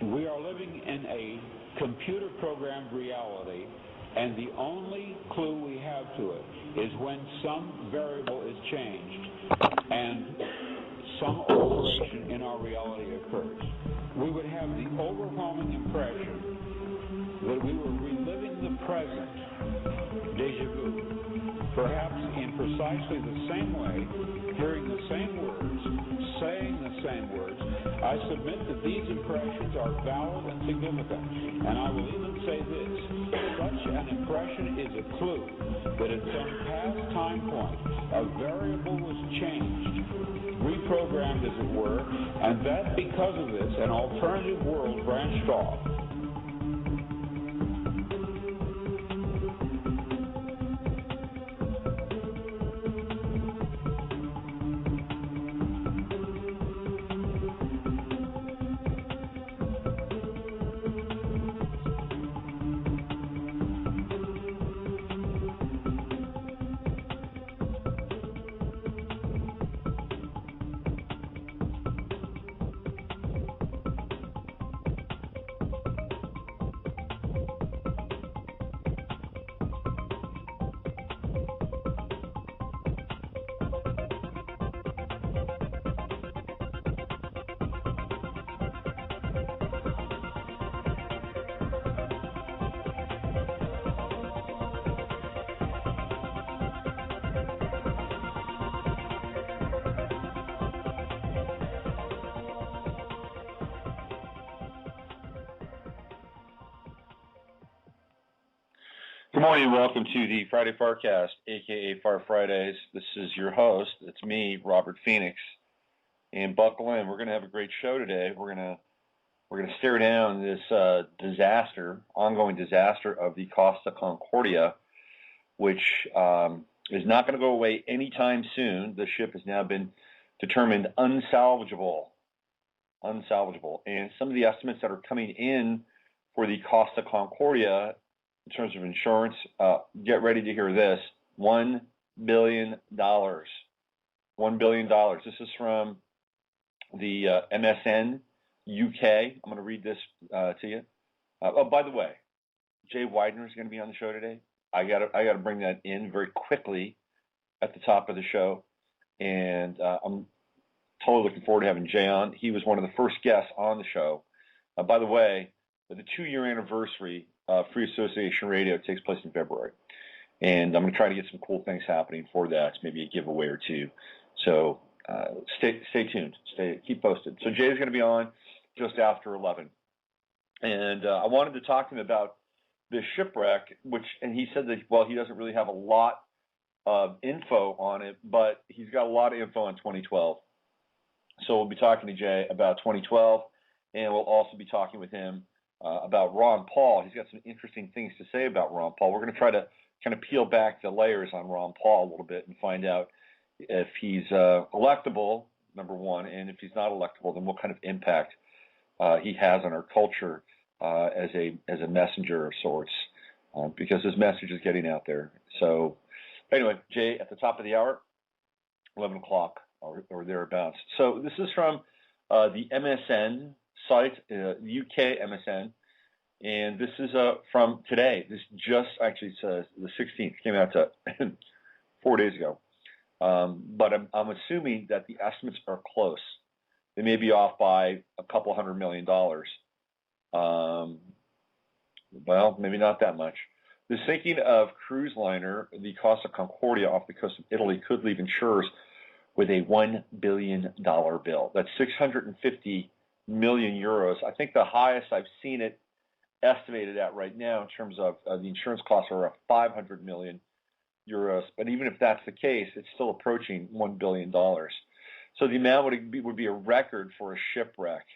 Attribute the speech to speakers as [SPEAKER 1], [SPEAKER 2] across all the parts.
[SPEAKER 1] We are living in a computer-programmed reality, and the only clue we have to it is when some variable is changed and some alteration in our reality occurs. We would have the overwhelming impression that we were reliving the present, déjà vu, perhaps in precisely the same way, hearing the same words, saying the same words. I submit that these impressions are valid and significant, and I will even say this: such an impression is a clue that at some past time point a variable was changed, reprogrammed as it were, and that because of this an alternative world branched off.
[SPEAKER 2] Good morning and welcome to the Friday Farcast, aka Far Fridays. This is your host. It's me, Robert Phoenix. And buckle in. We're going to have a great show today. We're going to stare down this ongoing disaster of the Costa Concordia, which is not going to go away anytime soon. The ship has now been determined unsalvageable. And some of the estimates that are coming in for the Costa Concordia in terms of insurance, get ready to hear this: $1 billion. $1 billion. This is from the MSN UK. I'm going to read this to you. Oh, by the way, Jay Weidner is going to be on the show today. I got to bring that in very quickly at the top of the show, and I'm totally looking forward to having Jay on. He was one of the first guests on the show. By the way, the 2-year anniversary Free Association Radio takes place in February, and I'm going to try to get some cool things happening for that, maybe a giveaway or two. So stay tuned, keep posted. So Jay's going to be on just after 11, and I wanted to talk to him about the shipwreck, and he said that he doesn't really have a lot of info on it, but he's got a lot of info on 2012. So we'll be talking to Jay about 2012, and we'll also be talking with him about Ron Paul. He's got some interesting things to say about Ron Paul. We're going to try to kind of peel back the layers on Ron Paul a little bit and find out if he's electable, number one, and if he's not electable, then what kind of impact he has on our culture as a messenger of sorts, because his message is getting out there. So anyway, Jay, at the top of the hour, 11 o'clock or thereabouts. So this is from the MSN site, UK MSN, and this is from today. This just actually says the 16th, came out 4 days ago. But I'm assuming that the estimates are close. They may be off by a couple $100 million. Well, maybe not that much. The sinking of cruise liner, the Costa Concordia off the coast of Italy, could leave insurers with a $1 billion bill. That's 650 million euros. I think the highest I've seen it estimated at right now in terms of the insurance costs are 500 million euros. But even if that's the case, it's still approaching $1 billion. So the amount would be a record for a shipwreck,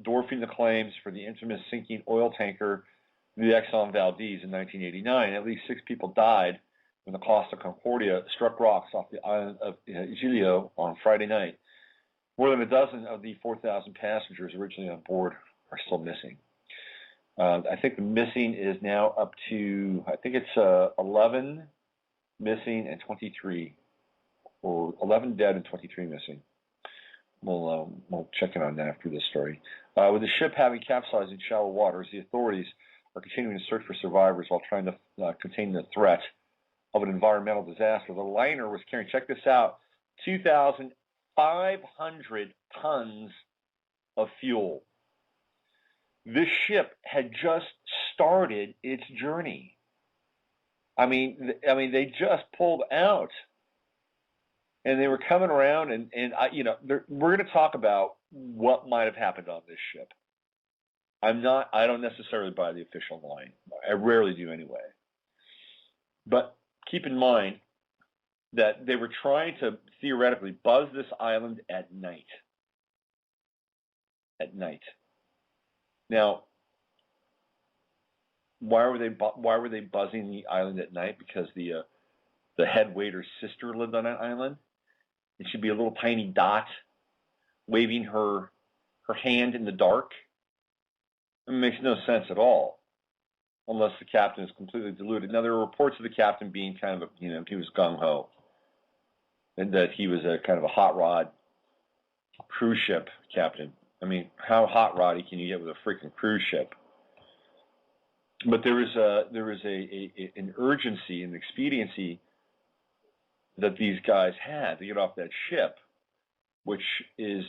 [SPEAKER 2] dwarfing the claims for the infamous sinking oil tanker, the Exxon Valdez, in 1989. At least 6 people died when the Costa Concordia struck rocks off the island of Giglio on Friday night. More than a dozen of the 4,000 passengers originally on board are still missing. I think the missing is now up to, I think it's 11 missing and 23, or 11 dead and 23 missing. we'll check in on that after this story. With the ship having capsized in shallow waters, the authorities are continuing to search for survivors while trying to contain the threat of an environmental disaster. The liner was carrying, check this out, 2,500 tons of fuel. This ship had just started its journey. I mean, they just pulled out, and they were coming around, and we're going to talk about what might have happened on this ship. I don't necessarily buy the official line. I rarely do anyway. But keep in mind that they were trying to theoretically buzz this island at night. At night. Now, why were they buzzing the island at night? Because the head waiter's sister lived on that island, and she'd be a little tiny dot waving her hand in the dark. It makes no sense at all, unless the captain is completely deluded. Now, there are reports of the captain being kind of he was gung-ho, and that he was a kind of a hot rod cruise ship captain. I mean, how hot roddy can you get with a freaking cruise ship? But there was an urgency and expediency that these guys had to get off that ship, which is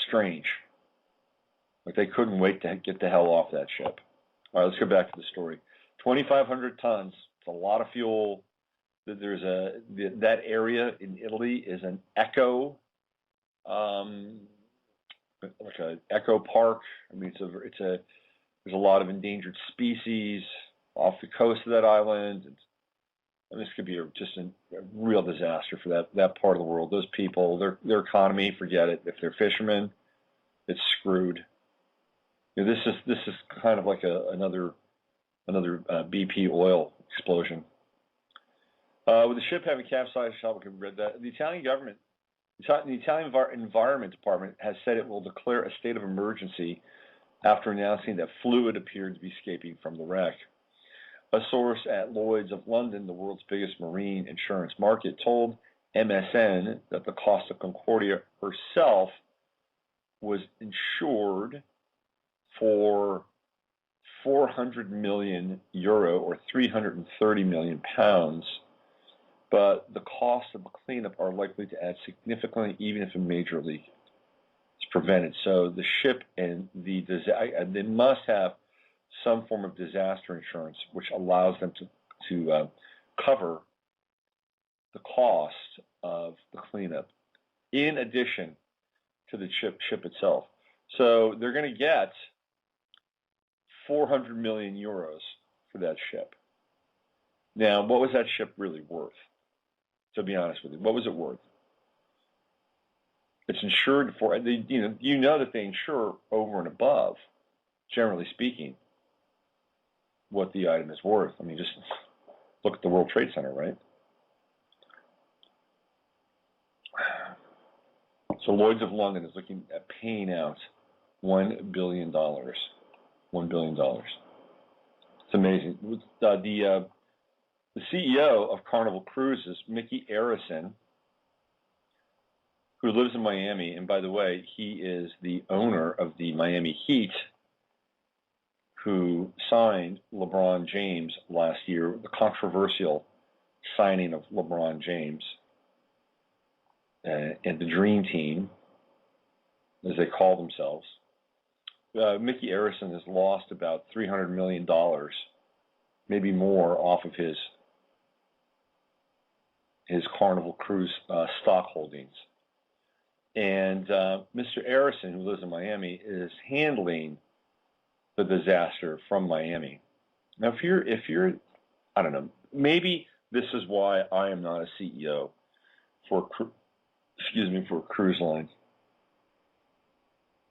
[SPEAKER 2] strange. Like, they couldn't wait to get the hell off that ship. All right, let's go back to the story. 2,500 tons. It's a lot of fuel. That area in Italy is an eco, like an eco park. I mean, there's a lot of endangered species off the coast of that island. And this could be just a real disaster for that part of the world. Those people, their economy, forget it. If they're fishermen, it's screwed. This is kind of like another BP oil explosion. With the ship having capsized, we read that the Italian government, the Italian Environment Department has said it will declare a state of emergency after announcing that fluid appeared to be escaping from the wreck. A source at Lloyd's of London, the world's biggest marine insurance market, told MSN that the Costa Concordia herself was insured for €400 million or 330 million pounds, but the cost of the cleanup are likely to add significantly, even if a major leak is prevented. So the ship and they must have some form of disaster insurance, which allows them to cover the cost of the cleanup, in addition to the ship itself. So they're going to get €400 million for that ship. Now, what was that ship really worth? To be honest with you, what was it worth? It's insured for, that they insure over and above, generally speaking, what the item is worth. I mean, just look at the World Trade Center, right? So Lloyd's of London is looking at paying out $1 billion. $1 billion. It's amazing. The CEO of Carnival Cruises, Mickey Arison, who lives in Miami, and by the way, he is the owner of the Miami Heat, who signed LeBron James last year, the controversial signing of LeBron James and the Dream Team, as they call themselves. Mickey Arison has lost about $300 million, maybe more, off of his Carnival Cruise stock holdings. And Mr. Arison, who lives in Miami, is handling the disaster from Miami. Now, if you're, I don't know, maybe this is why I am not a CEO for a cruise line.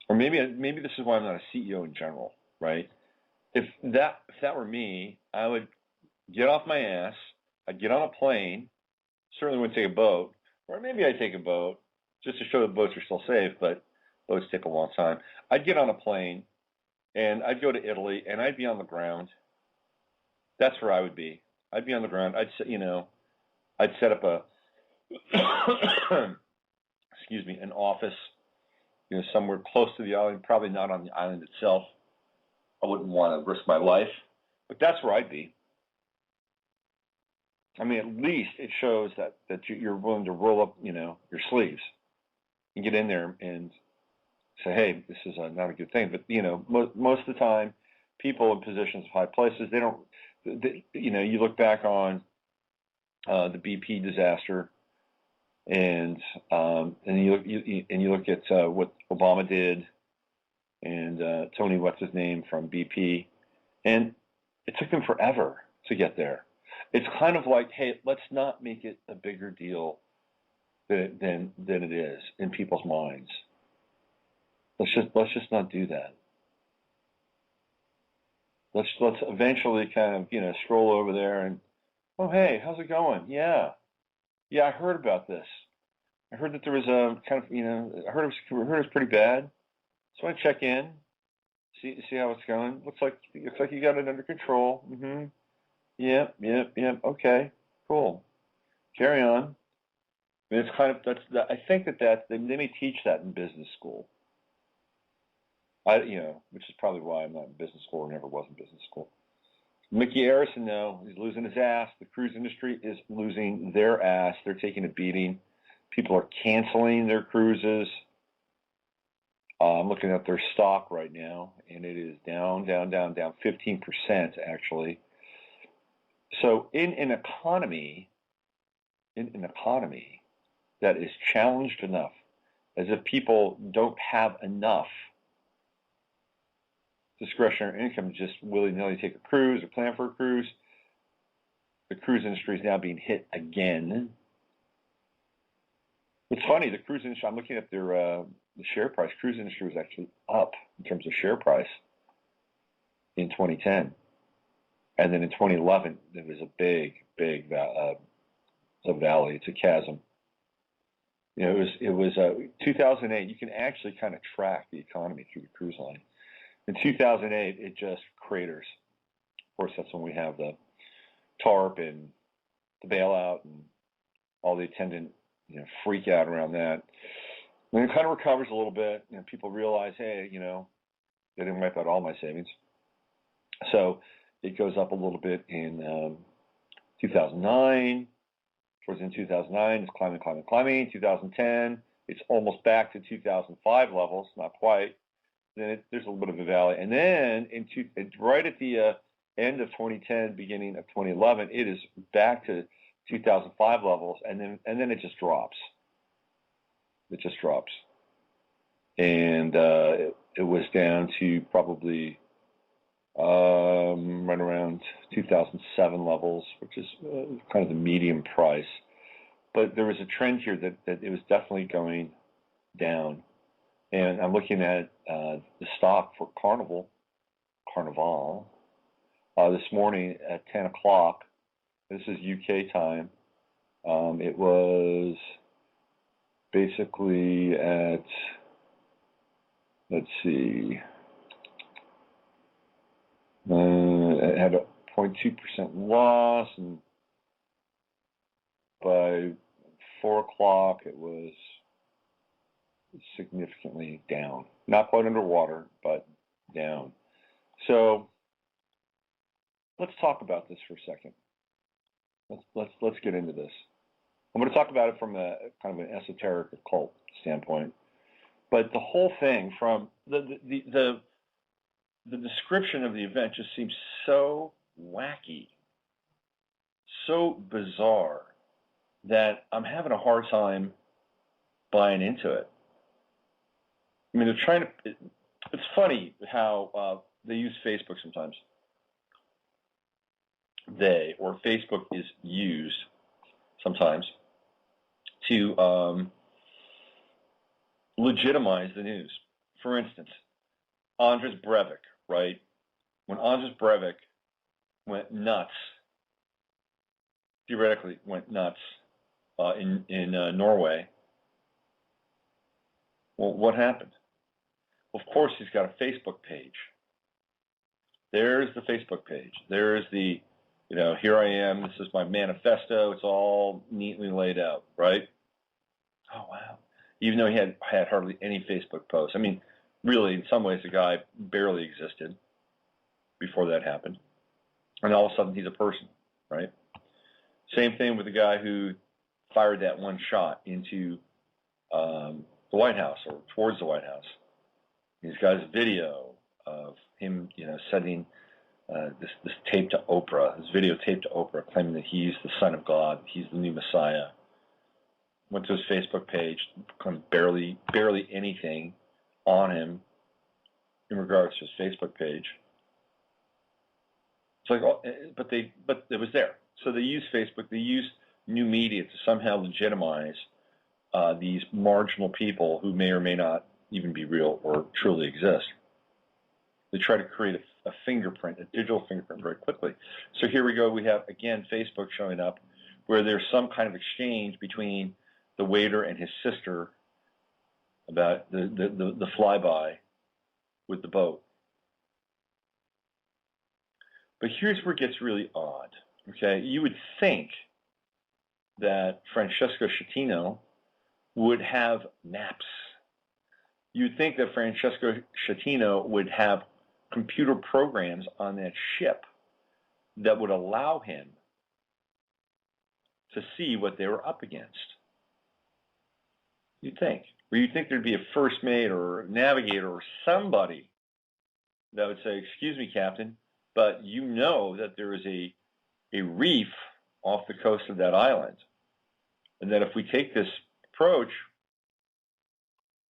[SPEAKER 2] Or maybe this is why I'm not a CEO in general, right? If that were me, I would get off my ass, I'd get on a plane, certainly wouldn't take a boat, or maybe I'd take a boat just to show that boats are still safe, but boats take a long time. I'd get on a plane, and I'd go to Italy, and I'd be on the ground. That's where I would be. I'd be on the ground. I'd set up an office somewhere close to the island, probably not on the island itself. I wouldn't want to risk my life, but that's where I'd be. I mean, at least it shows that you're willing to roll up, your sleeves and get in there and say, hey, this is not a good thing. But, most of the time, people in positions of high places, you look back on the BP disaster, and you look at what Obama did, and Tony, what's his name, from BP, and it took them forever to get there. It's kind of like, hey, let's not make it a bigger deal than it is in people's minds. Let's just not do that. Let's eventually kind of stroll over there and, oh, hey, how's it going? Yeah, I heard about this. I heard that there was a kind of I heard it was pretty bad. So I check in, see how it's going. Looks like you got it under control. Mm-hmm. Yep. Okay, cool. Carry on. I mean, it's kind of I think that they may teach that in business school. Which is probably why I'm not in business school or never was in business school. Mickey Arison, though, he's losing his ass. The cruise industry is losing their ass. They're taking a beating. People are canceling their cruises. I'm looking at their stock right now, and it is down 15% actually. So in an economy that is challenged enough, as if people don't have enough discretionary income to just willy-nilly take a cruise or plan for a cruise, the cruise industry is now being hit again. It's funny, the cruise industry, I'm looking at their the share price. Cruise industry was actually up in terms of share price in 2010. And then in 2011, there was a big valley. It's a chasm. It was 2008. You can actually kind of track the economy through the cruise line. In 2008, it just craters. Of course, that's when we have the TARP and the bailout and all the attendant freak out around that. And it kind of recovers a little bit. People realize, hey, they didn't wipe out all my savings. So it goes up a little bit in 2009. Towards in 2009, it's climbing. 2010, it's almost back to 2005 levels, not quite. Then there's a little bit of a valley. And then right at the end of 2010, beginning of 2011, it is back to 2005 levels, and then it just drops. It just drops. And it was down to probably right around 2007 levels, which is kind of the medium price. But there was a trend here that it was definitely going down. And I'm looking at the stock for Carnival this morning at 10 o'clock. This is UK time. It was basically at, let's see, it had a 0.2% loss, and by 4 o'clock it was significantly down. Not quite underwater, but down. So let's talk about this for a second. Let's get into this. I'm going to talk about it from a kind of an esoteric occult standpoint, but the whole thing, from the description of the event, just seems so wacky, so bizarre, that I'm having a hard time buying into it. I mean, they're trying to. It's funny how they use Facebook sometimes. Facebook is used sometimes to legitimize the news. For instance, Andres Breivik, right? When Andres Breivik went nuts, theoretically went nuts in Norway, well, what happened? Well, of course, he's got a Facebook page. There's the Facebook page. There's the, here I am. This is my manifesto. It's all neatly laid out, right? Oh, wow. even though he had hardly any Facebook posts. I mean, really, in some ways, the guy barely existed before that happened. And all of a sudden, he's a person, right? Same thing with the guy who fired that one shot into the White House or towards the White House. He's got his video of him, sending this tape to Oprah, this video tape to Oprah, claiming that he's the Son of God, he's the new Messiah. Went to his Facebook page, kind of barely anything on him in regards to his Facebook page. It's like, but it was there. So they used Facebook, they used new media to somehow legitimize these marginal people who may or may not even be real or truly exist. They try to create a fingerprint, a digital fingerprint, very quickly. So here we go. We have, again, Facebook showing up where there's some kind of exchange between the waiter and his sister about the flyby with the boat. But here's where it gets really odd, okay? You would think that Francesco Schettino would have maps. You'd think that Francesco Schettino would have computer programs on that ship that would allow him to see what they were up against. You'd think. Or you'd think there'd be a first mate or a navigator or somebody that would say, excuse me, Captain, but you know that there is a reef off the coast of that island. And that if we take this approach,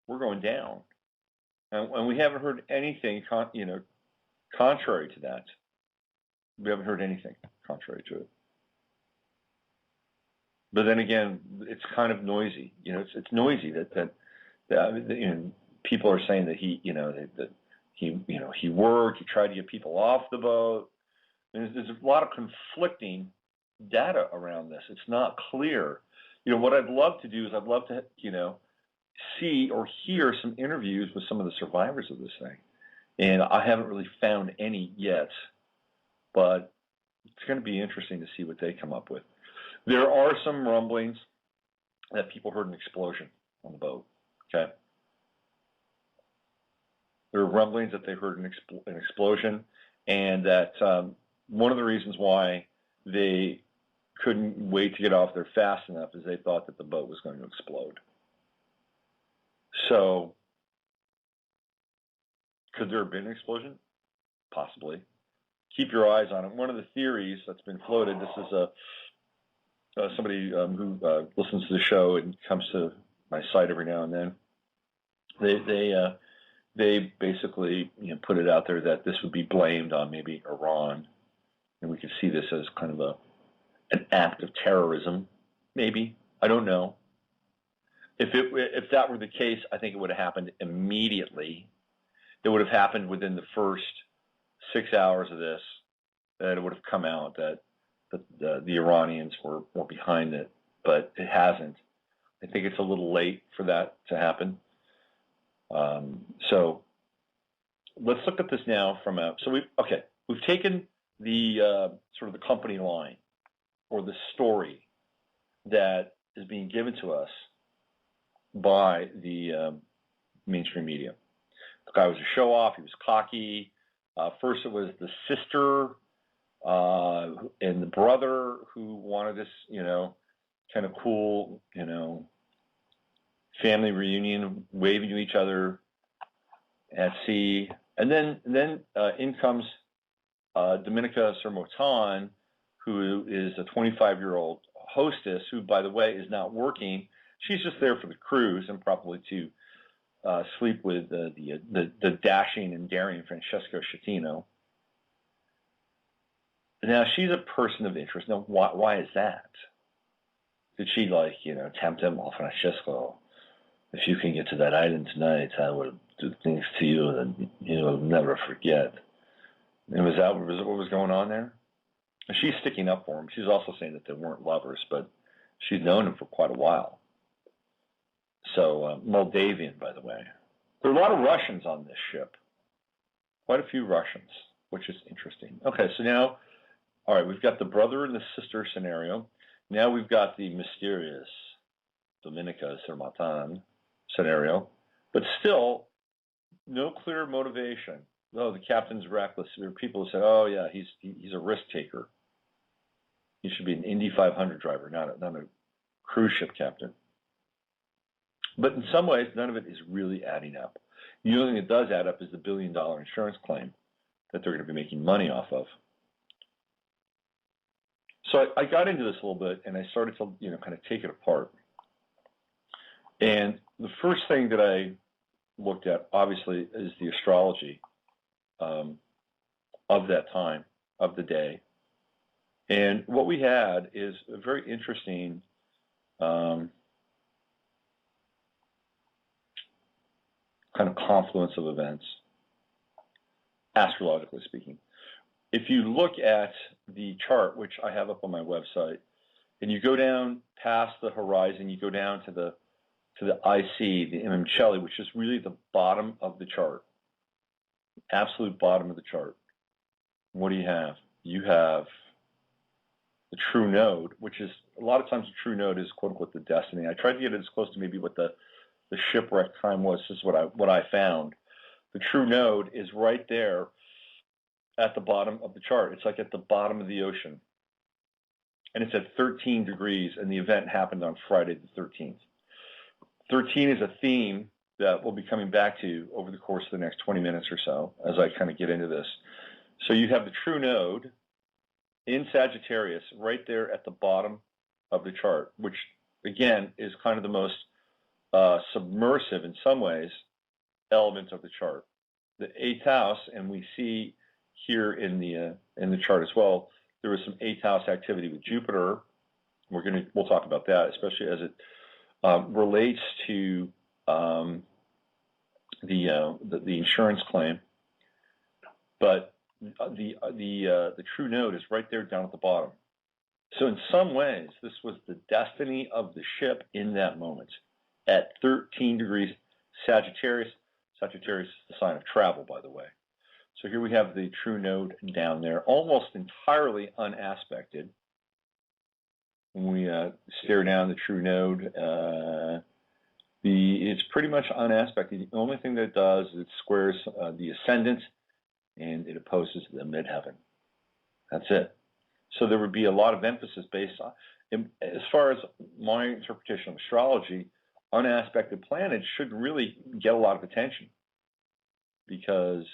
[SPEAKER 2] we're going down. And we haven't heard anything, contrary to that. We haven't heard anything contrary to it. But then again, it's kind of noisy. It's noisy that people are saying that he worked, he tried to get people off the boat. And there's a lot of conflicting data around this. It's not clear. What I'd love to do is I'd love to, see or hear some interviews with some of the survivors of this thing. And I haven't really found any yet, but it's going to be interesting to see what they come up with. There are some rumblings that people heard an explosion on the boat, okay? There are rumblings that they heard an explosion, and that one of the reasons why they couldn't wait to get off there fast enough is they thought that the boat was going to explode. So, could there have been an explosion? Possibly. Keep your eyes on it. One of the theories that's been floated, this is somebody who listens to the show and comes to my site every now and then. They basically put it out there that this would be blamed on maybe Iran, and we could see this as kind of an act of terrorism, maybe. I don't know. If that were the case, I think it would have happened immediately. It would have happened within the first 6 hours of this, that it would have come out that the Iranians were behind it, but it hasn't. I think it's a little late for that to happen. So let's look at this now we've taken the sort of the company line or the story that is being given to us by the mainstream media. The guy was a show-off. He was cocky. First, it was the sister and the brother who wanted this, kind of cool, family reunion, waving to each other at sea. And then in comes Dominica Sermotan, who is a 25-year-old hostess who, by the way, is not working. She's just there for the cruise and probably to sleep with the dashing and daring Francesco Schettino. Now, she's a person of interest. Now, why is that? Did she, tempt him? Well, Francesco, if you can get to that island tonight, I will do things to you that you will never forget. And was that what was going on there? And she's sticking up for him. She's also saying that they weren't lovers, but she's known him for quite a while. So, Moldavian, by the way. There are a lot of Russians on this ship. Quite a few Russians, which is interesting. Okay, so now, all right, we've got the brother and the sister scenario. Now we've got the mysterious Dominica Sermotan. scenario, but still no clear motivation. Oh, the captain's reckless. There are people who say, oh yeah, he's a risk taker. He should be an Indy 500 driver, not a cruise ship captain. But in some ways, none of it is really adding up. The only thing that does add up is the $1 billion insurance claim that they're going to be making money off of. So I got into this a little bit, and I started to kind of take it apart. And the first thing that I looked at, obviously, is the astrology of that time, of the day. And what we had is a very interesting kind of confluence of events, astrologically speaking. If you look at the chart, which I have up on my website, and you go down past the horizon, you go down to the IC, the Imamcelli, which is really the bottom of the chart, absolute bottom of the chart. What do you have? You have the true node, which is a lot of times the true node is quote unquote the destiny. I tried to get it as close to maybe what the shipwreck time was. This is what I found. The true node is right there at the bottom of the chart. It's like at the bottom of the ocean. And it's at 13 degrees, and the event happened on Friday the 13th. 13 is a theme that we'll be coming back to over the course of the next 20 minutes or so as I kind of get into this. So you have the true node in Sagittarius right there at the bottom of the chart, which, again, is kind of the most submersive in some ways element of the chart. The 8th house, and we see here in the chart as well, there was some 8th house activity with Jupiter. We'll talk about that, especially as it relates to the insurance claim. But the true node is right there down at the bottom. So in some ways, this was the destiny of the ship in that moment at 13 degrees Sagittarius. Sagittarius is the sign of travel, by the way. So here we have the true node down there, almost entirely unaspected. When we stare down the true node, it's pretty much unaspected. The only thing that it does is it squares the ascendant, and it opposes the midheaven. That's it. So there would be a lot of emphasis based on, as far as my interpretation of astrology, unaspected planets should really get a lot of attention, because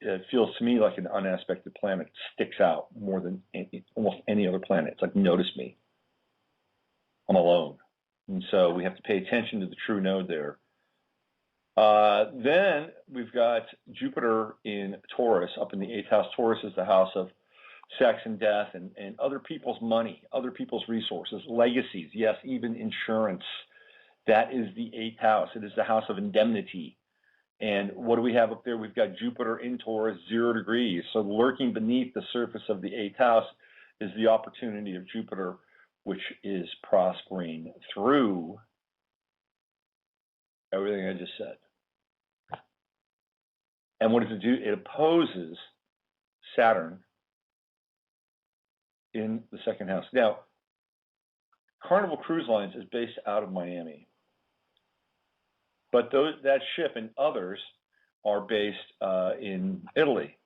[SPEAKER 2] it feels to me like an unaspected planet sticks out more than almost any other planet. It's like, notice me. I'm alone. And so we have to pay attention to the true node there. Then we've got Jupiter in Taurus, up in the 8th house. Taurus is the house of sex and death and other people's money, other people's resources, legacies, yes, even insurance. That is the 8th house. It is the house of indemnity. And what do we have up there? We've got Jupiter in Taurus, 0 degrees. So lurking beneath the surface of the 8th house is the opportunity of Jupiter, which is prospering through everything I just said. And what does it do? It opposes Saturn in the 2nd house. Now, Carnival Cruise Lines is based out of Miami. But that ship and others are based in Italy.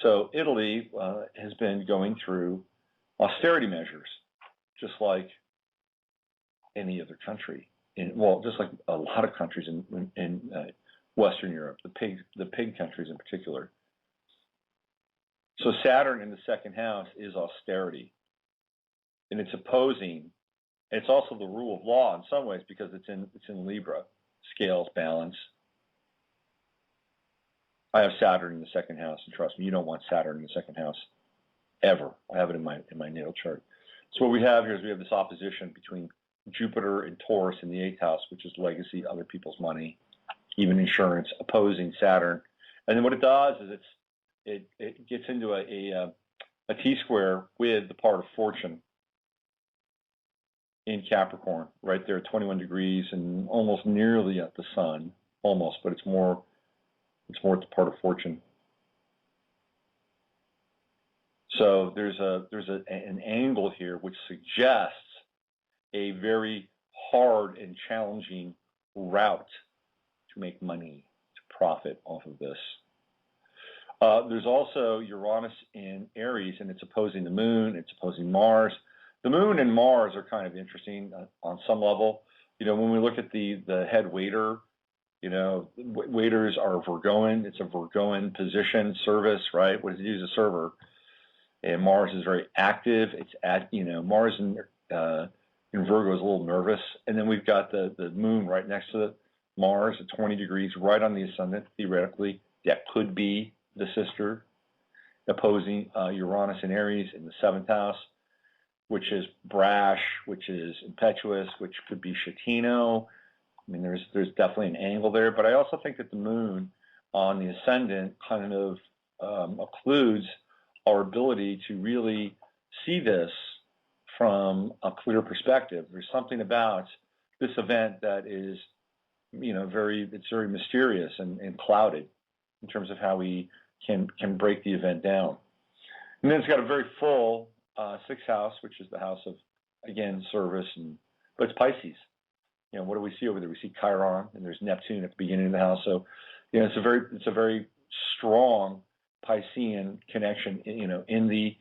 [SPEAKER 2] So Italy has been going through austerity measures, just like any other country. Just like a lot of countries in Western Europe, the pig countries in particular. So Saturn in the 2nd house is austerity, and it's opposing. And it's also the rule of law in some ways, because it's in Libra. Scales, balance. I have Saturn in the 2nd house, and trust me, you don't want Saturn in the 2nd house ever. I have it in my natal chart. So what we have here is we have this opposition between Jupiter and Taurus in the 8th house, which is legacy, other people's money, even insurance, opposing Saturn. And then what it does is it gets into a T-square with the part of fortune in Capricorn, right there at 21 degrees and almost nearly at the sun, almost, but it's more at the part of fortune. So there's an angle here which suggests a very hard and challenging route to make money, to profit off of this. There's also Uranus in Aries, and it's opposing the moon, it's opposing Mars. The moon and Mars are kind of interesting on some level. When we look at the head waiter, waiters are Virgoan. It's a Virgoan position, service, right? What does it do as a server? And Mars is very active. Mars in Virgo is a little nervous. And then we've got the moon right next to Mars at 20 degrees, right on the ascendant, theoretically. That could be the sister opposing Uranus and Aries in the 7th house, which is brash, which is impetuous, which could be Shatino. I mean, there's definitely an angle there, but I also think that the moon on the ascendant kind of occludes our ability to really see this from a clear perspective. There's something about this event that is, it's very mysterious and clouded in terms of how we can break the event down. And then it's got a very full 6th house, which is the house of, again, service, but it's Pisces. What do we see over there? We see Chiron, and there's Neptune at the beginning of the house. So, it's a very strong Piscean connection, in the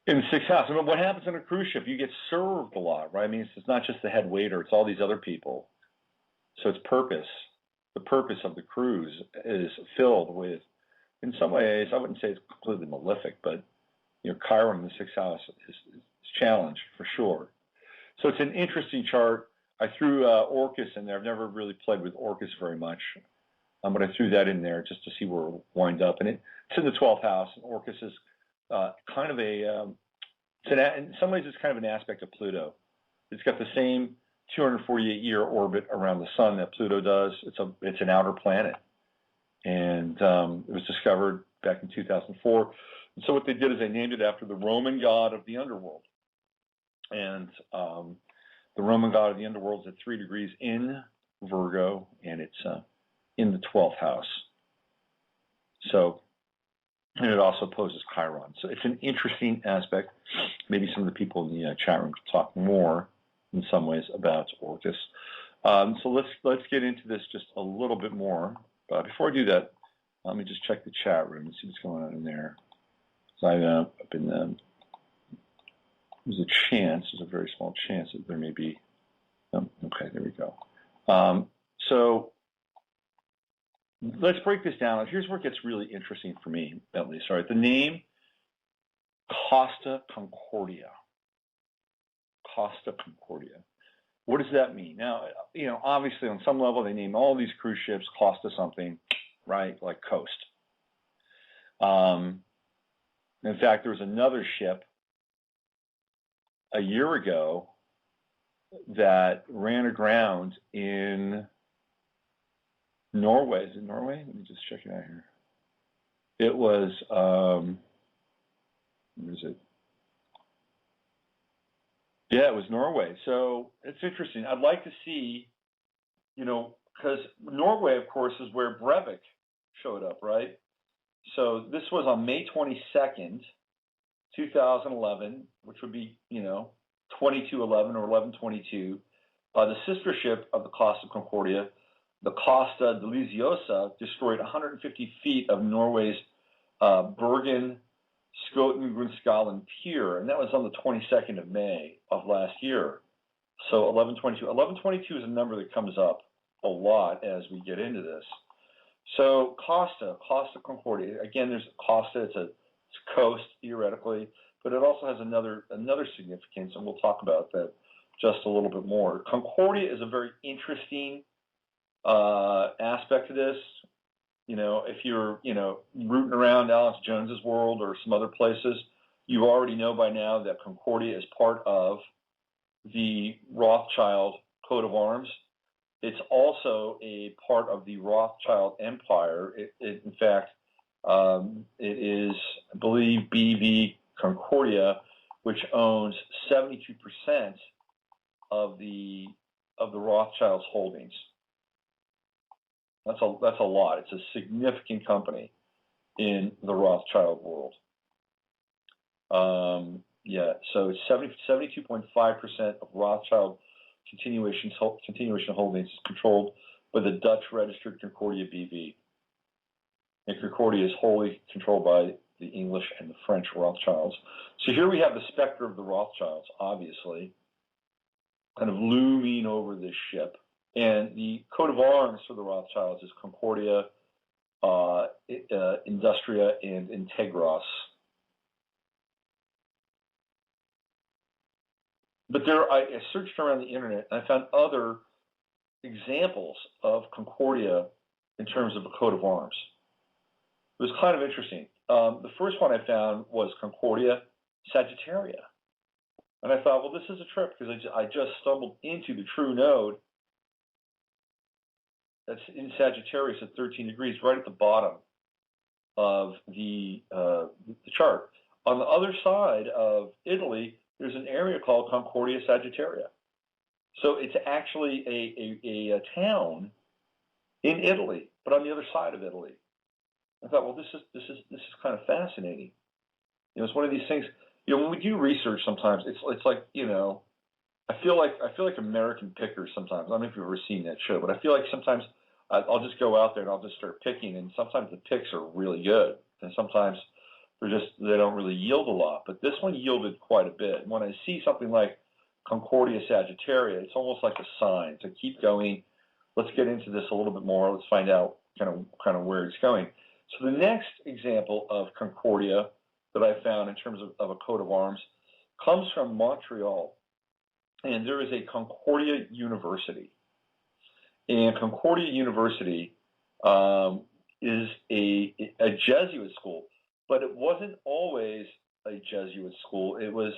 [SPEAKER 2] 6th house. I mean, what happens on a cruise ship? You get served a lot, right? I mean, it's not just the head waiter; it's all these other people. So it's purpose. The purpose of the cruise is filled with, in some ways, I wouldn't say it's completely malefic, but Chiron in the 6th house is challenged for sure. So it's an interesting chart. I threw Orcus in there. I've never really played with Orcus very much, but I threw that in there just to see where it wind up. And it's in the 12th house. And Orcus is kind of in some ways it's kind of an aspect of Pluto. It's got the same 248-year orbit around the sun that Pluto does. It's an outer planet, and it was discovered back in 2004. And so what they did is they named it after the Roman god of the underworld. And the Roman god of the underworld is at 3 degrees in Virgo, and it's in the 12th house. So, and it also opposes Chiron. So it's an interesting aspect. Maybe some of the people in the chat room could talk more in some ways about Orcus. So let's get into this just a little bit more. But before I do that, let me just check the chat room and see what's going on in there. So I've been there's a very small chance that there may be, okay, there we go. So let's break this down. Here's where it gets really interesting for me, at least. All right, the name Costa Concordia. Costa Concordia. What does that mean? Now, obviously on some level they name all these cruise ships Costa something, right? Like coast. In fact, there was another ship a year ago that ran aground in Norway. Is it Norway? Let me just check it out here. It was, where is it? Yeah, it was Norway. So it's interesting. I'd like to see, because Norway, of course, is where Breivik showed up, right? So this was on May 22nd, 2011, which would be, 2211 or 1122. The sister ship of the Costa Concordia, the Costa Deliziosa, destroyed 150 feet of Norway's Bergen Skotengrunnskalen pier, and that was on the 22nd of May of last year. So 1122. 1122 is a number that comes up a lot as we get into this. So Costa Concordia. Again, there's Costa. It's coast theoretically, but it also has another significance, and we'll talk about that just a little bit more. Concordia is a very interesting aspect of this. If you're, rooting around Alex Jones's world or some other places, you already know by now that Concordia is part of the Rothschild coat of arms. It's also a part of the Rothschild empire. In fact, it is, I believe, BV Concordia, which owns 72% of the Rothschild's holdings. That's a lot. It's a significant company in the Rothschild world. So it's 72.5% of Rothschild continuation holdings is controlled by the Dutch-registered Concordia BV. And Concordia is wholly controlled by the English and the French Rothschilds. So here we have the specter of the Rothschilds, obviously, kind of looming over this ship. And the coat of arms for the Rothschilds is Concordia, Industria, and Integros. But I searched around the internet and I found other examples of Concordia in terms of a coat of arms. It was kind of interesting. The first one I found was Concordia Sagittaria. And I thought, well, this is a trip because I just stumbled into the true node that's in Sagittarius at 13 degrees, right at the bottom of the chart. On the other side of Italy, there's an area called Concordia Sagittaria. So it's actually a town in Italy, but on the other side of Italy. I thought, well, this is kind of fascinating. You know, it's one of these things. You know, when we do research, sometimes it's like, you know, I feel like American Pickers sometimes. I don't know if you've ever seen that show, but I feel like sometimes I'll just go out there and I'll just start picking, and sometimes the picks are really good, and sometimes they don't really yield a lot. But this one yielded quite a bit. And when I see something like Concordia Sagittaria, it's almost like a sign. So keep going. Let's get into this a little bit more. Let's find out kind of where it's going. So the next example of Concordia that I found in terms of a coat of arms comes from Montreal. And there is a Concordia University. And Concordia University is a Jesuit school, but it wasn't always a Jesuit school. It wasn't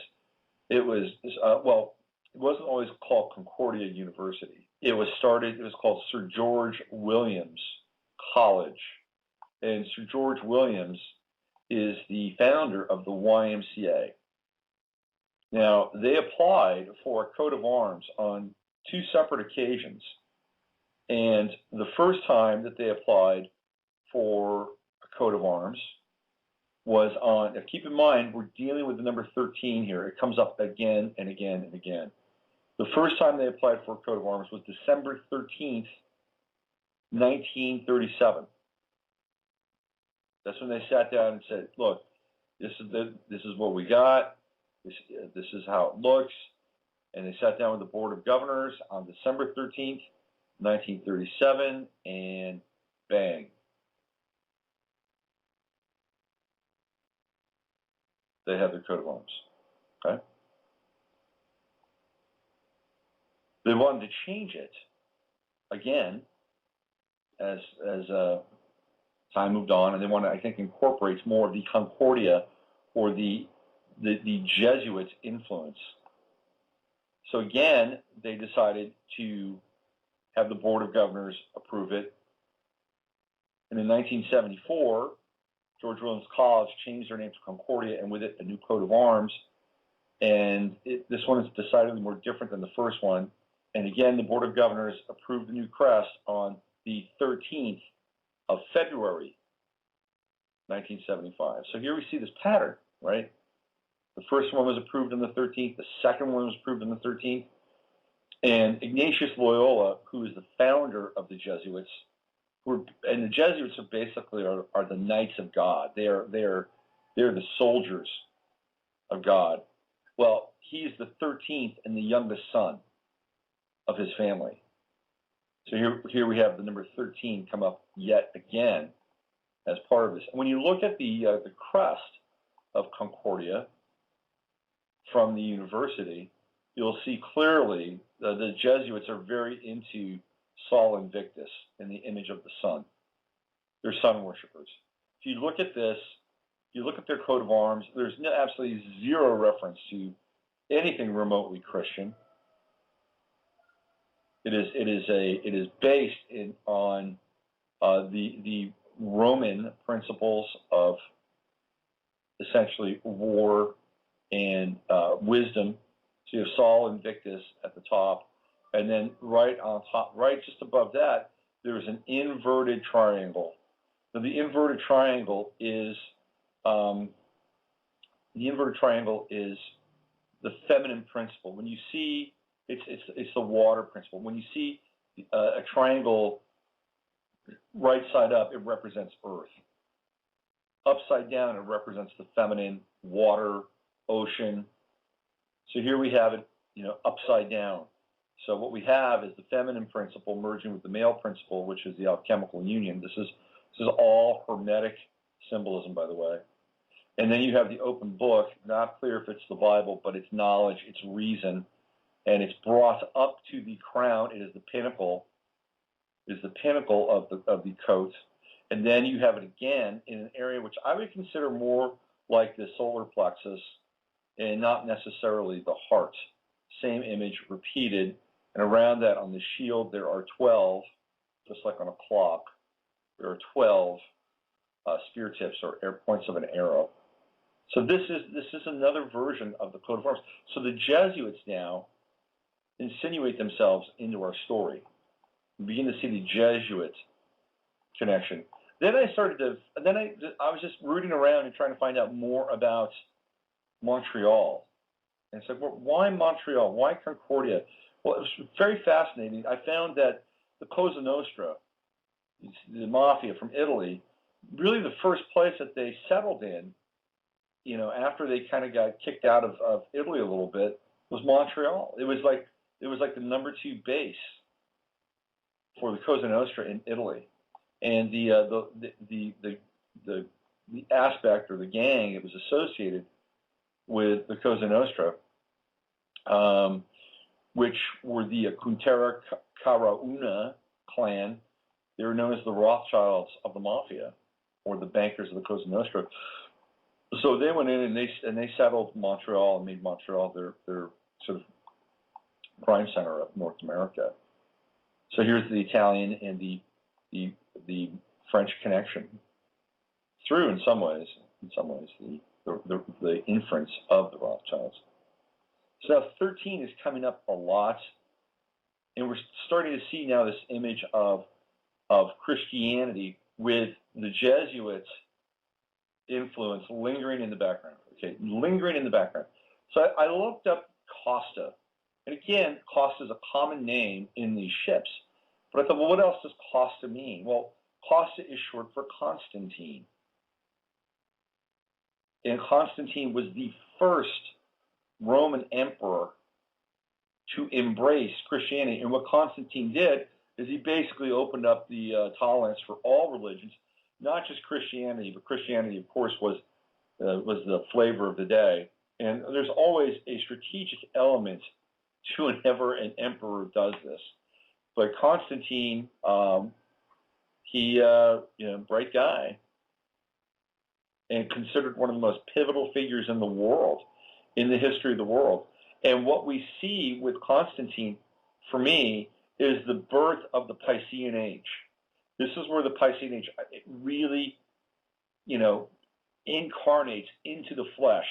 [SPEAKER 2] always called Concordia University. It was called Sir George Williams College. And Sir George Williams is the founder of the YMCA. Now, they applied for a coat of arms on two separate occasions. And the first time that they applied for a coat of arms was on, now keep in mind, we're dealing with the number 13 here. It comes up again and again and again. The first time they applied for a coat of arms was December 13th, 1937. That's when they sat down and said, look, this is what we got. This is how it looks. And they sat down with the Board of Governors on December 13th, 1937, and bang. They had their coat of arms. Okay? They wanted to change it again as time moved on, and they want to, I think, incorporate more of the Concordia or the Jesuits' influence. So again, they decided to have the Board of Governors approve it. And in 1974, George Williams College changed their name to Concordia, and with it, a new coat of arms. And this one is decidedly more different than the first one. And again, the Board of Governors approved the new crest on the 13th of February, 1975. So here we see this pattern, right? The first one was approved on the 13th. The second one was approved on the 13th. And Ignatius Loyola, who is the founder of the Jesuits, and the Jesuits are basically are the knights of God. They're the soldiers of God. Well, he is the 13th and the youngest son of his family. So here we have the number 13 come up yet again as part of this. And when you look at the crest of Concordia from the university, you'll see clearly the Jesuits are very into Sol Invictus in the image of the sun. They're sun worshippers. If you look at this, you look at their coat of arms, there's absolutely zero reference to anything remotely Christian. It is based on the Roman principles of essentially war and wisdom. So you have Sol Invictus at the top, and then right on top, right just above that, there's an inverted triangle. So the inverted triangle is the feminine principle. When you see It's the water principle. When you see a triangle right side up, it represents earth. Upside down, it represents the feminine, water, ocean. So here we have it, upside down. So what we have is the feminine principle merging with the male principle, which is the alchemical union. This is all Hermetic symbolism, by the way. And then you have the open book, not clear if it's the Bible, but it's knowledge, it's reason, and it's brought up to the crown. It is the pinnacle of the coat. And then you have it again in an area which I would consider more like the solar plexus and not necessarily the heart. Same image repeated. And around that on the shield, there are 12, just like on a clock, there are 12 spear tips or points of an arrow. So this is another version of the coat of arms. So the Jesuits now insinuate themselves into our story. We begin to see the Jesuit connection. Then I was just rooting around and trying to find out more about Montreal. And so, well, why Montreal? Why Concordia? Well, it was very fascinating. I found that the Cosa Nostra, the mafia from Italy, really the first place that they settled in, after they kind of got kicked out of Italy a little bit, was Montreal. It was like the number 2 base for the Cosa Nostra in Italy. And the aspect or the gang that was associated with the Cosa Nostra, which were the Quintera Carauna clan. They were known as the Rothschilds of the mafia, or the bankers of the Cosa Nostra. So they went in and they settled Montreal and made Montreal their sort of crime center of North America. So here's the Italian and the French connection through, in some ways, the inference of the Rothschilds. So now 13 is coming up a lot, and we're starting to see now this image of Christianity with the Jesuits' influence lingering in the background. Okay, lingering in the background. So I looked up Costa, and again, Costa is a common name in these ships. But I thought, well, what else does Costa mean? Well, Costa is short for Constantine. And Constantine was the first Roman emperor to embrace Christianity. And what Constantine did is he basically opened up the tolerance for all religions, not just Christianity, but Christianity, of course, was the flavor of the day. And there's always a strategic element to whenever an emperor does this. But Constantine, bright guy, and considered one of the most pivotal figures in the world, in the history of the world. And what we see with Constantine, for me, is the birth of the Piscean Age. This is where the Piscean Age really, incarnates into the flesh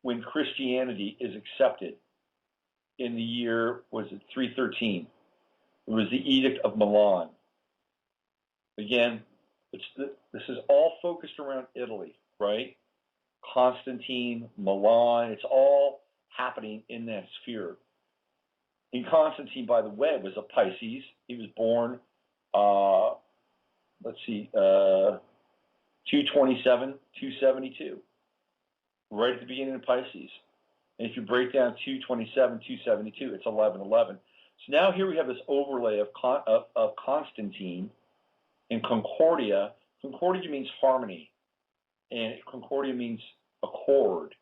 [SPEAKER 2] when Christianity is accepted in the year, was it 313? It was the Edict of Milan. Again, this is all focused around Italy, right? Constantine, Milan, it's all happening in that sphere. And Constantine, by the way, was a Pisces. He was born, 227, 272, right at the beginning of Pisces. And if you break down 227, 272, it's 1111. So now here we have this overlay of Constantine and Concordia. Concordia means harmony, and Concordia means accord.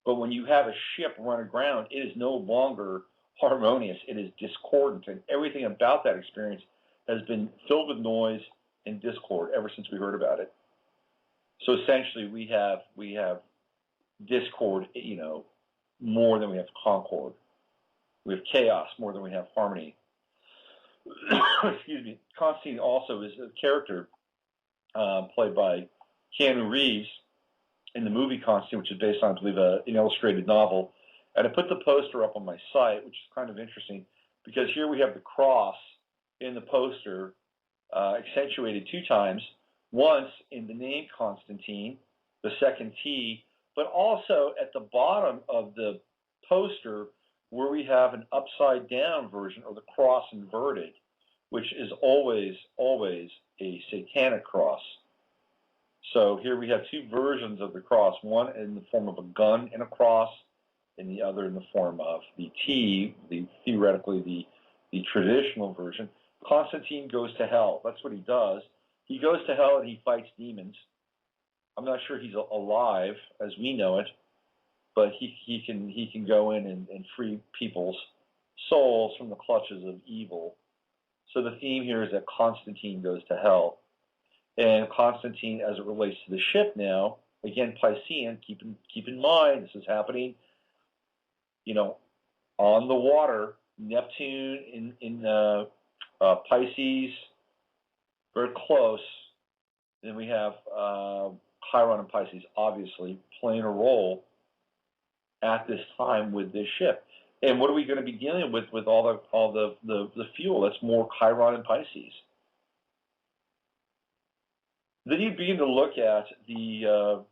[SPEAKER 2] But when you have a ship run aground, it is no longer harmonious. It is discordant, and everything about that experience has been filled with noise and discord ever since we heard about it. So essentially, we have discord, more than we have concord. We have chaos more than we have harmony. Excuse me. Constantine also is a character played by Keanu Reeves in the movie Constantine, which is based on, I believe, an illustrated novel. And I put the poster up on my site, which is kind of interesting, because here we have the cross in the poster accentuated 2 times, once in the name Constantine, the second T, but also at the bottom of the poster, where we have an upside down version or the cross inverted, which is always a satanic cross. So here we have two versions of the cross, one in the form of a gun and a cross, and the other in the form of the T, theoretically the traditional version. Constantine goes to hell. That's what he does. He goes to hell and he fights demons. I'm not sure he's alive as we know it, but he can go in and free people's souls from the clutches of evil. So the theme here is that Constantine goes to hell. And Constantine, as it relates to the ship now, again, Piscean, keep in mind, this is happening, on the water, Neptune in Pisces, very close. Then we have Chiron and Pisces, obviously, playing a role at this time with this ship. And what are we going to be dealing with all the fuel? That's more Chiron and Pisces. Then you begin to look at the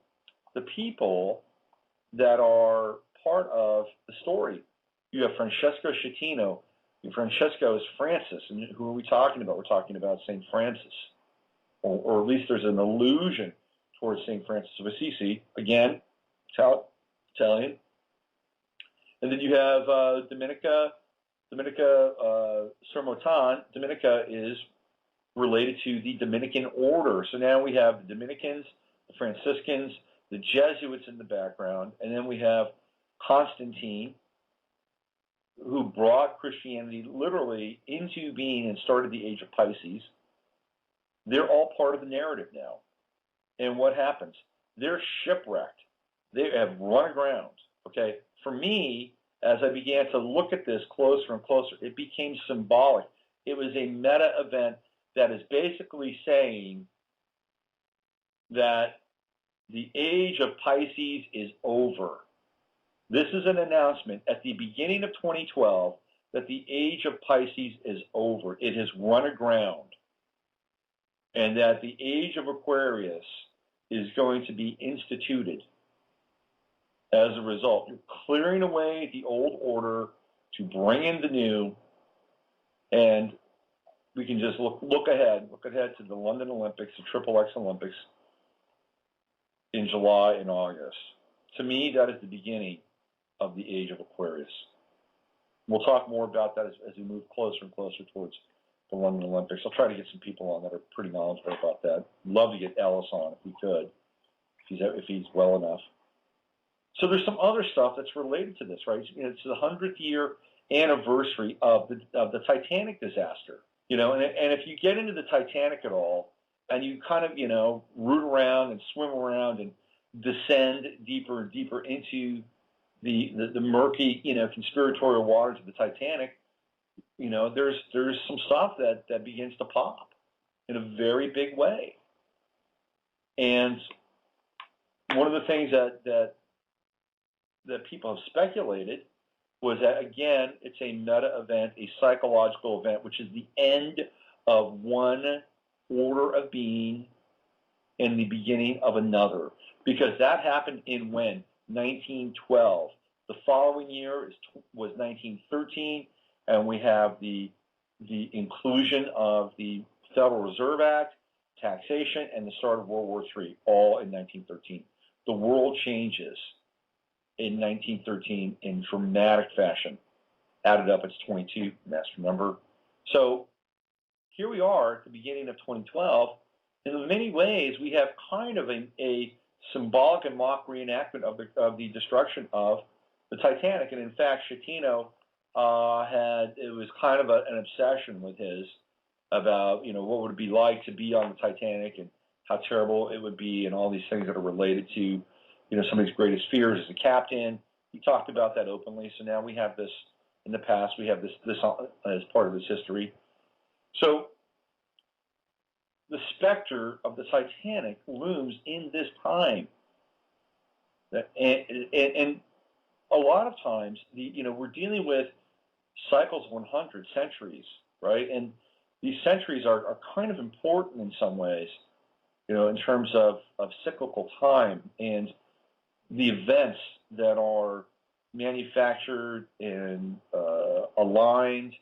[SPEAKER 2] people that are part of the story. You have Francesco Schettino. Francesco is Francis, and who are we talking about? We're talking about St. Francis, or at least there's an allusion towards St. Francis of Assisi. Again, Italian. And then you have Dominica Sermotan. Dominica is related to the Dominican order. So now we have the Dominicans, the Franciscans, the Jesuits in the background, and then we have Constantine, who brought Christianity literally into being and started the age of Pisces. They're all part of the narrative now. And what happens? They're shipwrecked. They have run aground. Okay? For me, as I began to look at this closer and closer, it became symbolic. It was a meta event that is basically saying that the age of Pisces is over. This is an announcement at the beginning of 2012 that the age of Pisces is over. It has run aground. And that the age of Aquarius is going to be instituted as a result. You're clearing away the old order to bring in the new, and we can just look ahead to the London Olympics, the Triple X Olympics in July and August. To me, that is the beginning of the age of Aquarius. We'll talk more about that as we move closer and closer towards the London Olympics. I'll try to get some people on that are pretty knowledgeable about that. Love to get Ellis on if we could, if he's well enough. So there's some other stuff that's related to this, right? It's the 100th year anniversary of the Titanic disaster. And if you get into the Titanic at all, and you kind of, root around and swim around and descend deeper and deeper into the murky, conspiratorial waters of the Titanic, there's some stuff that begins to pop in a very big way. And one of the things that people have speculated was that, again, it's a meta event, a psychological event, which is the end of one order of being and the beginning of another. Because that happened in when? 1912. The following year was 1913, and we have the inclusion of the Federal Reserve Act, taxation, and the start of World War III, all in 1913. The world changes in 1913 in dramatic fashion. Added up, it's 22, master number. So here we are at the beginning of 2012. In many ways, we have kind of a symbolic and mock reenactment of the destruction of the Titanic. And in fact, Schettino it was kind of an obsession with his about, what would it be like to be on the Titanic and how terrible it would be and all these things that are related to, some of his greatest fears as a captain. He talked about that openly. So now we have this, in the past, we have this as part of his history. So the specter of the Titanic looms in this time. And a lot of times, we're dealing with cycles of 100 centuries, right? And these centuries are kind of important in some ways, in terms of cyclical time and the events that are manufactured and aligned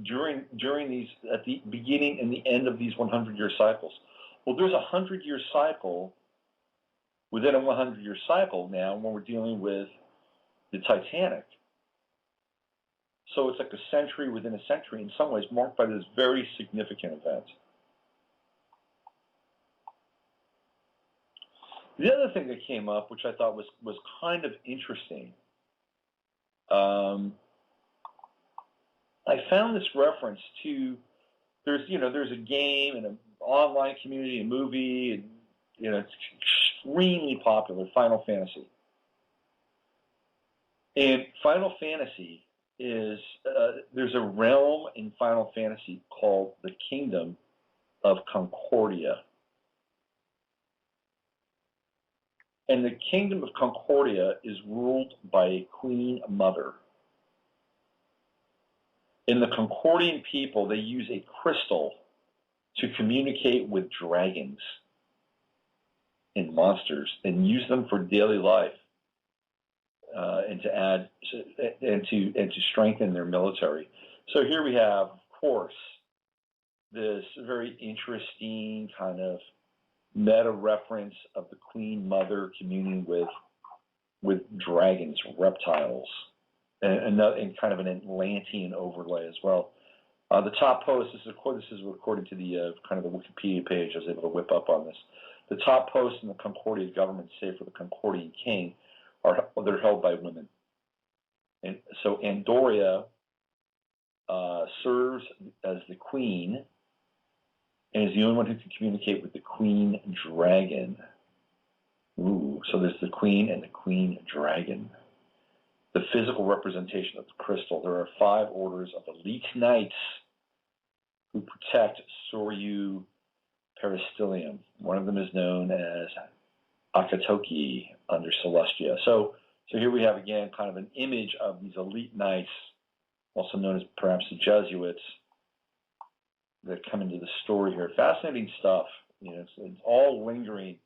[SPEAKER 2] during these, at the beginning and the end of these 100-year cycles. Well, there's a 100-year cycle within a 100-year cycle now when we're dealing with the Titanic. So it's like a century within a century in some ways, marked by this very significant event. The other thing that came up, which I thought was kind of interesting, I found this reference to there's a game and an online community, a movie, and it's extremely popular, Final Fantasy. And Final Fantasy is there's a realm in Final Fantasy called the Kingdom of Concordia. And the Kingdom of Concordia is ruled by a Queen Mother. In the Concordian people, they use a crystal to communicate with dragons and monsters and use them for daily life and to add and to strengthen their military. So here we have, of course, this very interesting kind of meta reference of the Queen Mother communing with dragons, reptiles, and kind of an Atlantean overlay as well. The top post, this is according to the kind of the Wikipedia page I was able to whip up on this. The top posts in the Concordia government, save for the Concordian king, they're held by women. And so Andoria serves as the queen and is the only one who can communicate with the queen dragon. Ooh, so there's the queen and the queen dragon. The physical representation of the crystal. There are 5 orders of elite knights who protect Soryu Peristylium. One of them is known as Akatoki under Celestia. So here we have again kind of an image of these elite knights, also known as perhaps the Jesuits, that come into the story here. Fascinating stuff. It's all lingering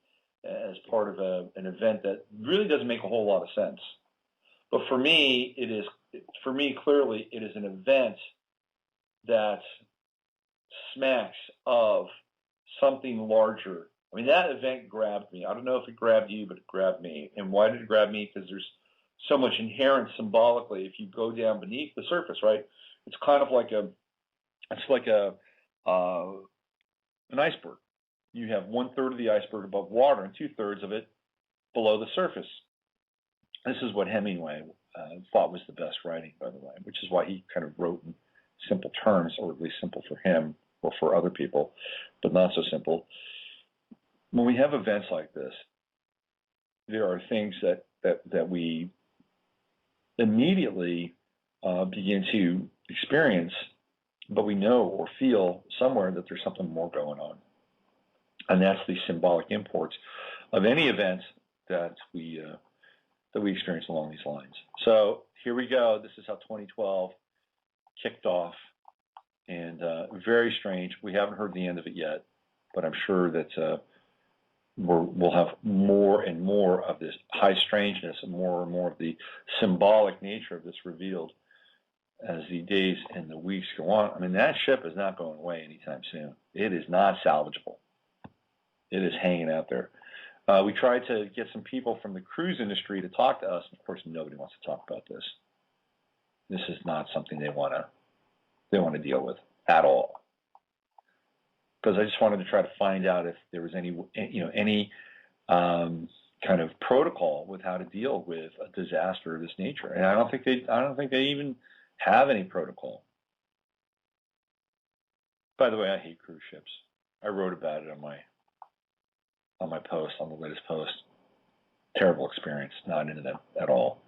[SPEAKER 2] as part of an event that really doesn't make a whole lot of sense. But for me, clearly, it is an event that smacks of something larger. I mean, that event grabbed me. I don't know if it grabbed you, but it grabbed me. And why did it grab me? Because there's so much inherent symbolically. If you go down beneath the surface, right, it's kind of like an iceberg. You have 1/3 of the iceberg above water and 2/3 of it below the surface. This is what Hemingway thought was the best writing, by the way, which is why he kind of wrote in simple terms, or at least simple for him or for other people, but not so simple. When we have events like this, there are things that we immediately begin to experience, but we know or feel somewhere that there's something more going on. And that's the symbolic imports of any event that we experience along these lines. So here we go. This is how 2012 kicked off, and very strange. We haven't heard the end of it yet, but I'm sure that we'll have more and more of this high strangeness and more of the symbolic nature of this revealed as the days and the weeks go on. I mean, that ship is not going away anytime soon. It is not salvageable. It is hanging out there. We tried to get some people from the cruise industry to talk to us. Of course, nobody wants to talk about this. This is not something they want to deal with at all. Because I just wanted to try to find out if there was any kind of protocol with how to deal with a disaster of this nature. And I don't think they even have any protocol. By the way, I hate cruise ships. I wrote about it on my post, on the latest post. Terrible experience, not into them at all.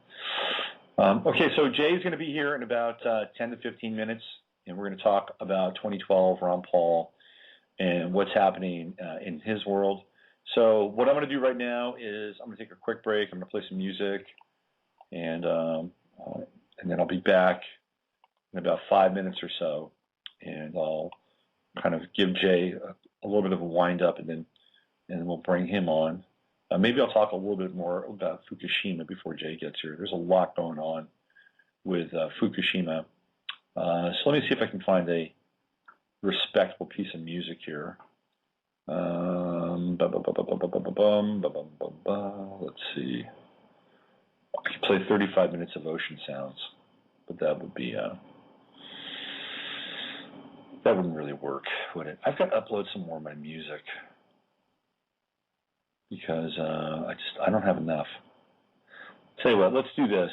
[SPEAKER 2] Okay, so Jay's going to be here in about 10 to 15 minutes, and we're going to talk about 2012, Ron Paul, and what's happening in his world. So what I'm going to do right now is I'm going to take a quick break. I'm going to play some music, and then I'll be back in about 5 minutes or so, and I'll kind of give Jay a little bit of a wind up, and then we'll bring him on Maybe I'll talk a little bit more about Fukushima before Jay gets here. There's a lot going on with Fukushima. So let me see if I can find a respectable piece of music here. Let's see. I could play 35 minutes of ocean sounds, but that would be that wouldn't really work, would it? I've got to upload some more of my music because I don't have enough. Tell you what, let's do this.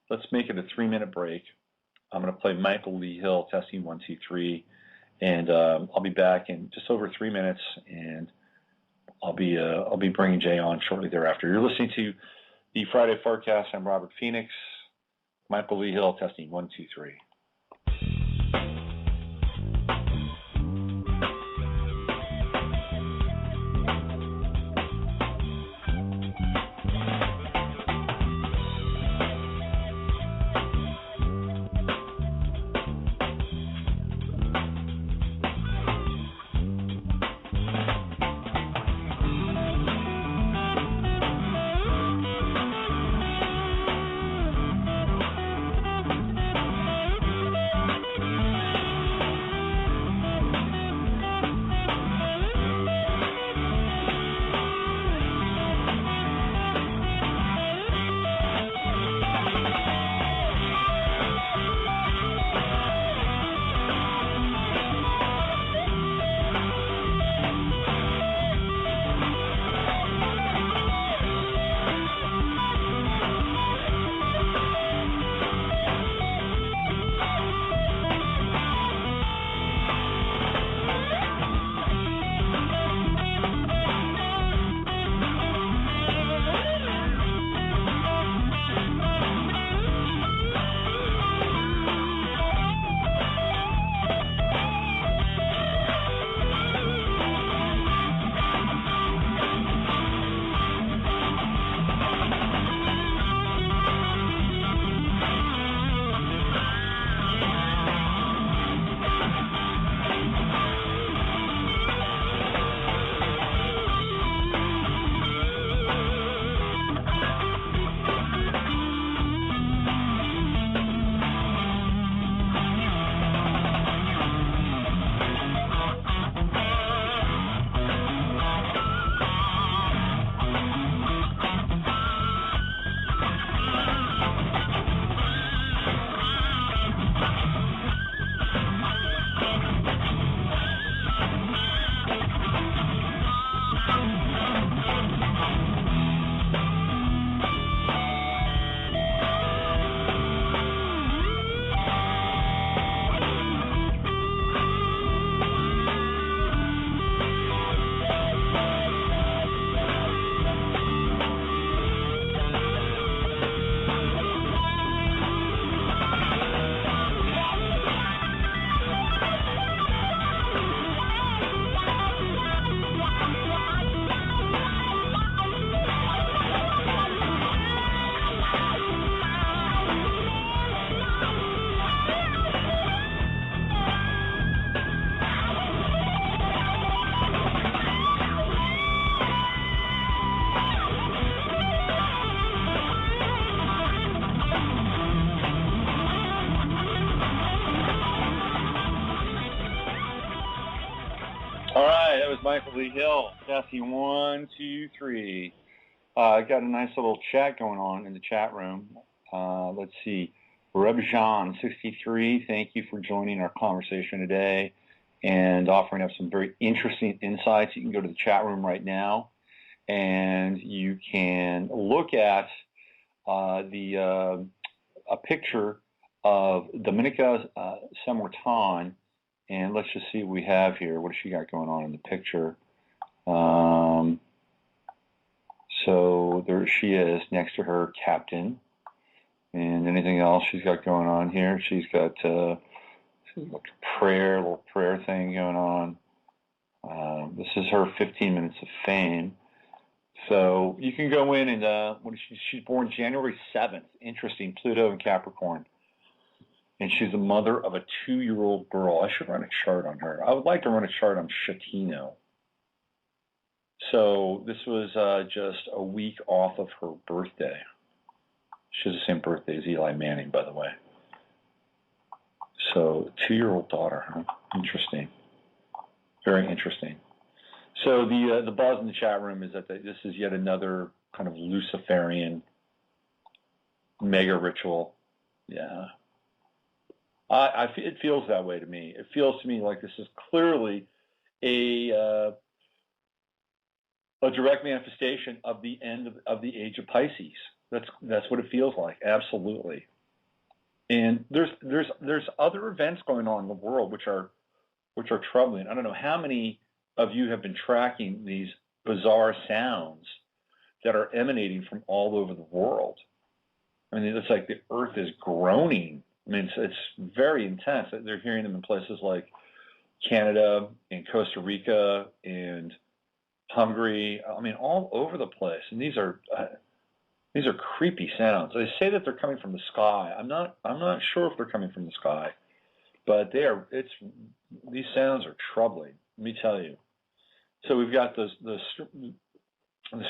[SPEAKER 2] Let's make it a 3-minute break. I'm going to play Michael Lee Hill, testing 1, 2, 3, and I'll be back in just over 3 minutes, and I'll be bringing Jay on shortly thereafter. You're listening to the Friday Forecast. I'm Robert Phoenix. Michael Lee Hill, testing 1, 2, 3. Michael Lee Hill, testing 1, 2, 3. I got a nice little chat going on in the chat room. Let's see. Rebjan63, thank you for joining our conversation today and offering up some very interesting insights. You can go to the chat room right now and you can look at a picture of Dominica Samortan. And let's just see what we have here. What does she got going on in the picture? So there she is next to her captain. And anything else she's got going on here? She's got a little prayer thing going on. This is her 15 minutes of fame. So you can go in and she's born January 7th. Interesting, Pluto and Capricorn. And she's the mother of a 2-year-old girl. I should run a chart on her. I would like to run a chart on Shatino. So this was just a week off of her birthday. She has the same birthday as Eli Manning, by the way. So 2-year-old daughter, huh? Interesting. Very interesting. So the buzz in the chat room is that this is yet another kind of Luciferian mega ritual. Yeah. It feels that way to me. It feels to me like this is clearly a direct manifestation of the end of the age of Pisces. That's what it feels like. Absolutely. And there's other events going on in the world which are troubling. I don't know how many of you have been tracking these bizarre sounds that are emanating from all over the world. I mean, it's like the earth is groaning. I mean, it's very intense. They're hearing them in places like Canada and Costa Rica and Hungary. I mean, all over the place. And these are creepy sounds. They say that they're coming from the sky. I'm not sure if they're coming from the sky, but these sounds are troubling. Let me tell you. So we've got the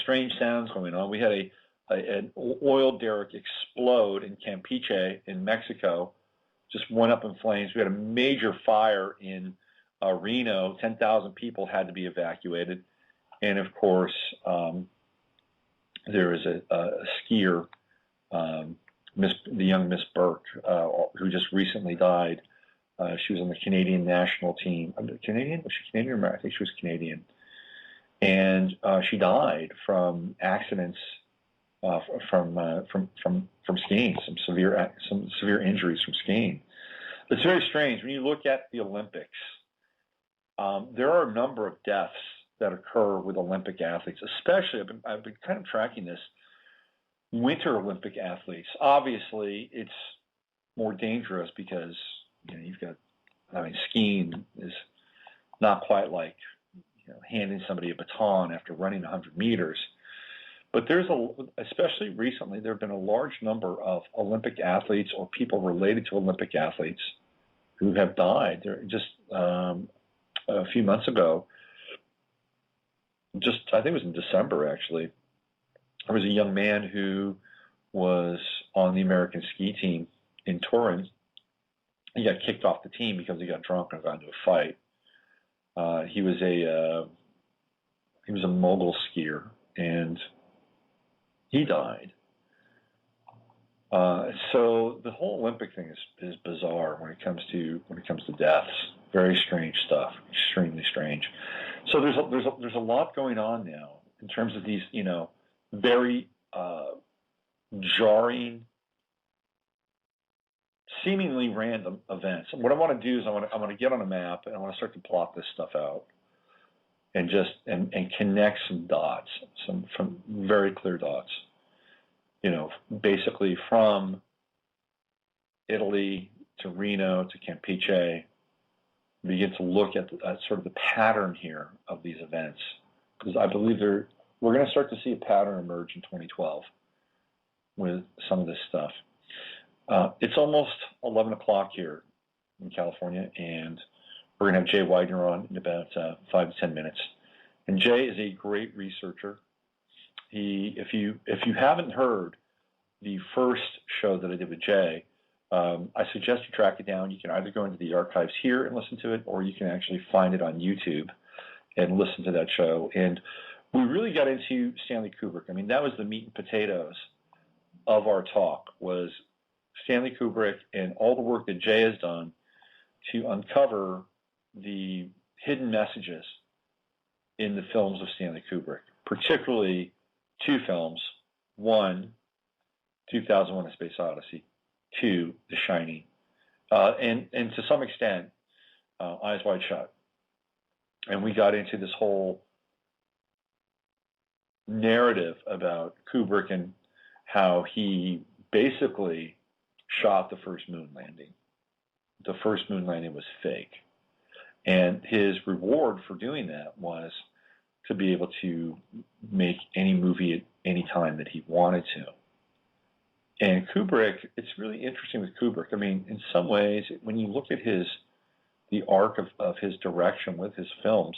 [SPEAKER 2] strange sounds going on. We had an oil derrick explode in Campeche in Mexico, just went up in flames. We had a major fire in Reno. 10,000 people had to be evacuated. And of course, there was a skier, the young Miss Burke, who just recently died. She was on the Canadian national team. Canadian? Was she Canadian? I think she was Canadian. And she died from accidents from skiing, some severe injuries from skiing. It's very strange when you look at the Olympics. There are a number of deaths that occur with Olympic athletes, especially I've been kind of tracking this. Winter Olympic athletes. Obviously, it's more dangerous because skiing is not quite like handing somebody a baton after running 100 meters. But especially recently, there have been a large number of Olympic athletes or people related to Olympic athletes who have died. Just a few months ago, I think it was in December actually, there was a young man who was on the American ski team in Turin. He got kicked off the team because he got drunk and got into a fight. He was a mogul skier, and he died. So the whole Olympic thing is bizarre when it comes to deaths. Very strange stuff, extremely strange. So there's a lot going on now in terms of these very jarring, seemingly random events. And what I want to do is I want to get on a map and I want to start to plot this stuff out and connect some dots, some very clear dots. Basically from Italy to Reno to Campeche, begin to look at sort of the pattern here of these events, because I believe we're going to start to see a pattern emerge in 2012 with some of this stuff. It's almost 11 o'clock here in California, and we're going to have Jay Weidner on in about 5 to 10 minutes. And Jay is a great researcher. If you haven't heard the first show that I did with Jay, I suggest you track it down. You can either go into the archives here and listen to it, or you can actually find it on YouTube and listen to that show. And we really got into Stanley Kubrick. I mean, that was the meat and potatoes of our talk, was Stanley Kubrick and all the work that Jay has done to uncover the hidden messages in the films of Stanley Kubrick, particularly two films. One, 2001: A Space Odyssey. Two, The Shining. And to some extent, Eyes Wide Shut. And we got into this whole narrative about Kubrick and how he basically shot the first moon landing. The first moon landing was fake. And his reward for doing that was to be able to make any movie at any time that he wanted to. And Kubrick, it's really interesting with Kubrick. I mean, in some ways, when you look at the arc of his direction with his films,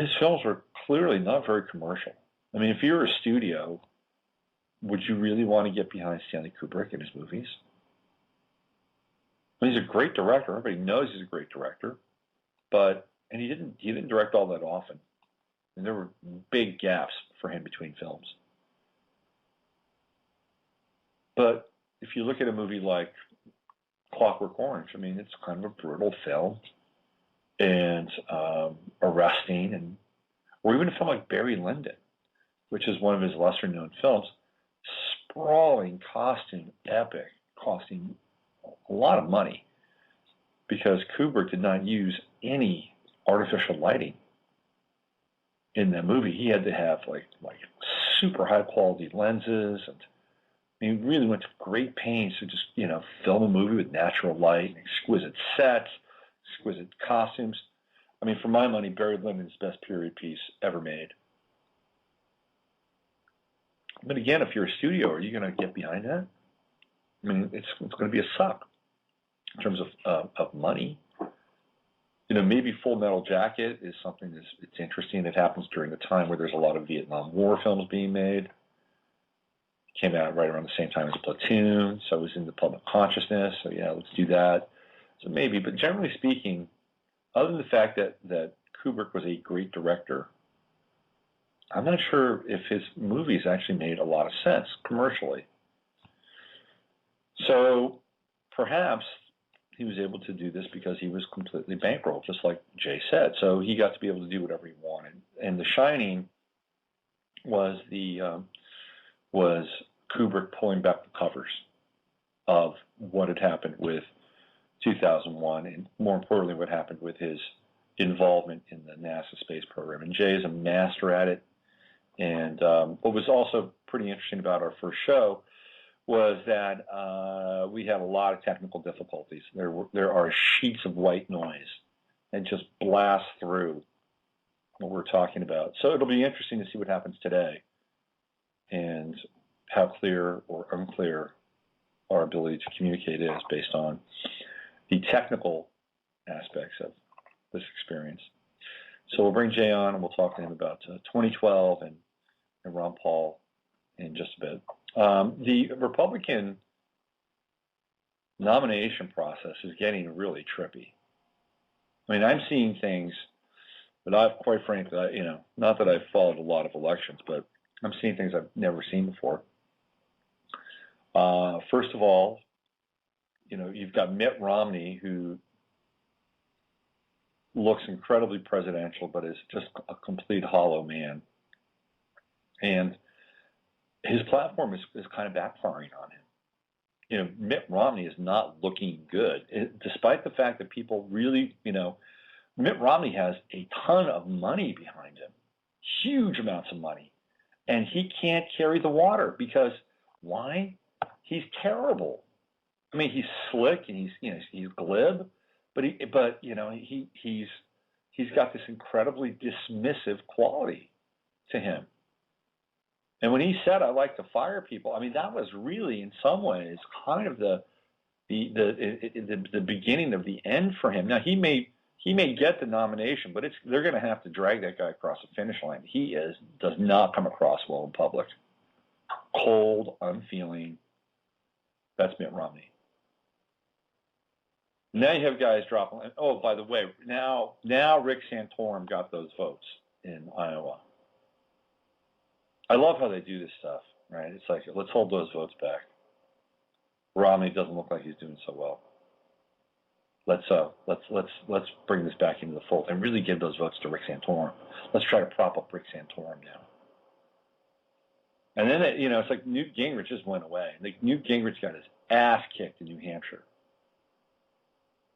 [SPEAKER 2] his films were clearly not very commercial. I mean, if you're a studio, would you really want to get behind Stanley Kubrick and his movies? I mean, he's a great director. Everybody knows he's a great director, and he didn't direct all that often, and there were big gaps for him between films. But if you look at a movie like Clockwork Orange, I mean, it's kind of a brutal film and arresting, or even a film like Barry Lyndon, which is one of his lesser-known films, sprawling costume, epic, costing a lot of money because Kubrick did not use any artificial lighting in that movie. He had to have like super high-quality lenses, and he really went to great pains to just, film a movie with natural light, exquisite sets, exquisite costumes. I mean, for my money, Barry Lyndon's best period piece ever made. But again, if you're a studio, are you going to get behind that? I mean, it's going to be a suck in terms of money. Maybe Full Metal Jacket is something it's interesting. It happens during a time where there's a lot of Vietnam War films being made. It came out right around the same time as Platoon, so it was in the public consciousness. So yeah, let's do that. So maybe, but generally speaking, other than the fact that Kubrick was a great director, I'm not sure if his movies actually made a lot of sense commercially. So perhaps he was able to do this because he was completely bankrolled, just like Jay said. So he got to be able to do whatever he wanted. And The Shining was was Kubrick pulling back the covers of what had happened with 2001, and more importantly, what happened with his involvement in the NASA space program. And Jay is a master at it. And what was also pretty interesting about our first show was that we had a lot of technical difficulties. There are sheets of white noise and just blast through what we're talking about. So it'll be interesting to see what happens today and how clear or unclear our ability to communicate is based on the technical aspects of this experience. So we'll bring Jay on and we'll talk to him about 2012 and Ron Paul in just a bit. The Republican nomination process is getting really trippy. I mean, I'm seeing things that I've, quite frankly, not that I've followed a lot of elections, but I'm seeing things I've never seen before. First of all, you've got Mitt Romney, who looks incredibly presidential, but is just a complete hollow man. And his platform is kind of backfiring on him. Mitt Romney is not looking good, despite the fact that people really, Mitt Romney has a ton of money behind him, huge amounts of money, and he can't carry the water because why? He's terrible. I mean, he's slick and he's glib, but he's got this incredibly dismissive quality to him. And when he said, "I like to fire people," I mean, that was really, in some ways, kind of the beginning of the end for him. Now he may get the nomination, but they're going to have to drag that guy across the finish line. He does not come across well in public. Cold, unfeeling. That's Mitt Romney. Now you have guys dropping. Oh, by the way, now Rick Santorum got those votes in Iowa. I love how they do this stuff, right? It's like, let's hold those votes back. Romney doesn't look like he's doing so well. Let's bring this back into the fold and really give those votes to Rick Santorum. Let's try to prop up Rick Santorum now. And then it's like Newt Gingrich just went away. Like Newt Gingrich got his ass kicked in New Hampshire.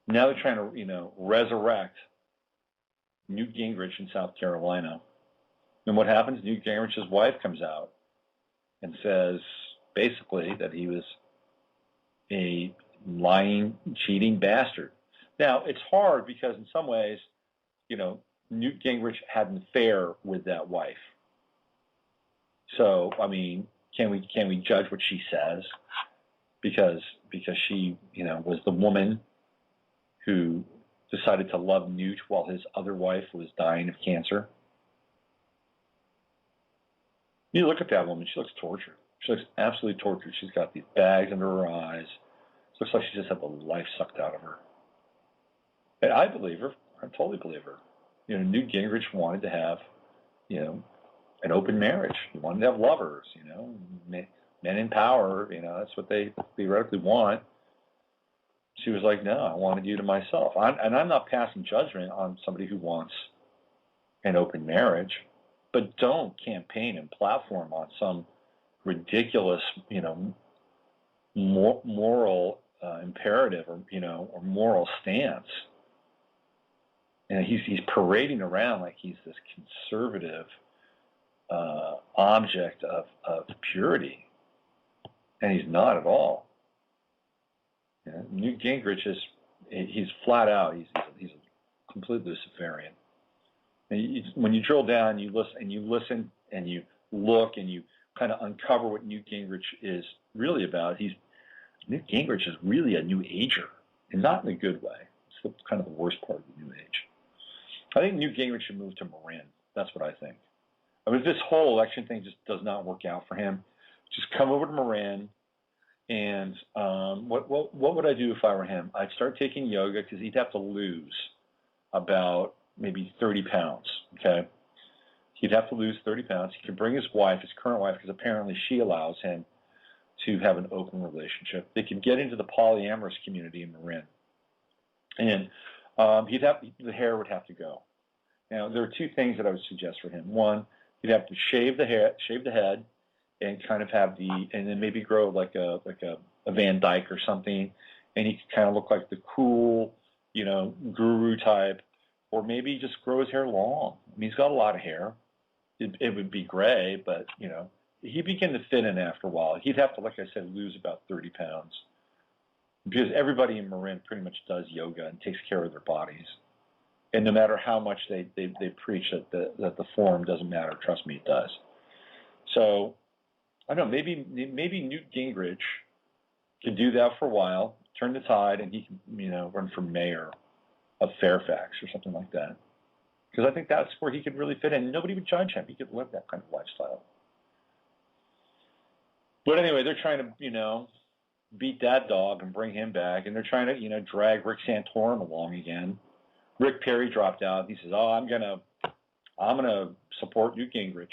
[SPEAKER 2] Now they're trying to resurrect Newt Gingrich in South Carolina. And what happens? Newt Gingrich's wife comes out and says basically that he was a lying, cheating bastard. Now, it's hard because in some ways, Newt Gingrich had an affair with that wife. So, I mean, can we judge what she says? Because she, was the woman who decided to love Newt while his other wife was dying of cancer. You look at that woman, she looks tortured. She looks absolutely tortured. She's got these bags under her eyes. It looks like she just had the life sucked out of her. And I believe her. I totally believe her. Newt Gingrich wanted to have, an open marriage. He wanted to have lovers, men in power, that's what they theoretically want. She was like, no, I wanted you to myself. I'm not passing judgment on somebody who wants an open marriage, but don't campaign and platform on some ridiculous, moral imperative or moral stance. He's parading around like he's this conservative object of purity, and he's not at all. Newt Gingrich he's flat out. He's a complete Luciferian. And when you drill down, you listen, and you look, and you kind of uncover what Newt Gingrich is really about. Newt Gingrich is really a New Ager, and not in a good way. It's kind of the worst part of the New Age. I think Newt Gingrich should move to Marin. That's what I think. I mean, if this whole election thing just does not work out for him, just come over to Marin. And what would I do if I were him? I'd start taking yoga, because he'd have to lose about maybe 30 pounds, okay? He'd have to lose 30 pounds. He could bring his wife, his current wife, because apparently she allows him to have an open relationship. They could get into the polyamorous community in Marin. And the hair would have to go. Now, there are two things that I would suggest for him. One, he'd have to shave the head, and kind of and then maybe grow like a Van Dyke or something, and he could kind of look like the cool, guru type, or maybe just grow his hair long. I mean, he's got a lot of hair. It would be gray, but he'd begin to fit in after a while. He'd have to, like I said, lose about 30 pounds, because everybody in Marin pretty much does yoga and takes care of their bodies. And no matter how much they preach that the form doesn't matter, trust me, it does. So I don't know, maybe Newt Gingrich could do that for a while, turn the tide, and he can, run for mayor of Fairfax or something like that. Because I think that's where he could really fit in. Nobody would judge him. He could live that kind of lifestyle. But anyway, they're trying to, beat that dog and bring him back, and they're trying to, drag Rick Santorum along again. Rick Perry dropped out. He says, "Oh, I'm gonna support Newt Gingrich.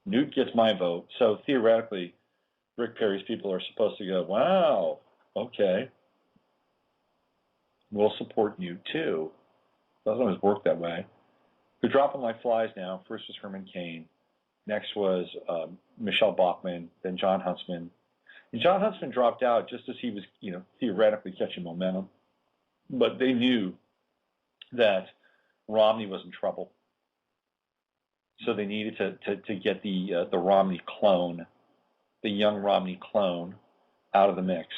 [SPEAKER 2] Newt gets my vote." So theoretically, Rick Perry's people are supposed to go, "Wow, okay, we'll support you too." It doesn't always work that way. They're dropping like flies now. First was Herman Cain. Next was Michelle Bachmann. Then John Huntsman. And John Huntsman dropped out just as he was, theoretically catching momentum. But they knew that Romney was in trouble. So they needed to get the Romney clone, the young Romney clone, out of the mix.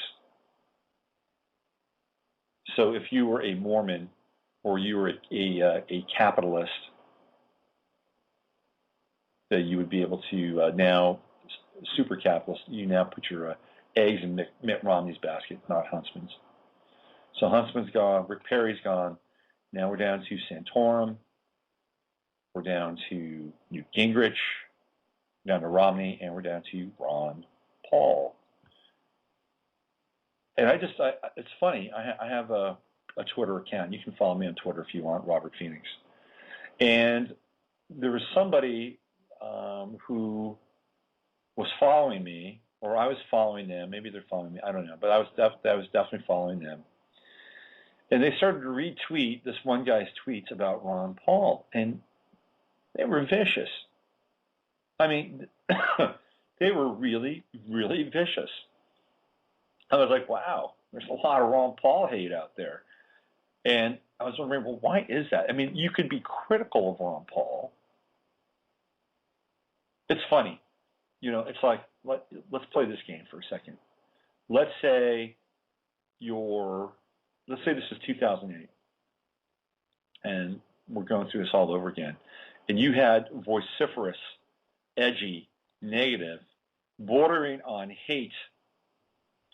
[SPEAKER 2] So if you were a Mormon or you were a capitalist, that you would be able to now, super capitalist, you now put your eggs in Mitt Romney's basket, not Huntsman's. So Huntsman's gone, Rick Perry's gone. Now we're down to Santorum. We're down to Newt Gingrich, down to Romney, and we're down to Ron Paul. And it's funny. I have a Twitter account. You can follow me on Twitter if you want, Robert Phoenix. And there was somebody who was following me, or I was following them. Maybe they're following me. I don't know. But I was definitely following them. And they started to retweet this one guy's tweets about Ron Paul, and they were vicious. I mean, they were really, really vicious. I was like, wow, there's a lot of Ron Paul hate out there. And I was wondering, well, why is that? I mean, you could be critical of Ron Paul. It's funny. It's like, let's play this game for a second. Let's say this is 2008, and we're going through this all over again, and you had vociferous, edgy, negative, bordering on hate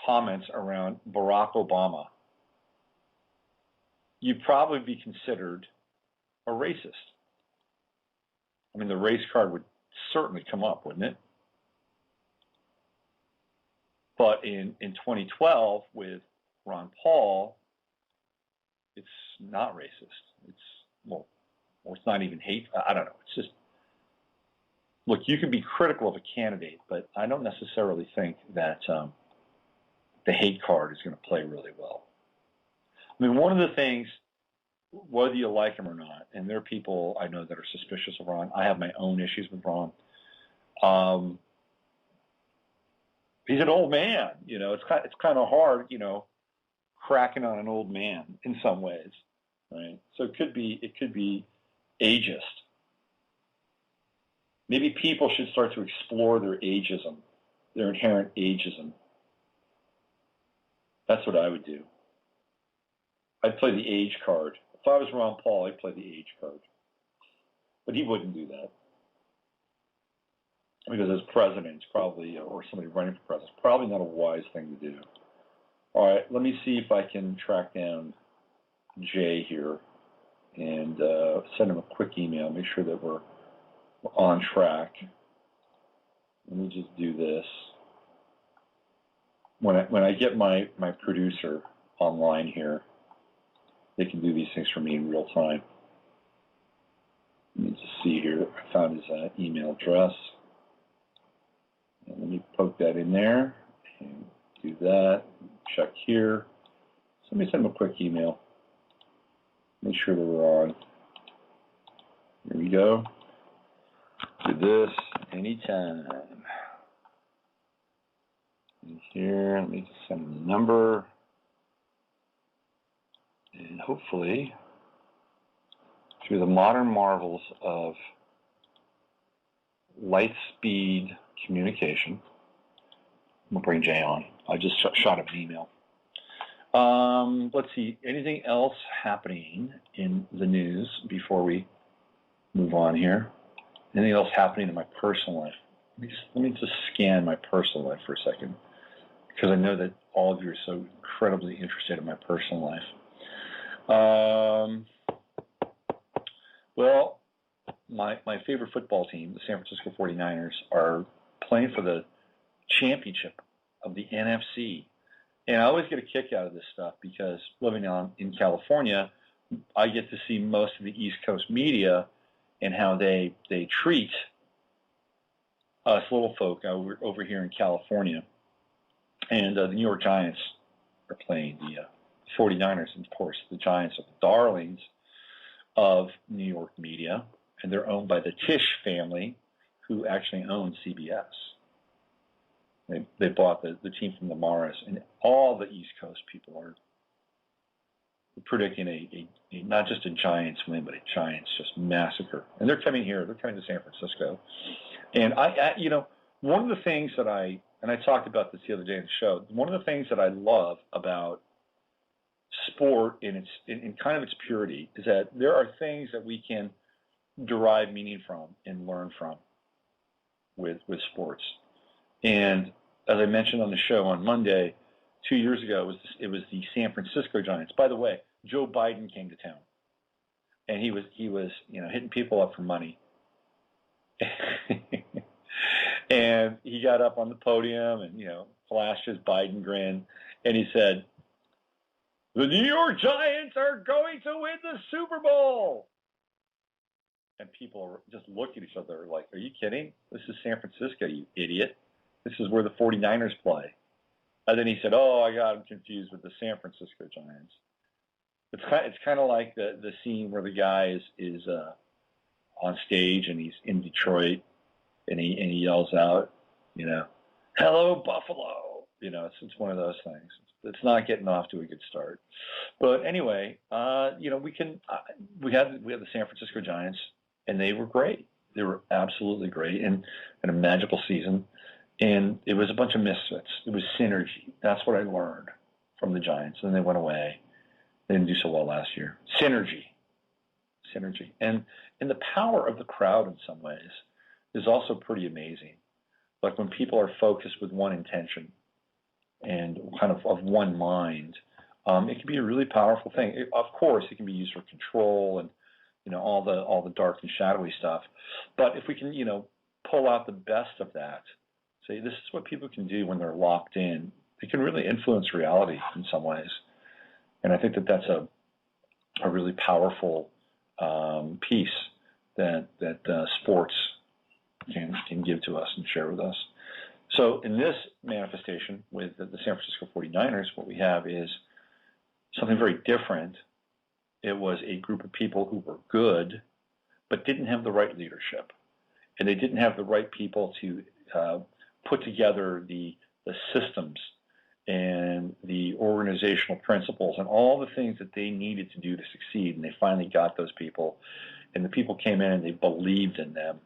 [SPEAKER 2] comments around Barack Obama. You'd probably be considered a racist. I mean, the race card certainly come up, wouldn't it? But in 2012 with Ron Paul, it's not racist. It's not even hate. I don't know. It's just, look, you can be critical of a candidate, but I don't necessarily think that the hate card is going to play really well. I mean, one of the things, whether you like him or not, and there are people I know that are suspicious of Ron. I have my own issues with Ron. He's an old man. It's kind of hard, cracking on an old man in some ways, right? So it could be ageist. Maybe people should start to explore their ageism, their inherent ageism. That's what I would do. I'd play the age card. If I was Ron Paul, I'd play the age card. But he wouldn't do that. Because as president, probably, or somebody running for president, it's probably not a wise thing to do. All right, let me see if I can track down Jay here and send him a quick email, make sure that we're on track. Let me just do this. When I get my producer online here, they can do these things for me in real time. Let me just see here. I found his email address. And let me poke that in there and do that. Check here. So let me send him a quick email. Make sure that we're on. Here we go. Do this anytime. And here, let me just send him the number. And hopefully, through the modern marvels of light speed communication, we'll bring Jay on. I just shot him an email. Let's see, anything else happening in the news before we move on here? Anything else happening in my personal life? Let me just scan my personal life for a second, because I know that all of you are so incredibly interested in my personal life. Well, my favorite football team, the San Francisco 49ers, are playing for the championship of the NFC. And I always get a kick out of this stuff because living in California, I get to see most of the East Coast media and how they treat us little folk over here in California. And the New York Giants are playing the 49ers, and of course the Giants are the darlings of New York media, and they're owned by the Tisch family, who actually owns CBS. They bought the team from the Maras, and all the East Coast people are predicting a not just a Giants win, but a Giants just massacre. And they're coming here. They're coming to San Francisco. And I one of the things that I talked about this the other day in the show, one of the things that I love about sport in kind of its purity is that there are things that we can derive meaning from and learn from with sports. And as I mentioned on the show on Monday, 2 years ago, it was the San Francisco Giants. By the way, Joe Biden came to town, and he was hitting people up for money. And he got up on the podium and flashed his Biden grin, and he said, "The New York Giants are going to win the Super Bowl." And people just looked at each other like, "Are you kidding? This is San Francisco, you idiot. This is where the 49ers play." And then he said, "Oh, I got him confused with the San Francisco Giants." It's kind of like the scene where the guy is on stage and he's in Detroit and he yells out, "Hello, Buffalo." It's one of those things. It's not getting off to a good start. But anyway, we had the San Francisco Giants, and they were great. They were absolutely great, and a magical season. And it was a bunch of misfits. It was synergy. That's what I learned from the Giants. And they went away. They didn't do so well last year. Synergy. And the power of the crowd in some ways is also pretty amazing. Like when people are focused with one intention and kind of one mind, it can be a really powerful thing. Of course, it can be used for control and all the dark and shadowy stuff. But if we can, pull out the best of that. Say, this is what people can do when they're locked in. They can really influence reality in some ways. And I think that that's a really powerful piece that sports can give to us and share with us. So in this manifestation with the San Francisco 49ers, what we have is something very different. It was a group of people who were good, but didn't have the right leadership. And they didn't have the right people to put together the systems and the organizational principles and all the things that they needed to do to succeed. And they finally got those people. And the people came in and they believed in them.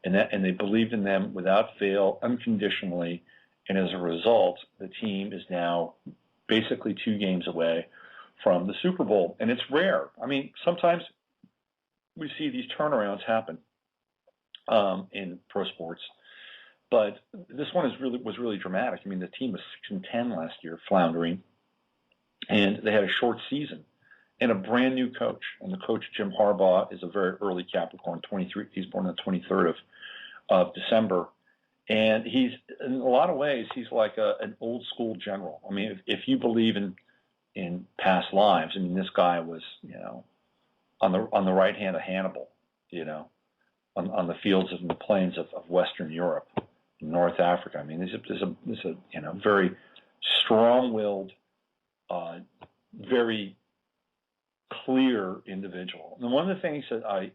[SPEAKER 2] And they believed in them without fail, unconditionally. And as a result, the team is now basically 2 games away from the Super Bowl. And it's rare. I mean, sometimes we see these turnarounds happen in pro sports. But this one was really dramatic. I mean, the team was 6-10 last year, floundering. And they had a short season and a brand new coach. And the coach, Jim Harbaugh, is a very early Capricorn, 23. He's born on the 23rd of December. And he's, in a lot of ways, he's like an old school general. I mean, if you believe in past lives, I mean, this guy was, on the right hand of Hannibal, on the fields and the plains of Western Europe, North Africa. I mean, there's a very strong-willed, very clear individual. And one of the things that I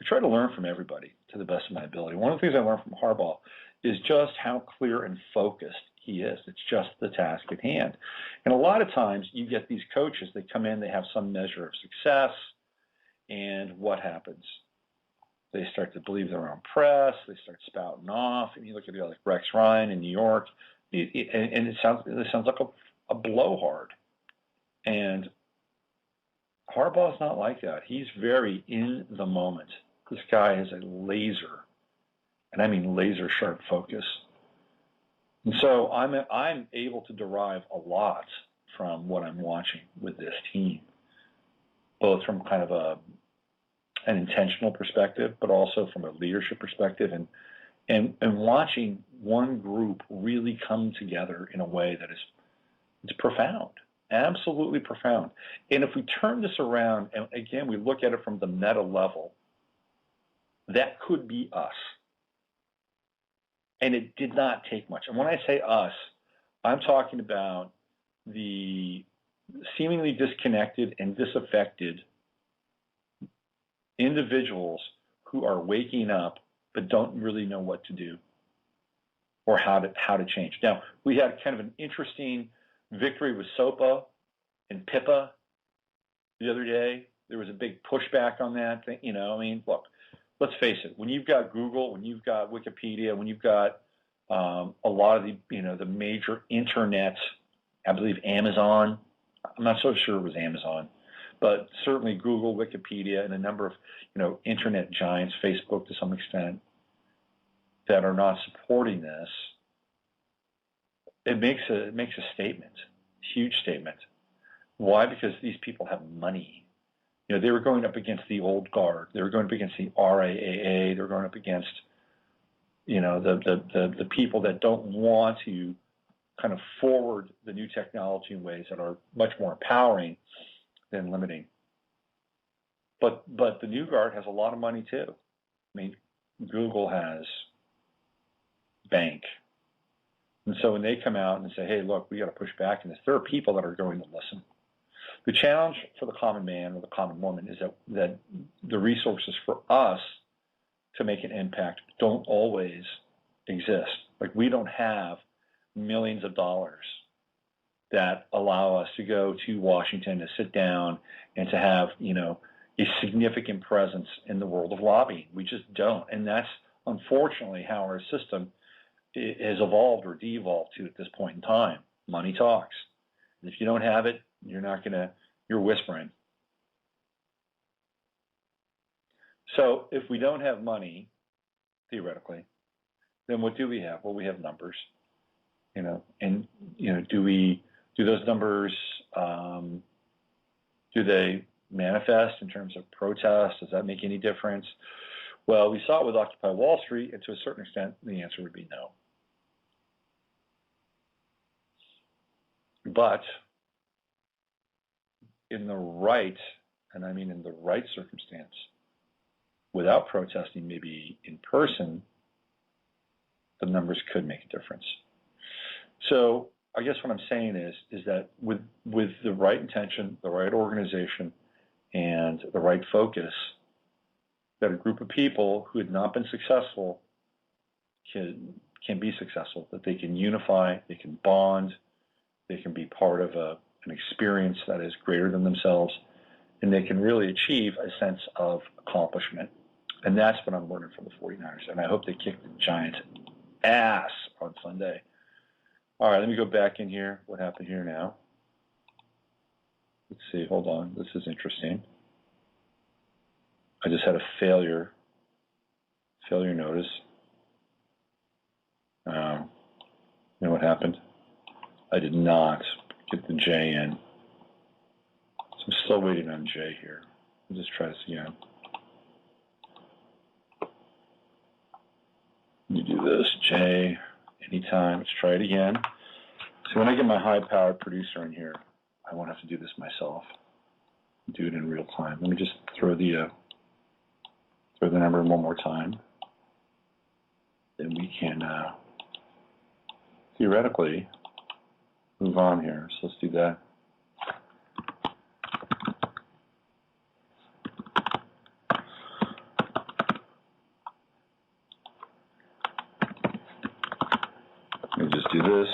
[SPEAKER 2] try to learn from everybody to the best of my ability. One of the things I learned from Harbaugh is just how clear and focused he is. It's just the task at hand. And a lot of times you get these coaches, they come in, they have some measure of success, and what happens? They start to believe their own press, they start spouting off, and you look at a guy like Rex Ryan in New York, and it sounds like a blowhard. And Harbaugh's not like that. He's very in the moment. This guy has a laser, and I mean laser sharp focus. And so I'm able to derive a lot from what I'm watching with this team, both from kind of an intentional perspective, but also from a leadership perspective, and watching one group really come together in a way that it's profound, absolutely profound. And if we turn this around, and again, we look at it from the meta level, that could be us. And it did not take much. And when I say us, I'm talking about the seemingly disconnected and disaffected individuals who are waking up but don't really know what to do or how to change. Now, we had kind of an interesting victory with SOPA and PIPA the other day. There was a big pushback on that thing. I mean, look, let's face it. When you've got Google, when you've got Wikipedia, when you've got a lot of the major internet, I believe Amazon, I'm not so sure it was Amazon, but certainly Google, Wikipedia, and a number of internet giants, Facebook to some extent, that are not supporting this, it makes a statement, huge statement. Why? Because these people have money. They were going up against the old guard. They were going up against the RAAA. They were going up against the people that don't want to kind of forward the new technology in ways that are much more empowering than limiting. But the new guard has a lot of money too. I mean, Google has bank. And so when they come out and say, hey, look, we got to push back on this, there are people that are going to listen. The challenge for the common man or the common woman is that the resources for us to make an impact don't always exist. Like, we don't have millions of dollars that allow us to go to Washington, to sit down and to have, a significant presence in the world of lobbying. We just don't. And that's unfortunately how our system has evolved or de-evolved to at this point in time. Money talks. If you don't have it, you're whispering. So if we don't have money, theoretically, then what do we have? Well, we have numbers, and do those numbers, do they manifest in terms of protest? Does that make any difference? Well, we saw it with Occupy Wall Street, and to a certain extent, the answer would be no. But in the right, and I mean in the right circumstance, without protesting, maybe in person, the numbers could make a difference. So I guess what I'm saying is that with the right intention, the right organization, and the right focus, that a group of people who had not been successful can be successful, that they can unify, they can bond, they can be part of an experience that is greater than themselves, and they can really achieve a sense of accomplishment. And that's what I'm learning from the 49ers, and I hope they kick the Giants' ass on Sunday. All right, let me go back in here. What happened here now? Let's see, hold on. This is interesting. I just had a failure notice. You know what happened? I did not get the J in. So I'm still waiting on J here. I'll just try this again. You do this, J, anytime. Let's try it again. So when I get my high-powered producer in here, I won't have to do this myself. Do it in real time. Let me just throw the number in one more time. Then we can theoretically move on here. So let's do that. Let me just do this.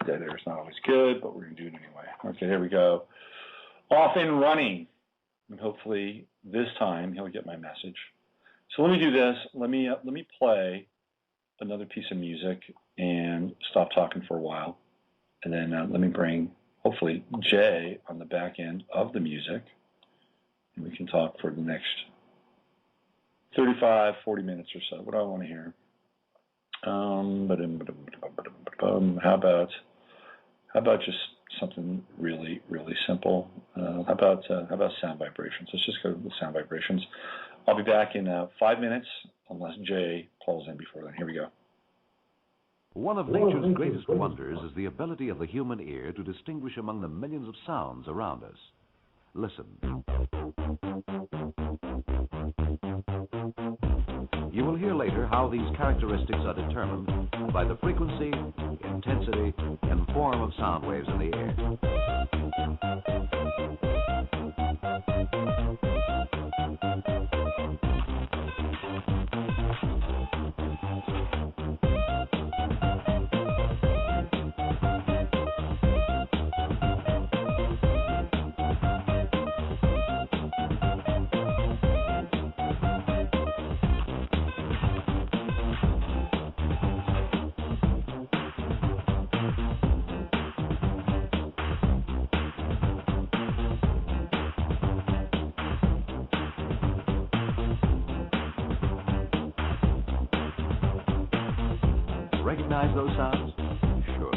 [SPEAKER 2] Dead air is not always good, but we're going to do it anyway. Okay, here we go. Off and running. And hopefully this time he'll get my message. So let me do this. Let me play another piece of music and stop talking for a while. And then let me bring, hopefully, Jay on the back end of the music. And we can talk for the next 35, 40 minutes or so. What do I want to hear? How about just something really, really simple? How about sound vibrations? Let's just go with sound vibrations. I'll be back in 5 minutes, unless Jay calls in before then. Here we go.
[SPEAKER 3] One of nature's greatest wonders is the ability of the human ear to distinguish among the millions of sounds around us. Listen. You will hear later how these characteristics are determined by the frequency, intensity, and form of sound waves in the air. Recognize those sounds? Sure.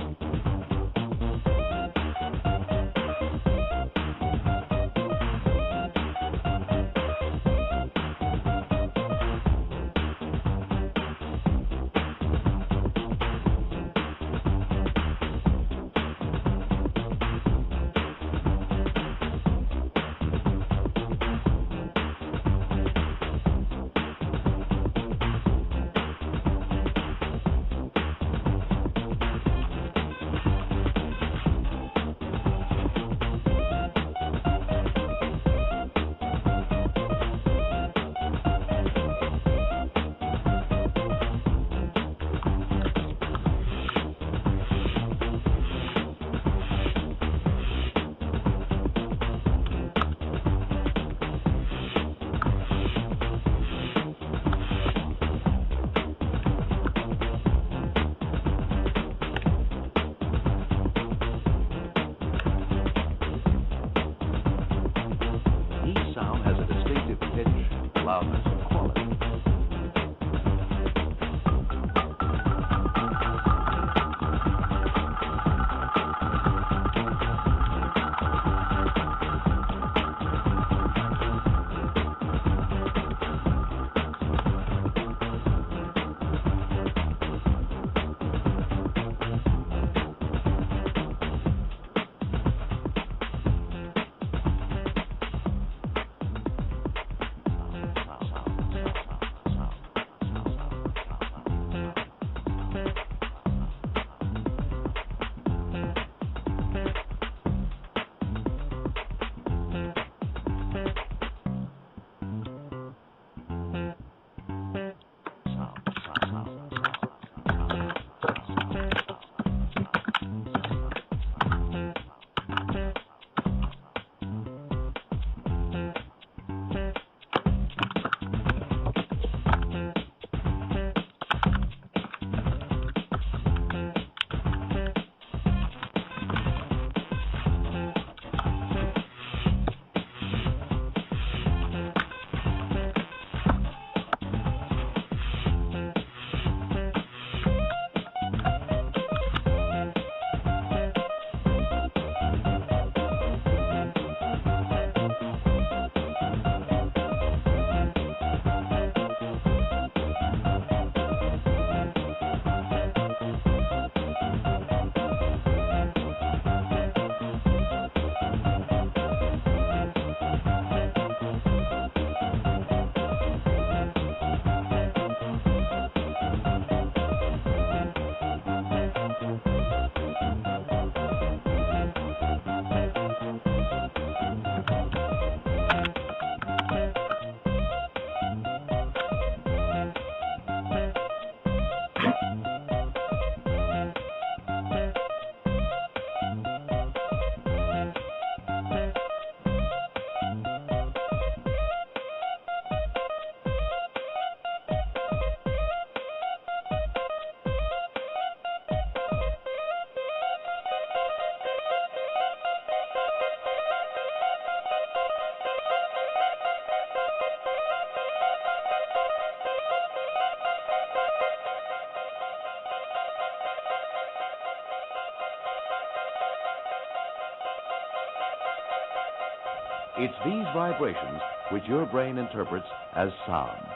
[SPEAKER 3] It's these vibrations which your brain interprets as sound.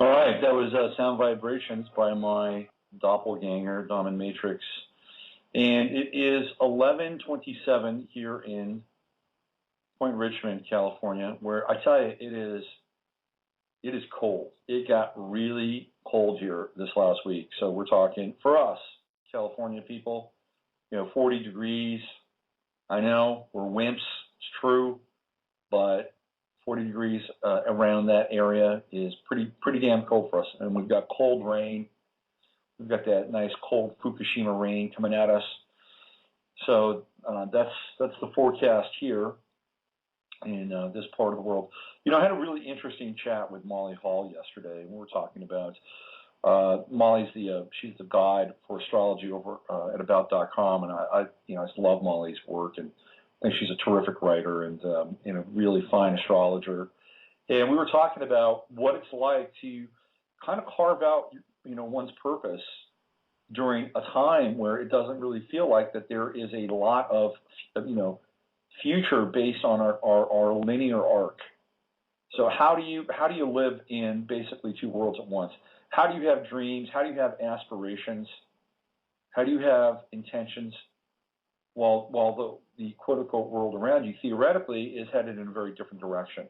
[SPEAKER 2] All right, that was Sound Vibrations by my doppelganger, Dominatrix. And it is 11:27 here in Point Richmond, California, where I tell you, it is cold. It got really cold here this last week. So we're talking, for us, California people, 40 degrees. I know, we're wimps, it's true, but 40 degrees around that area is pretty damn cold for us. And we've got cold rain. We've got that nice cold Fukushima rain coming at us. So that's the forecast here in this part of the world. I had a really interesting chat with Molly Hall yesterday, and we were talking about Molly's she's the guide for astrology over at about.com, and I just love Molly's work, and I think she's a terrific writer and a really fine astrologer. And we were talking about what it's like to kind of carve out one's purpose during a time where it doesn't really feel like that there is a lot of future based on our linear arc. So how do you live in basically two worlds at once? How do you have dreams? How do you have aspirations? How do you have intentions while the quote-unquote world around you theoretically is headed in a very different direction?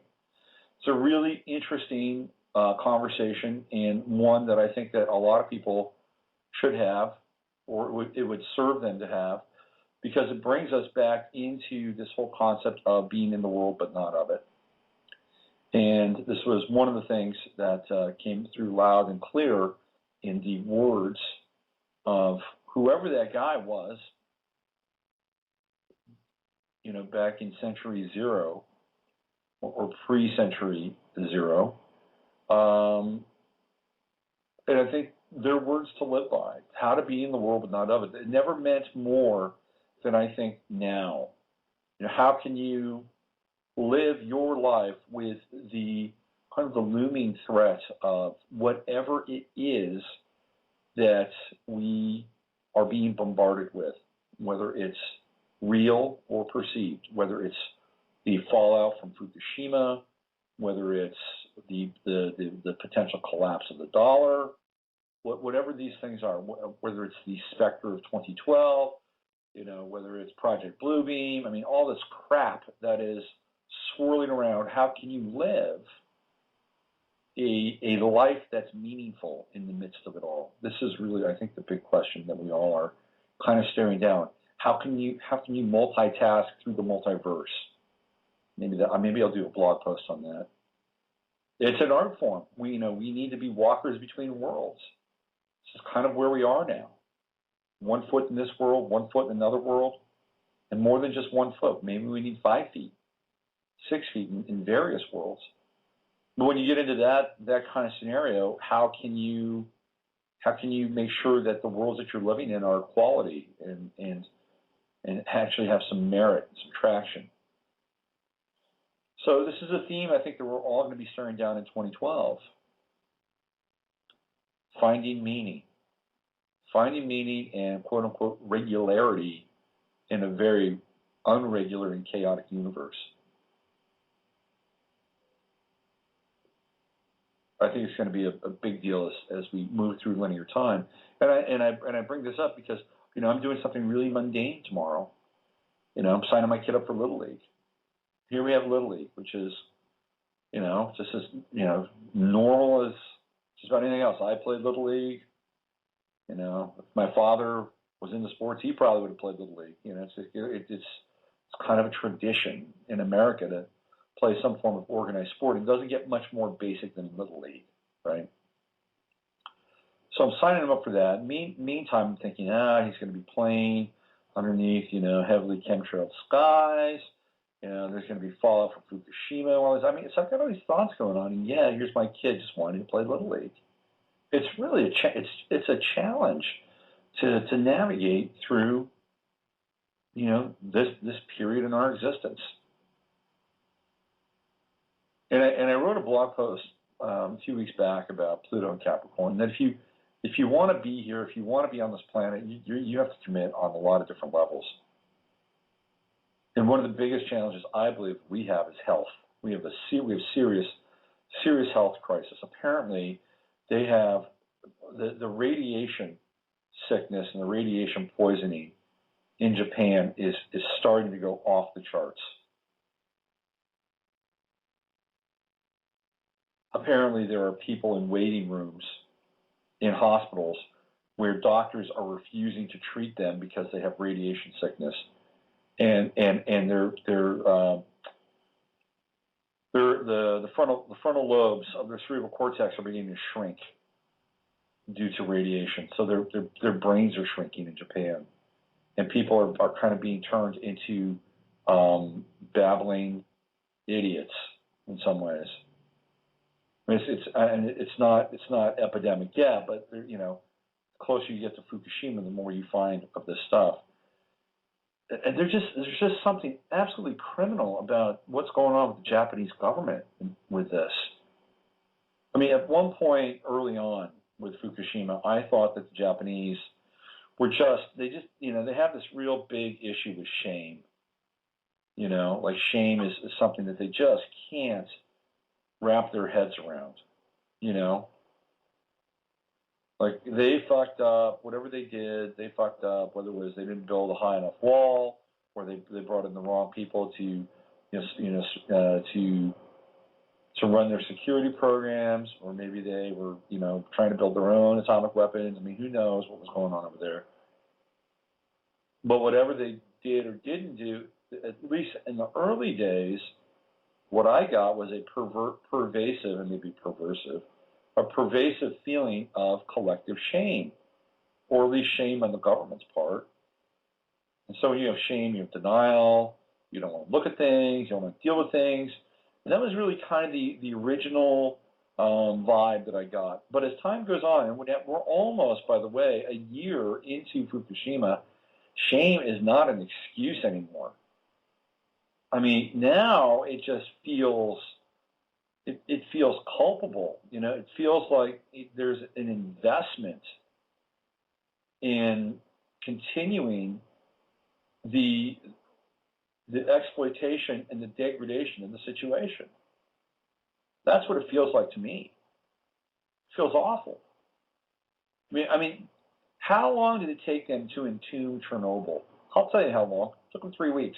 [SPEAKER 2] It's a really interesting conversation, and one that I think that a lot of people should have, or it would serve them to have, because it brings us back into this whole concept of being in the world but not of it. And this was one of the things that came through loud and clear in the words of whoever that guy was, back in century zero or pre-century zero. And I think they're words to live by, how to be in the world but not of it. It never meant more than I think now. How can you live your life with the kind of the looming threat of whatever it is that we are being bombarded with, whether it's real or perceived, whether it's the fallout from Fukushima, whether it's the potential collapse of the dollar, whatever these things are, whether it's the specter of 2012, whether it's Project Bluebeam, all this crap that is swirling around. How can you live a life that's meaningful in the midst of it all? This is really, I think, the big question that we all are kind of staring down. How can you multitask through the multiverse? Maybe I'll do a blog post on that. It's an art form. We need to be walkers between worlds. This is kind of where we are now. 1 foot in this world, 1 foot in another world, and more than just 1 foot. Maybe we need 5 feet, 6 feet in various worlds. But when you get into that kind of scenario, how can you make sure that the worlds that you're living in are quality and actually have some merit, some traction? So this is a theme I think that we're all going to be staring down in 2012. Finding meaning and quote-unquote regularity in a very unregular and chaotic universe. I think it's going to be a big deal as we move through linear time. And I bring this up because I'm doing something really mundane tomorrow. I'm signing my kid up for Little League. Here we have Little League, which is just as normal as just about anything else. I played Little League. If my father was into sports, he probably would have played Little League. It's kind of a tradition in America to play some form of organized sport. It doesn't get much more basic than Little League, right? So I'm signing him up for that. Meantime, I'm thinking, he's going to be playing underneath, heavily chemtrailed skies. There's going to be fallout from Fukushima. So I've got all these thoughts going on, and here's my kid just wanting to play Little League. It's really it's a challenge to navigate through, this period in our existence. And I wrote a blog post a few weeks back about Pluto and Capricorn. That if you if you want to be here, if you want to be on this planet, you have to commit on a lot of different levels. And one of the biggest challenges I believe we have is health. We have serious health crisis. Apparently, they have the radiation sickness and the radiation poisoning in Japan is starting to go off the charts. Apparently, there are people in waiting rooms in hospitals where doctors are refusing to treat them because they have radiation sickness, and the frontal lobes of their cerebral cortex are beginning to shrink due to radiation. So their brains are shrinking in Japan, and people are kind of being turned into babbling idiots in some ways. I mean, it's not epidemic yet, but you know, the closer you get to Fukushima, the more you find of this stuff. And there's just something absolutely criminal about what's going on with the Japanese government with this. I mean, at one point early on with Fukushima, I thought that the Japanese were they have this real big issue with shame. You know, like shame is something that they just can't wrap their heads around, you know? Like, they fucked up, whatever they did, they fucked up, whether it was they didn't build a high enough wall, or they brought in the wrong people to run their security programs, or maybe they were, trying to build their own atomic weapons. I mean, who knows what was going on over there. But whatever they did or didn't do, at least in the early days, what I got was a pervasive, and maybe perversive, a pervasive feeling of collective shame, or at least shame on the government's part. And so when you have shame, you have denial, you don't want to look at things, you don't want to deal with things. And that was really kind of the original vibe that I got. But as time goes on, and we're almost, by the way, a year into Fukushima, shame is not an excuse anymore. I mean, now it just feels, it feels culpable. It feels like there's an investment in continuing the exploitation and the degradation of the situation. That's what it feels like to me. It feels awful. I mean, how long did it take them to entomb Chernobyl? I'll tell you how long. It took them 3 weeks.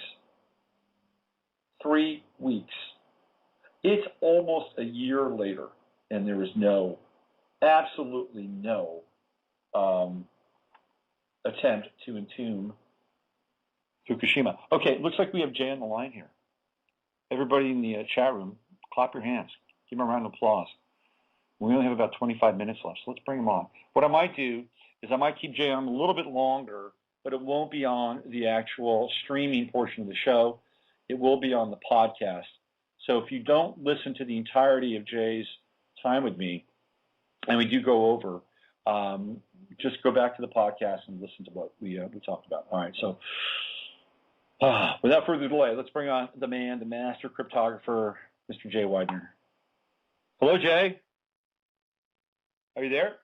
[SPEAKER 2] 3 weeks. It's almost a year later, and there is absolutely no attempt to entomb Fukushima. Okay, it looks like we have Jay on the line here. Everybody in the chat room, clap your hands. Give him a round of applause. We only have about 25 minutes left, so let's bring him on. What I might do is I might keep Jay on a little bit longer, but it won't be on the actual streaming portion of the show. It will be on the podcast. So if you don't listen to the entirety of Jay's time with me, and we do go over, just go back to the podcast and listen to what we talked about. All right, so without further delay, let's bring on the man, the master cryptographer, Mr. Jay Weidner. Hello, Jay. Are you there?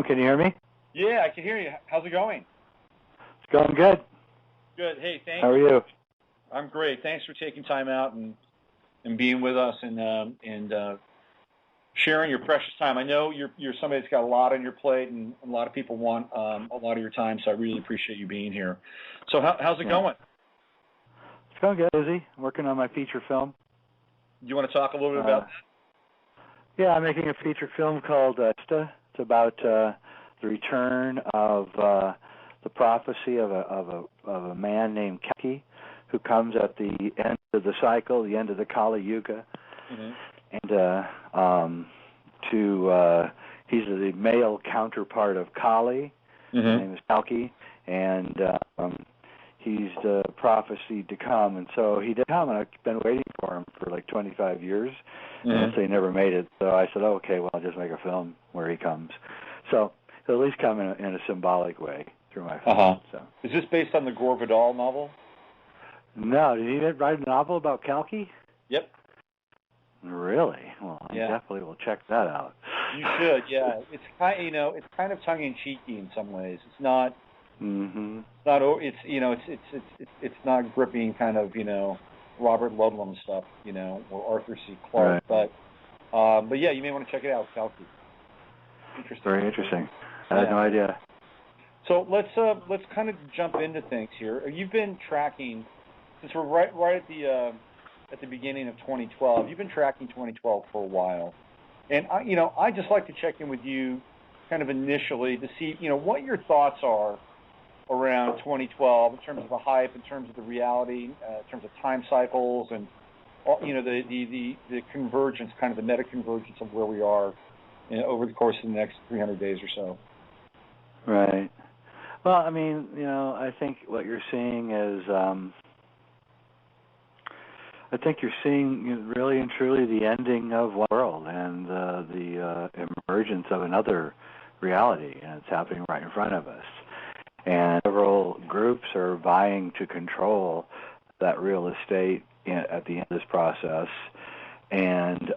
[SPEAKER 4] Can you hear me?
[SPEAKER 2] Yeah, I can hear you. How's it going?
[SPEAKER 4] It's going good.
[SPEAKER 2] Good. Hey, thanks.
[SPEAKER 4] How are you?
[SPEAKER 2] I'm great. Thanks for taking time out and being with us and sharing your precious time. I know you're somebody that's got a lot on your plate, and a lot of people want a lot of your time, so I really appreciate you being here. So how's it going?
[SPEAKER 4] It's going good, busy. I'm working on my feature film.
[SPEAKER 2] You want to talk a little bit about that?
[SPEAKER 4] Yeah, I'm making a feature film called It's about the return of the prophecy of a man named Kalki, who comes at the end of the cycle, the end of the Kali Yuga, and he's the male counterpart of Kali. His name is Kalki, and he's the prophecy to come. And so he did come, and I've been waiting for him for like 25 years, and so he never made it. So I said, okay, well, I'll just make a film where he comes. So he'll at least come in a symbolic way through my film. So.
[SPEAKER 2] Is this based on the Gore Vidal novel?
[SPEAKER 4] No, did he write a novel about Kalki?
[SPEAKER 2] Yep.
[SPEAKER 4] Really? Well, I definitely will check that out.
[SPEAKER 2] You should, yeah. It's kind, it's kind of tongue in cheeky in some ways. It's not.
[SPEAKER 4] Mm-hmm.
[SPEAKER 2] It's not. It's not gripping kind of Robert Ludlum stuff, or Arthur C. Clarke.
[SPEAKER 4] Right.
[SPEAKER 2] But yeah, you may want to check it out, Kalki. Interesting.
[SPEAKER 4] Very interesting. I had no idea.
[SPEAKER 2] So let's kind of jump into things here. You've been tracking, since we're right at the beginning of 2012. You've been tracking 2012 for a while, and I just like to check in with you, kind of initially, to see what your thoughts are around 2012 in terms of the hype, in terms of the reality, in terms of time cycles, and the convergence, kind of the meta convergence of where we are over the course of the next 300 days or so.
[SPEAKER 4] Right. Well, I mean, I think what you're seeing is, I think you're seeing really and truly the ending of one world and the emergence of another reality, and it's happening right in front of us. And several groups are vying to control that real estate at the end of this process. And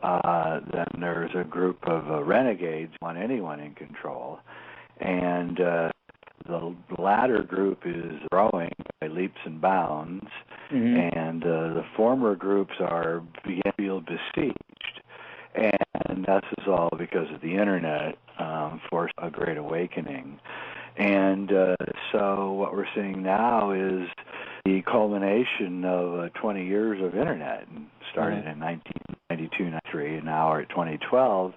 [SPEAKER 4] then there's a group of renegades who want anyone in control. And the latter group is growing by leaps and bounds, and the former groups are beginning to feel besieged. And this is all because of the Internet forced a great awakening. And so what we're seeing now is the culmination of 20 years of Internet, started in 1992, 93, and now we're at 2012,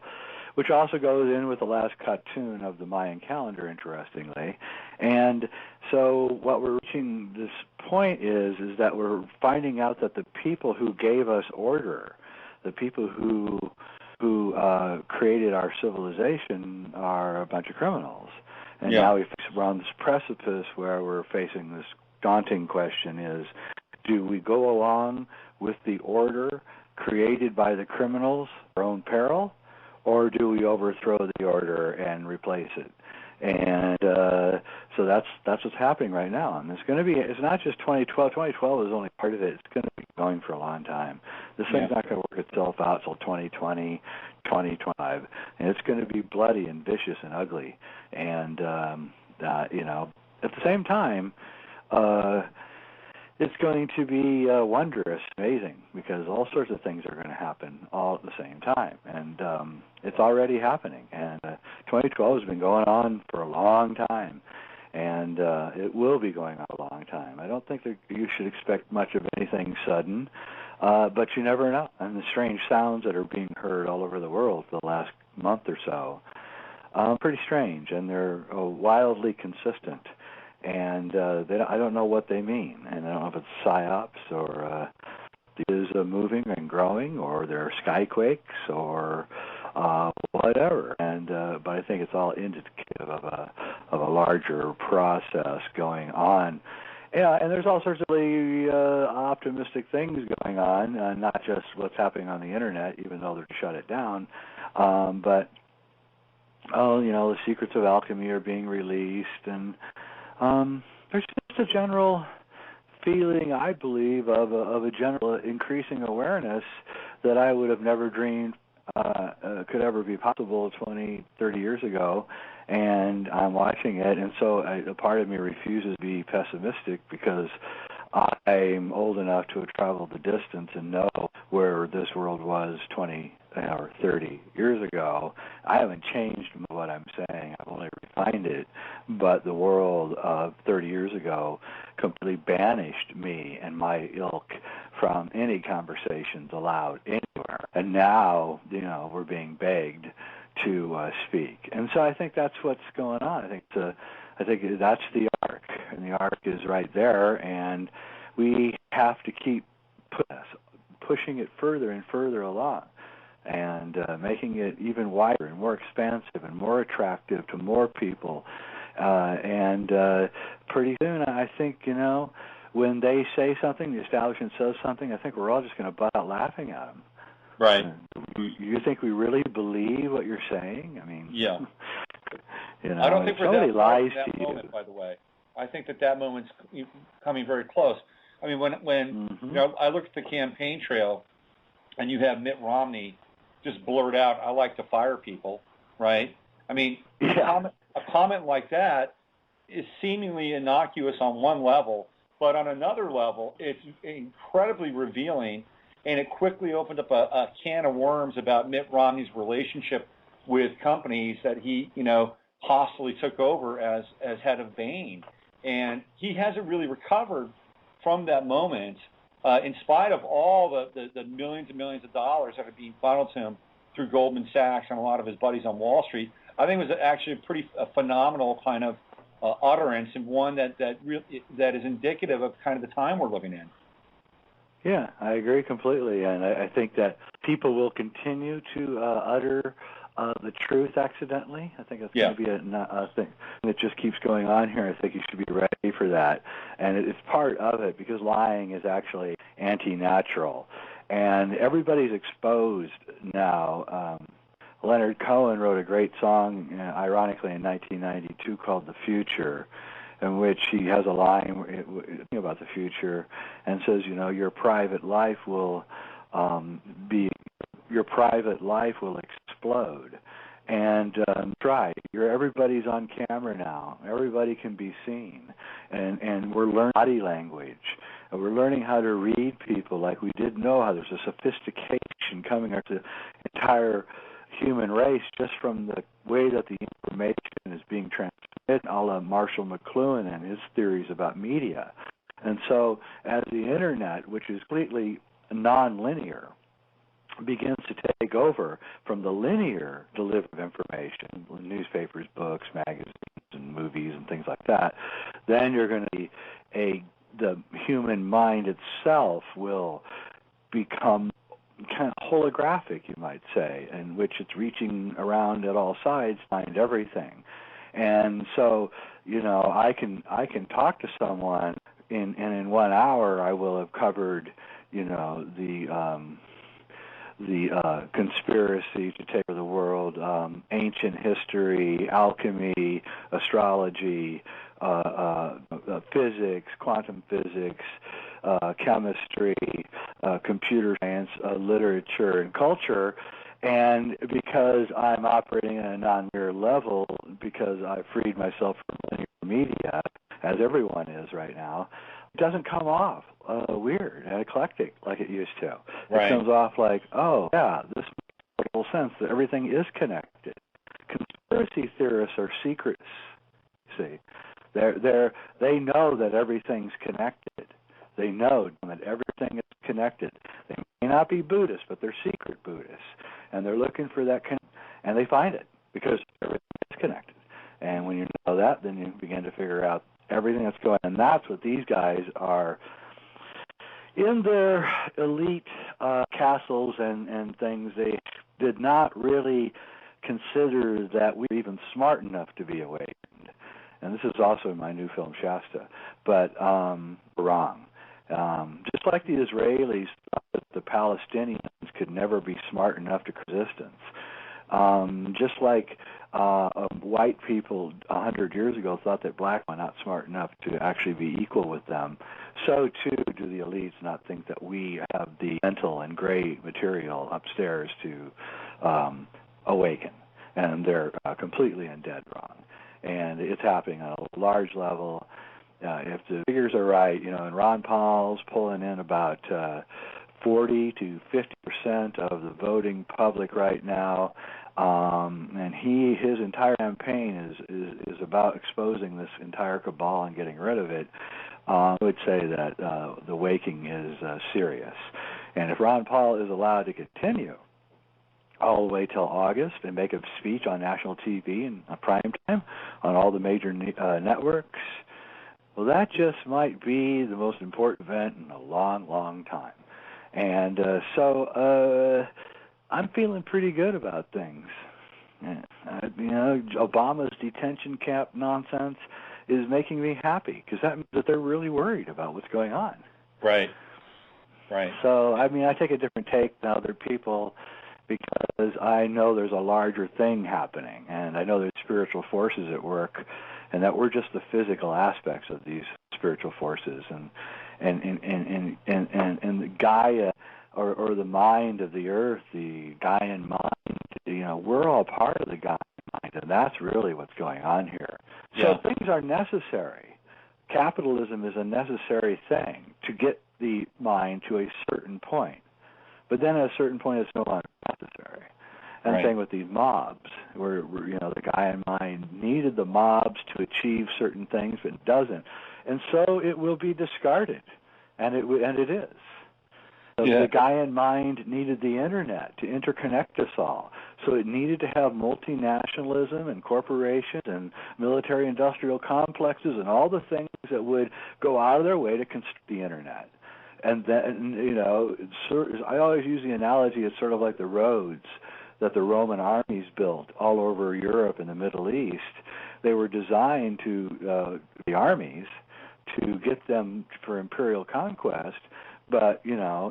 [SPEAKER 4] which also goes in with the last cartoon of the Mayan calendar, interestingly. And so what we're reaching this point is that we're finding out that the people who gave us order, the people who created our civilization, are a bunch of criminals. And now we're on this precipice where we're facing this daunting question is, do we go along with the order created by the criminals at our own peril, or do we overthrow the order and replace it? And so that's what's happening right now. And it's not just 2012. 2012 is only part of it. It's going to be going for a long time. This thing's not going to work itself out until 2020, 2025. And it's going to be bloody and vicious and ugly. And, at the same time, it's going to be wondrous, amazing, because all sorts of things are going to happen all at the same time. And it's already happening. And 2012 has been going on for a long time. And it will be going on a long time. I don't think that you should expect much of anything sudden, but you never know. And the strange sounds that are being heard all over the world for the last month or so, pretty strange, and they're wildly consistent. And I don't know what they mean, and I don't know if it's psyops or is moving and growing, or they're skyquakes or whatever. And but I think it's all indicative of a larger process going on. Yeah, and there's all sorts of really optimistic things going on, not just what's happening on the Internet, even though they're shut it down, but the secrets of alchemy are being released, and there's just a general feeling, I believe, of a general increasing awareness that I would have never dreamed could ever be possible 20, 30 years ago, and I'm watching it, and so a part of me refuses to be pessimistic because I'm old enough to have traveled the distance and know where this world was 20 or 30 years ago. I haven't changed what I'm saying. I've only refined it. But the world of 30 years ago completely banished me and my ilk from any conversations allowed anywhere. And now, we're being begged to speak. And so I think that's what's going on. I think that's the arc, and the arc is right there, and we have to keep pushing it further and further along, and making it even wider and more expansive and more attractive to more people. And pretty soon, I think, when they say something, the establishment says something, I think we're all just going to butt out laughing at them.
[SPEAKER 2] Right.
[SPEAKER 4] You think we really believe what you're saying? I mean,
[SPEAKER 2] yeah.
[SPEAKER 4] I don't think somebody lies to you.
[SPEAKER 2] Moment, by the way, I think that moment's coming very close. I mean, when I look at the campaign trail, and you have Mitt Romney just blurt out, "I like to fire people," right? I mean, a comment like that is seemingly innocuous on one level, but on another level, it's incredibly revealing, and it quickly opened up a can of worms about Mitt Romney's relationship with companies that he, hostily took over as head of Bain. And he hasn't really recovered from that moment, in spite of all the millions and millions of dollars that are being funneled to him through Goldman Sachs and a lot of his buddies on Wall Street. I think it was actually a phenomenal kind of utterance, and one that is indicative of kind of the time we're living in.
[SPEAKER 4] Yeah, I agree completely, and I think that people will continue to utter the truth accidentally. I think that's going to be a thing that just keeps going on here. I think you should be ready for that, and it's part of it because lying is actually anti-natural, and everybody's exposed now. Leonard Cohen wrote a great song, ironically, in 1992 called "The Future," in which he has a line about the future and says, your private life will explode. And everybody's on camera now. Everybody can be seen. And we're learning body language. And we're learning how to read people like we didn't know how. There's a sophistication coming up to the entire human race just from the way that the information is being transmitted, a la Marshall McLuhan and his theories about media. And so as the Internet, which is completely nonlinear, begins to take over from the linear delivery of information, newspapers, books, magazines, and movies and things like that, then you're going to be the human mind itself will become kind of holographic, you might say, in which it's reaching around at all sides to find everything. And so, I can talk to someone and in 1 hour I will have covered, the conspiracy to take over the world, ancient history, alchemy, astrology, physics, quantum physics, chemistry, computer science, literature, and culture. And because I'm operating at a non-linear level, because I've freed myself from linear media, as everyone is right now, it doesn't come off weird and eclectic like it used to.
[SPEAKER 2] Right.
[SPEAKER 4] It comes off like, oh, yeah, this makes total sense that everything is connected. Conspiracy theorists are secrets, see. They know that everything's connected. They know that everything is connected. They may not be Buddhists, but they're secret Buddhists. And they're looking for that and they find it because everything is connected. And when you know that, then you begin to figure out everything that's going on. And that's what these guys are in their elite castles and things. They did not really consider that we were even smart enough to be awakened. And this is also in my new film, Shasta. But wrong. Just like the Israelis thought that the Palestinians could never be smart enough to resistance. Just like white people 100 years ago thought that black were not smart enough to actually be equal with them, so too do the elites not think that we have the mental and gray material upstairs to awaken. And they're completely and dead wrong. And it's happening on a large level. If the figures are right, and Ron Paul's pulling in about 40 to 50% of the voting public right now, and his entire campaign is about exposing this entire cabal and getting rid of it. I would say that the waking is serious, and if Ron Paul is allowed to continue all the way till August and make a speech on national TV and prime time on all the major networks, well, that just might be the most important event in a long, long time. And so I'm feeling pretty good about things. Obama's detention camp nonsense is making me happy because that means that they're really worried about what's going on.
[SPEAKER 2] Right.
[SPEAKER 4] So, I take a different take than other people because I know there's a larger thing happening, and I know there's spiritual forces at work, and that we're just the physical aspects of these spiritual forces, and the Gaia or the mind of the earth, the Gaian mind, we're all part of the Gaian And that's really what's going on here. So things are necessary. Capitalism is a necessary thing to get the mind to a certain point. But then at a certain point, it's no longer necessary. And same with these mobs, where the guy in mind needed the mobs to achieve certain things, but it doesn't. And so it will be discarded, and it is. So the guy in mind needed the internet to interconnect us all. So it needed to have multinationalism and corporations and military-industrial complexes and all the things that would go out of their way to construct the internet. And then, I always use the analogy, it's sort of like the roads that the Roman armies built all over Europe and the Middle East. They were designed the armies, to get them for imperial conquest, but,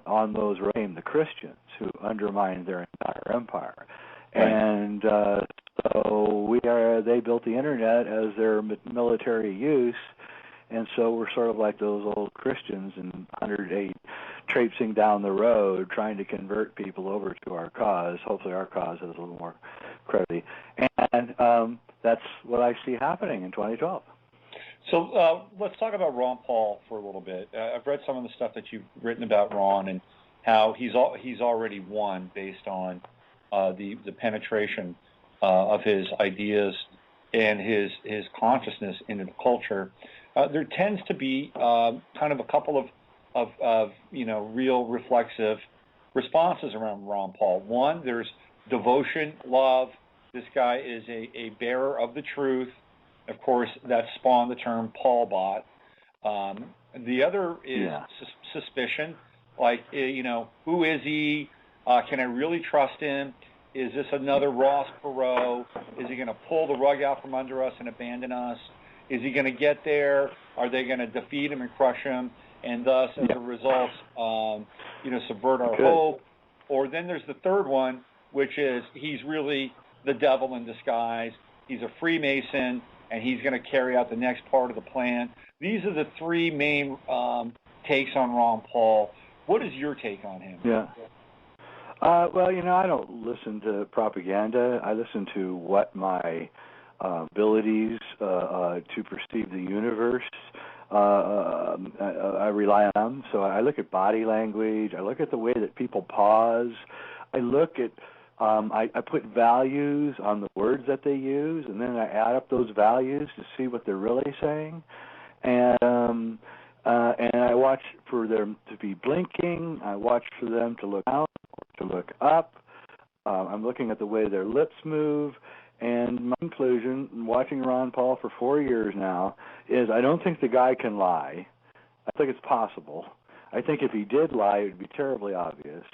[SPEAKER 4] on those came the Christians who undermined their entire empire. Right. And so they built the internet as their military use, and so we're sort of like those old Christians in 108 traipsing down the road trying to convert people over to our cause. Hopefully our cause has a little more credibility. And that's what I see happening in 2012.
[SPEAKER 2] So let's talk about Ron Paul for a little bit. I've read some of the stuff that you've written about Ron and how he's already won based on the penetration of his ideas and his consciousness into the culture. There tends to be kind of a couple of real reflexive responses around Ron Paul. One, there's devotion, love. This guy is a bearer of the truth. Of course, that spawned the term Paul bot. The other is suspicion, like, who is he? Can I really trust him? Is this another Ross Perot? Is he going to pull the rug out from under us and abandon us? Is he going to get there? Are they going to defeat him and crush him, and thus, as a result, subvert our hope? Or then there's the third one, which is he's really the devil in disguise. He's a Freemason, and he's going to carry out the next part of the plan. These are the three main takes on Ron Paul. What is your take on him?
[SPEAKER 4] Yeah. Well, I don't listen to propaganda. I listen to what my abilities to perceive the universe, I rely on them. So I look at body language. I look at the way that people pause. I look at I put values on the words that they use, and then I add up those values to see what they're really saying. And I watch for them to be blinking. I watch for them to look out or to look up. I'm looking at the way their lips move. And my conclusion, watching Ron Paul for 4 years now, is I don't think the guy can lie. I think it's possible. I think if he did lie, it would be terribly obvious.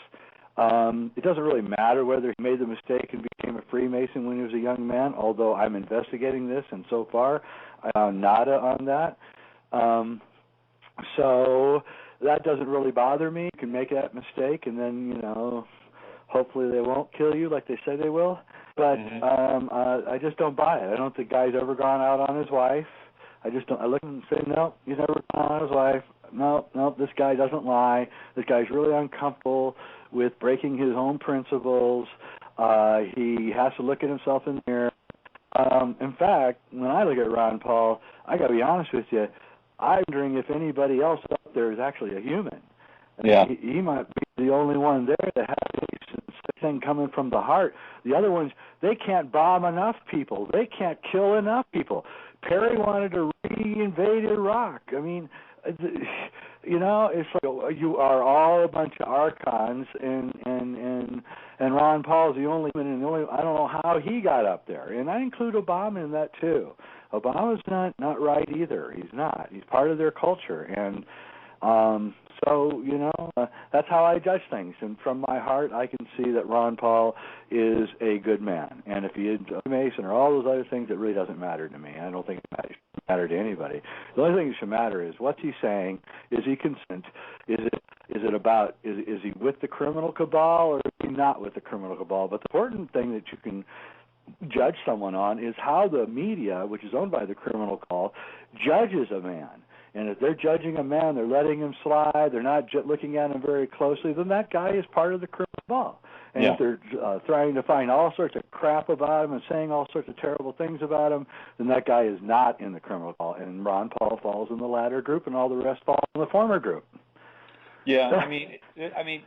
[SPEAKER 4] It doesn't really matter whether he made the mistake and became a Freemason when he was a young man, although I'm investigating this, and so far I found nada on that. So that doesn't really bother me. You can make that mistake, and then, hopefully they won't kill you like they say they will. But I just don't buy it. I don't think the guy's ever gone out on his wife. I just don't. I look and say, no, he's never gone out on his wife. No, this guy doesn't lie. This guy's really uncomfortable with breaking his own principles. He has to look at himself in the mirror. In fact, when I look at Ron Paul, I got to be honest with you, I'm wondering if anybody else up there is actually a human.
[SPEAKER 2] Yeah.
[SPEAKER 4] He might be the only one there that has a thing coming from the heart. The other ones, they can't bomb enough people. They can't kill enough people. Perry wanted to re-invade Iraq. I mean, it's like you are all a bunch of archons, and Ron Paul's the only one, and I don't know how he got up there. And I include Obama in that too. Obama's not right either. He's not. He's part of their culture, and so, that's how I judge things. And from my heart, I can see that Ron Paul is a good man. And if he is a Mason or all those other things, it really doesn't matter to me. I don't think it matters to anybody. The only thing that should matter is what's he saying? Is he consent? Is he with the criminal cabal, or is he not with the criminal cabal? But the important thing that you can judge someone on is how the media, which is owned by the criminal cabal, judges a man. And if they're judging a man, they're letting him slide, they're not looking at him very closely, then that guy is part of the criminal cabal. And if they're trying to find all sorts of crap about him and saying all sorts of terrible things about him, then that guy is not in the criminal call. And Ron Paul falls in the latter group, and all the rest fall in the former group.
[SPEAKER 2] Yeah, I mean,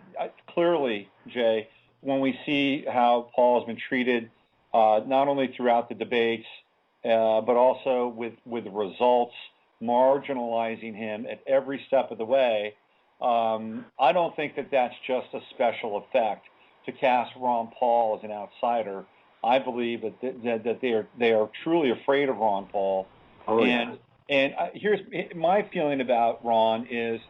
[SPEAKER 2] clearly, Jay, when we see how Paul has been treated, not only throughout the debates, but also with results, marginalizing him at every step of the way, I don't think that that's just a special effect to cast Ron Paul as an outsider. I believe that they are truly afraid of Ron Paul. Oh, and here's my feeling about Ron is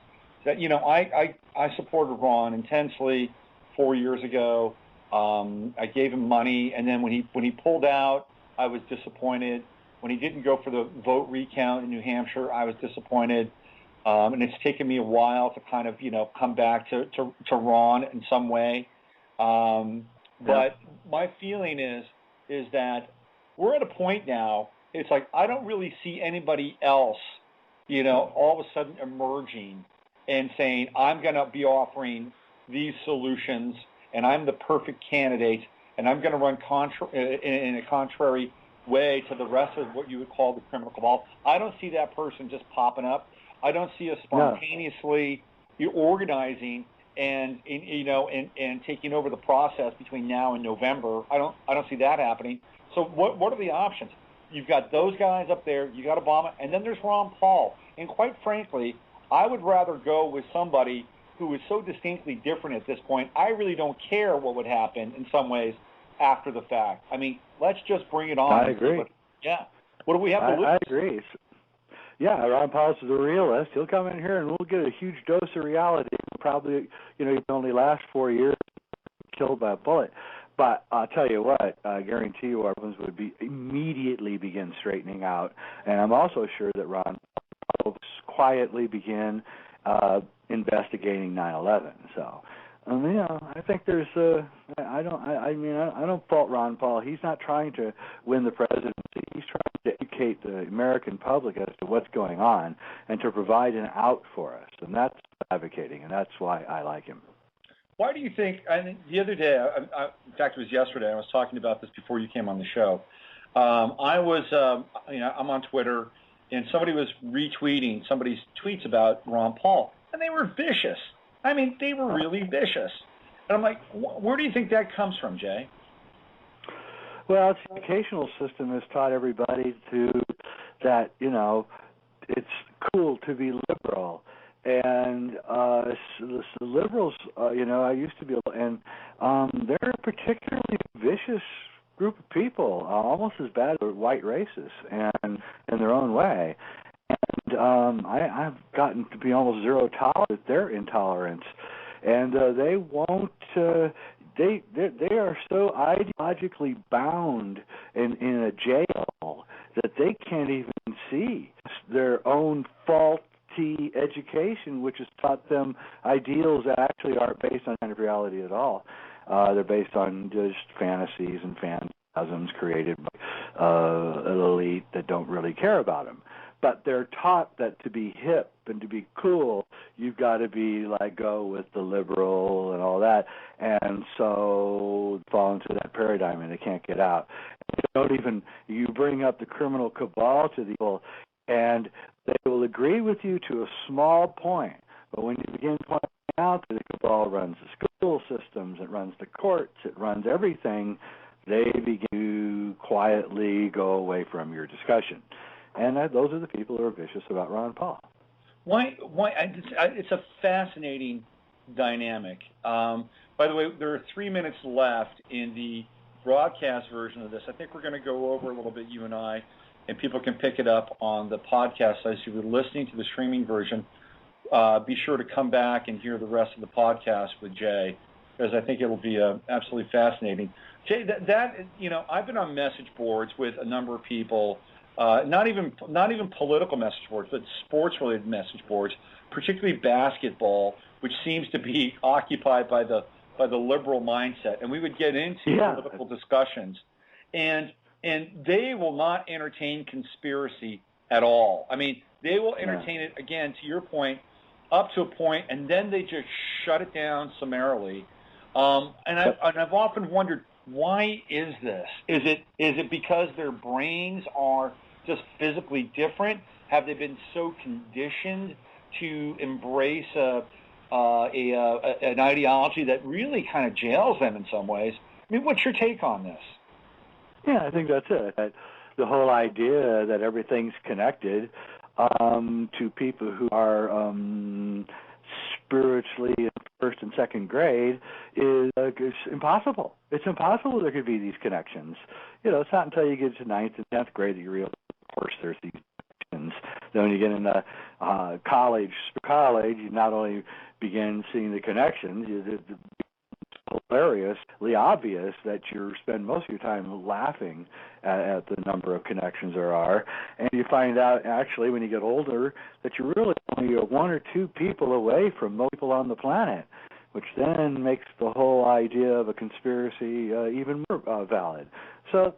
[SPEAKER 2] that, you know, I supported Ron intensely 4 years ago. I gave him money, and then when he pulled out, I was disappointed. When he didn't go for the vote recount in New Hampshire, I was disappointed. And it's taken me a while to kind of, you know, come back to Ron in some way. But my feeling is that we're at a point now, it's like I don't really see anybody else, you know, all of a sudden emerging and saying, I'm going to be offering these solutions, and I'm the perfect candidate, and I'm going to run in a contrary way to the rest of what you would call the criminal cabal. I don't see that person just popping up. I don't see us spontaneously organizing and taking over the process between now and November. I don't see that happening. So what are the options? You've got those guys up there. You got Obama, and then there's Ron Paul. And quite frankly, I would rather go with somebody who is so distinctly different at this point. I really don't care what would happen in some ways after the fact. I mean, let's just bring it on.
[SPEAKER 4] I agree.
[SPEAKER 2] What do we have to lose?
[SPEAKER 4] I agree. Yeah, Ron Paul's the realist. He'll come in here and we'll get a huge dose of reality. Probably, you know, he can only last 4 years, killed by a bullet. But I'll tell you what, I guarantee you our ones would immediately begin straightening out. And I'm also sure that Ron Paul will quietly begin investigating 9/11. So, you know, I think there's I don't fault Ron Paul. He's not trying to win the presidency. He's trying to educate the American public as to what's going on and to provide an out for us. And that's advocating, and that's why I like him.
[SPEAKER 2] Why do you think? I think the other day, in fact, it was yesterday. I was talking about this before you came on the show. I was, I'm on Twitter, and somebody was retweeting somebody's tweets about Ron Paul, and they were vicious. I mean, they were really vicious. And I'm like, where do you think that comes from, Jay?
[SPEAKER 4] Well, the educational system has taught everybody that, you know, it's cool to be liberal. And the liberals, you know, I used to be, and they're a particularly vicious group of people, almost as bad as white racists, and in their own way. And I've gotten to be almost zero tolerance with their intolerance, and they won't. They are so ideologically bound in a jail that they can't even see their own faulty education, which has taught them ideals that actually aren't based on kind of reality at all. They're based on just fantasies and phantasms created by an elite that don't really care about them. But they're taught that to be hip and to be cool, you've got to be go with the liberal and all that. And so fall into that paradigm and they can't get out. You bring up the criminal cabal to the people, and they will agree with you to a small point. But when you begin pointing out that the cabal runs the school systems, it runs the courts, it runs everything, they begin to quietly go away from your discussion. And those are the people who are vicious about Ron Paul.
[SPEAKER 2] Why? It's a fascinating dynamic. By the way, there are 3 minutes left in the broadcast version of this. I think we're going to go over a little bit, you and I, and people can pick it up on the podcast. So if you're listening to the streaming version, be sure to come back and hear the rest of the podcast with Jay, because I think it'll be absolutely fascinating. Jay, I've been on message boards with a number of people. Not even political message boards, but sports-related message boards, particularly basketball, which seems to be occupied by the liberal mindset. And we would get into political discussions, and they will not entertain conspiracy at all. I mean, they will entertain it, again, to your point, up to a point, and then they just shut it down summarily. And I've often wondered, why is this? Is it because their brains are just physically different? Have they been so conditioned to embrace an ideology that really kind of jails them in some ways? I mean, what's your take on this?
[SPEAKER 4] Yeah, I think that's it. The whole idea that everything's connected to people who are spiritually in first and second grade is impossible. It's impossible there could be these connections. It's not until you get to 9th and 10th grade that you realize, of course, there's these connections. Then when you get into college, you not only begin seeing the connections, it's hilariously obvious that you spend most of your time laughing at the number of connections there are, and you find out actually when you get older that you're really only one or two people away from most people on the planet, which then makes the whole idea of a conspiracy even more valid. So,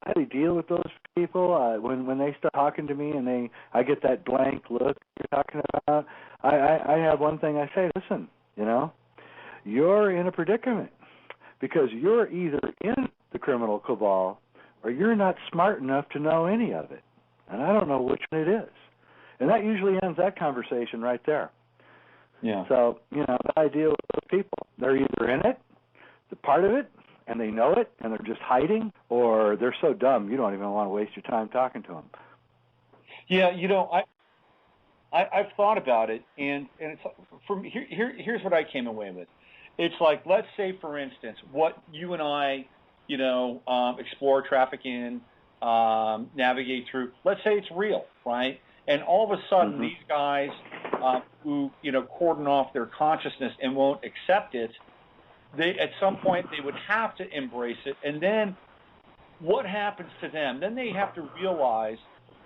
[SPEAKER 4] how do you deal with those people when they start talking to me and I get that blank look you're talking about? I have one thing I say: listen, you're in a predicament because you're either in the criminal cabal or you're not smart enough to know any of it. And I don't know which one it is. And that usually ends that conversation right there.
[SPEAKER 2] Yeah.
[SPEAKER 4] So, the idea with those people, they're either in it, the part of it, and they know it, and they're just hiding, or they're so dumb you don't even want to waste your time talking to them.
[SPEAKER 2] Yeah, I've thought about it, and it's here's what I came away with. It's like, let's say, for instance, what you and I, explore, traffic in, navigate through. Let's say it's real, right? And all of a sudden, these guys who cordon off their consciousness and won't accept it, at some point they would have to embrace it. And then, what happens to them? Then they have to realize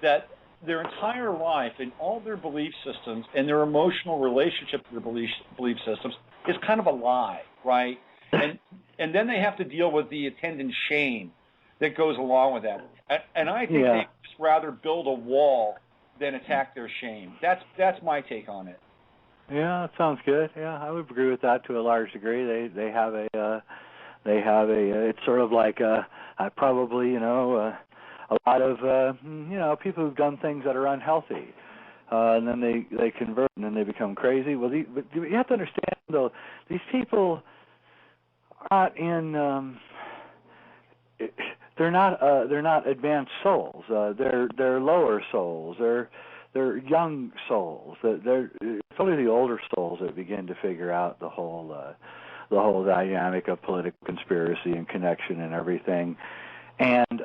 [SPEAKER 2] that their entire life and all their belief systems and their emotional relationship to their belief systems is kind of a lie, right? And then they have to deal with the attendant shame that goes along with that. And I think they'd just rather build a wall than attack their shame. That's my take on it.
[SPEAKER 4] Yeah, that sounds good. Yeah, I would agree with that to a large degree. They have a it's sort of like probably a lot of people who've done things that are unhealthy, and then they convert and then they become crazy. Well, but you have to understand though, these people are not in. They're not advanced souls. They're lower souls. They're young souls. It's only the older souls that begin to figure out the whole dynamic of political conspiracy and connection and everything. And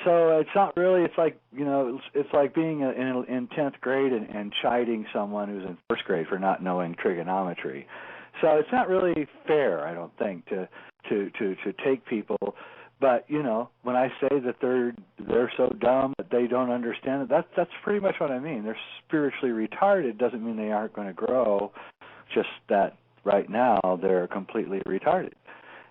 [SPEAKER 4] so it's not really. It's like it's like being in 10th grade and chiding someone who's in 1st grade for not knowing trigonometry. So it's not really fair, I don't think, to take people. But when I say that they're so dumb that they don't understand it, that's pretty much what I mean. They're spiritually retarded. Doesn't mean they aren't going to grow. Just that right now they're completely retarded,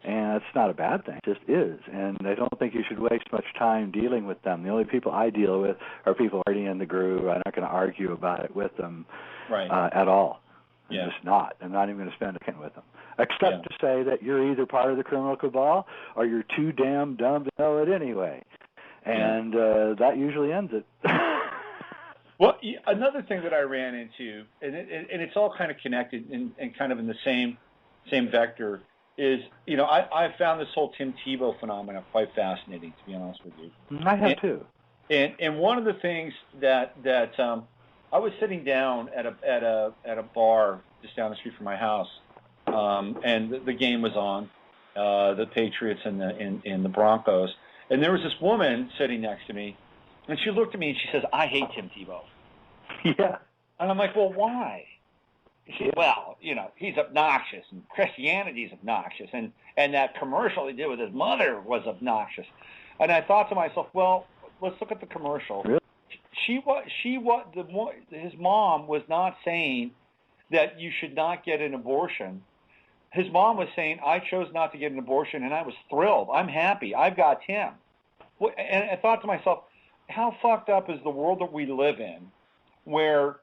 [SPEAKER 4] and it's not a bad thing. It just is. And I don't think you should waste much time dealing with them. The only people I deal with are people already in the groove. I'm not going to argue about it with them at all.
[SPEAKER 2] Yeah.
[SPEAKER 4] I'm just not. I'm not even going to spend a second with them. Except to say that you're either part of the criminal cabal or you're too damn dumb to know it anyway. And that usually ends it.
[SPEAKER 2] Well, another thing that I ran into, and it's all kind of connected and kind of in the same vector, is, I found this whole Tim Tebow phenomenon quite fascinating, to be honest with you.
[SPEAKER 4] I have too.
[SPEAKER 2] And one of the things that I was sitting down at a bar just down the street from my house, and the game was on, the Patriots and the Broncos, and there was this woman sitting next to me, and she looked at me and she says, "I hate Tim Tebow."
[SPEAKER 4] Yeah.
[SPEAKER 2] And I'm like, "Well, why?" She said, "Well, he's obnoxious, and Christianity's obnoxious, and that commercial he did with his mother was obnoxious." And I thought to myself, well, let's look at the commercial.
[SPEAKER 4] Really?
[SPEAKER 2] His mom was not saying that you should not get an abortion. His mom was saying, "I chose not to get an abortion, and I was thrilled. I'm happy. I've got Tim." And I thought to myself, how fucked up is the world that we live in, where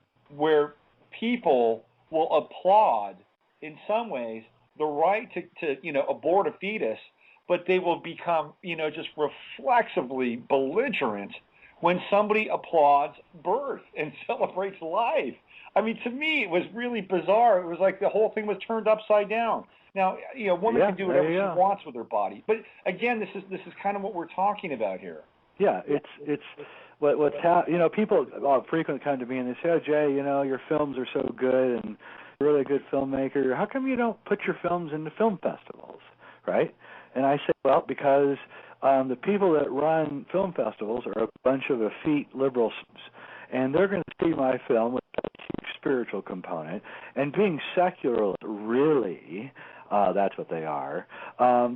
[SPEAKER 2] people will applaud, in some ways, the right to abort a fetus, but they will become, just reflexively belligerent when somebody applauds birth and celebrates life. I mean, to me, it was really bizarre. It was like the whole thing was turned upside down. Now, woman can do whatever she wants with her body, but again, this is kind of what we're talking about here.
[SPEAKER 4] Yeah, it's what's people frequently come to me and they say, "Oh, Jay, your films are so good and you're a really good filmmaker. How come you don't put your films into film festivals?" Right? And I say, well, because the people that run film festivals are a bunch of effete liberals, and they're going to see my film with a huge spiritual component, and being secular, really, that's what they are,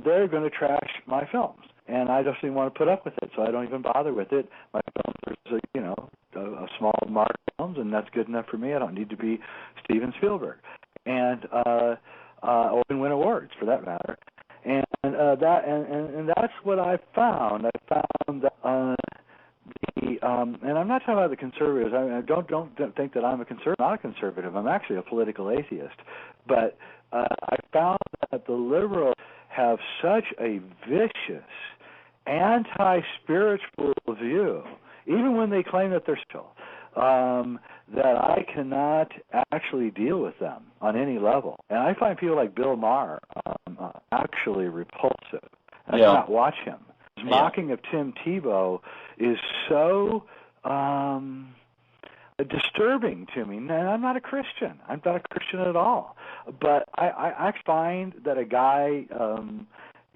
[SPEAKER 4] they're going to trash my films. And I just didn't want to put up with it, so I don't even bother with it. My films are, a small mark films, and that's good enough for me. I don't need to be Steven Spielberg, and or even win awards for that matter. And that's what I found. I found that and I'm not talking about the conservatives. I don't think that I'm a conservative. Not a conservative. I'm actually a political atheist. But I found that the liberals have such a vicious, anti-spiritual view, even when they claim that they're spiritual, that I cannot actually deal with them on any level. And I find people like Bill Maher actually repulsive. I cannot watch him. His mocking of Tim Tebow is so disturbing to me. And I'm not a Christian. I'm not a Christian at all. But I find that a guy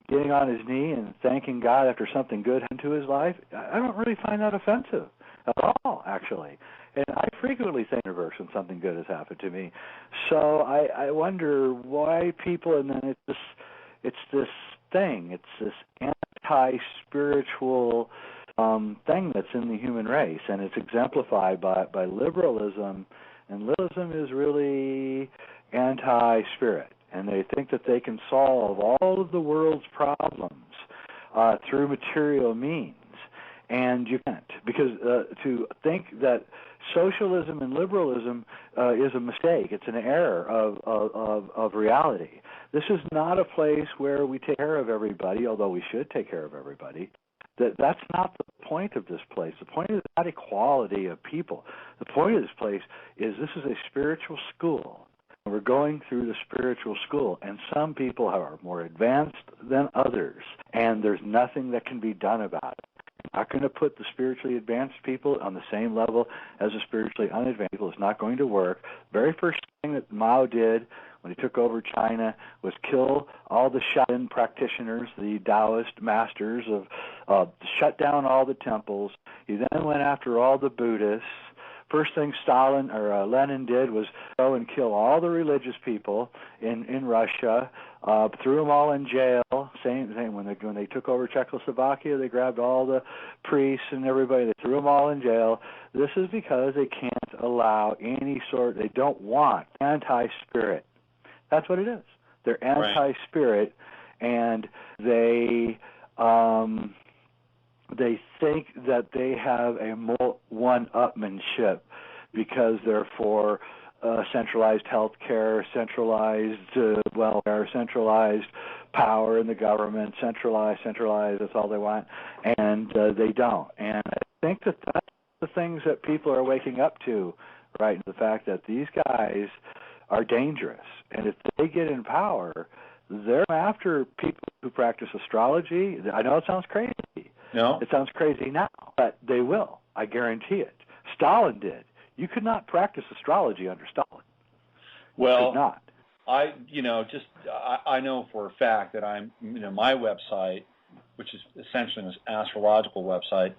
[SPEAKER 4] getting on his knee and thanking God after something good happened to his life, I don't really find that offensive at all, actually. And I frequently thank the universe when something good has happened to me. So I wonder why people, and then it's this thing, it's this anti-spiritual thing that's in the human race, and it's exemplified by liberalism, and liberalism is really anti-spirit, and they think that they can solve all of the world's problems through material means, and you can't, because to think that socialism and liberalism is a mistake. It's an error of reality. This is not a place where we take care of everybody, although we should take care of everybody. That's not the point of this place. The point is not equality of people. The point of this place is this is a spiritual school. We're going through the spiritual school, and some people are more advanced than others, and there's nothing that can be done about it. I'm not going to put the spiritually advanced people on the same level as the spiritually unadvanced people. It's not going to work. The very first thing that Mao did when he took over China was kill all the Shaolin practitioners, the Taoist masters, shut down all the temples. He then went after all the Buddhists. First thing Lenin did was go and kill all the religious people in Russia, threw them all in jail. Same when they took over Czechoslovakia, they grabbed all the priests and everybody. They threw them all in jail. This is because they can't allow they don't want anti-spirit. That's what it is. They're anti-spirit, and they think that they have a more one-upmanship because they're for centralized health care, centralized welfare, centralized power in the government, centralized, that's all they want, and they don't. And I think that that's the things that people are waking up to, right, the fact that these guys are dangerous. And if they get in power, they're after people who practice astrology. I know it sounds crazy.
[SPEAKER 2] No.
[SPEAKER 4] It sounds crazy now, but they will. I guarantee it. Stalin did. You could not practice astrology under Stalin.
[SPEAKER 2] Well,
[SPEAKER 4] you could not.
[SPEAKER 2] I know for a fact that my website, which is essentially an astrological website,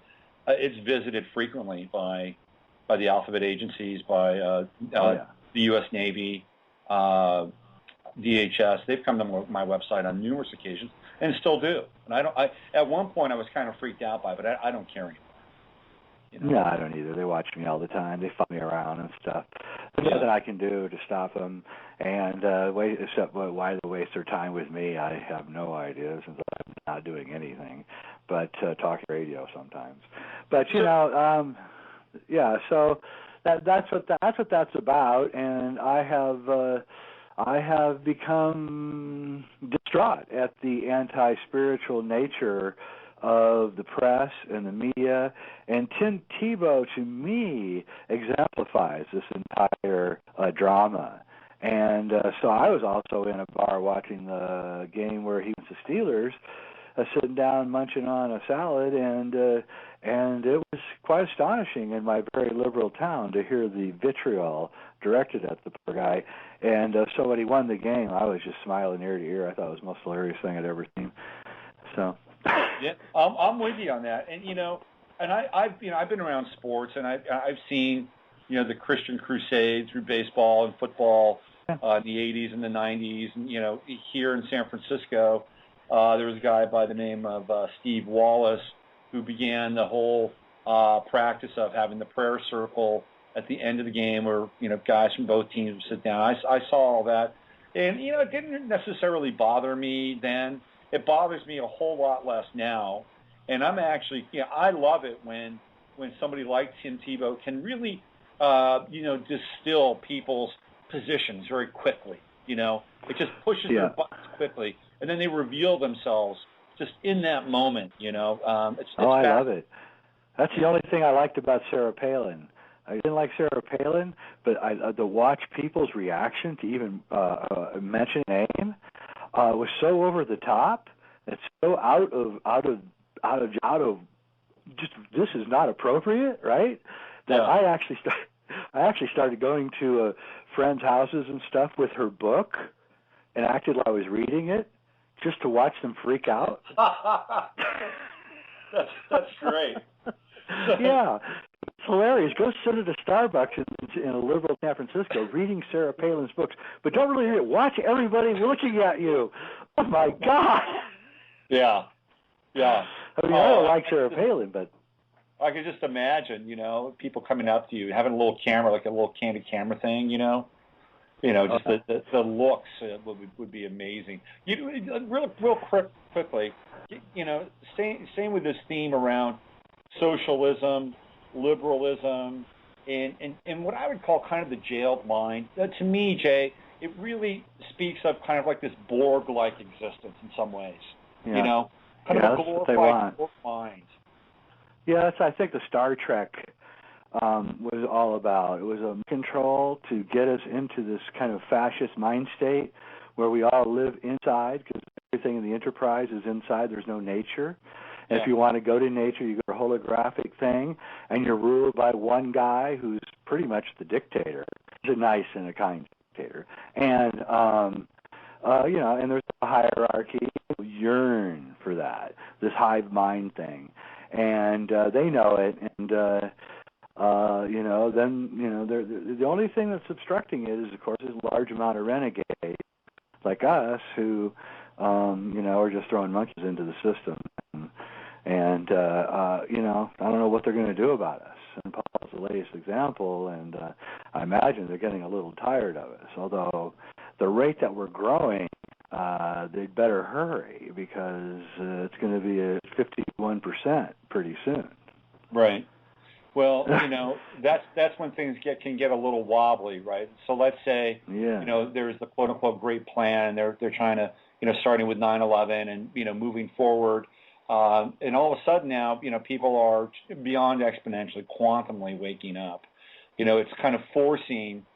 [SPEAKER 2] it's visited frequently by the alphabet agencies, by the U.S. Navy, DHS. They've come to my website on numerous occasions and still do. And at one point I was kind of freaked out by it, but I don't care anymore.
[SPEAKER 4] No, I don't either. They watch me all the time. They follow me around and stuff. There's nothing I can do to stop them. And except why they waste their time with me, I have no idea, since I'm not doing anything but talking radio sometimes. But so that's what that's about. And I have I have become distraught at the anti-spiritual nature of the press and the media, and Tim Tebow, to me, exemplifies this entire drama. And so I was also in a bar watching the game where he was the Steelers, sitting down munching on a salad, and it was quite astonishing in my very liberal town to hear the vitriol directed at the poor guy. And so when he won the game, I was just smiling ear to ear. I thought it was the most hilarious thing I'd ever seen. So.
[SPEAKER 2] Yeah, I'm with you on that. And and I've been around sports, and I've seen the Christian crusade through baseball and football in the 80s and the 90s, and here in San Francisco, there was a guy by the name of Steve Wallace who began the whole practice of having the prayer circle at the end of the game, where guys from both teams would sit down. I saw all that, and it didn't necessarily bother me then. It bothers me a whole lot less now, and I'm actually, I love it when somebody like Tim Tebow can really, distill people's positions very quickly. It just pushes their buttons quickly, and then they reveal themselves just in that moment. It's
[SPEAKER 4] I love it. That's the only thing I liked about Sarah Palin. I didn't like Sarah Palin, but to watch people's reaction to even mention a name. Was so over the top. It's so out of just, this is not appropriate, right? That I actually started going to friends' houses and stuff with her book, and acted like I was reading it, just to watch them freak out.
[SPEAKER 2] That's great.
[SPEAKER 4] Yeah. It's hilarious. Go sit at a Starbucks in a liberal San Francisco reading Sarah Palin's books, but don't really read it. Watch everybody looking at you. Oh, my God.
[SPEAKER 2] Yeah.
[SPEAKER 4] I mean, I don't like Sarah Palin, but
[SPEAKER 2] I could just imagine, people coming up to you, having a little camera, like a little candid camera thing, just the looks would be amazing. Real quickly, same with this theme around socialism, liberalism, and what I would call kind of the jailed mind. To me, Jay, it really speaks of kind of like this Borg-like existence in some ways. Kind of a glorified Borg mind.
[SPEAKER 4] Yeah, that's, I think, the Star Trek was all about. It was a control to get us into this kind of fascist mind state where we all live inside, because everything in the Enterprise is inside. There's no nature. And if you want to go to nature, you go to a holographic thing, and you're ruled by one guy who's pretty much the dictator. He's a nice and a kind dictator. And, and there's a hierarchy. We yearn for that, this hive mind thing. And they know it. And, the only thing that's obstructing it is, of course, a large amount of renegades like us who, are just throwing monkeys into the system. And I don't know what they're going to do about us. And Paul's the latest example, and I imagine they're getting a little tired of us. Although the rate that we're growing, they'd better hurry, because it's going to be at 51% pretty soon.
[SPEAKER 2] Right. Well, that's when things can get a little wobbly, right? So let's say, there's the quote unquote great plan. They're trying to, starting with 9/11 and moving forward. And all of a sudden now, people are beyond exponentially, quantumly waking up. It's kind of forcing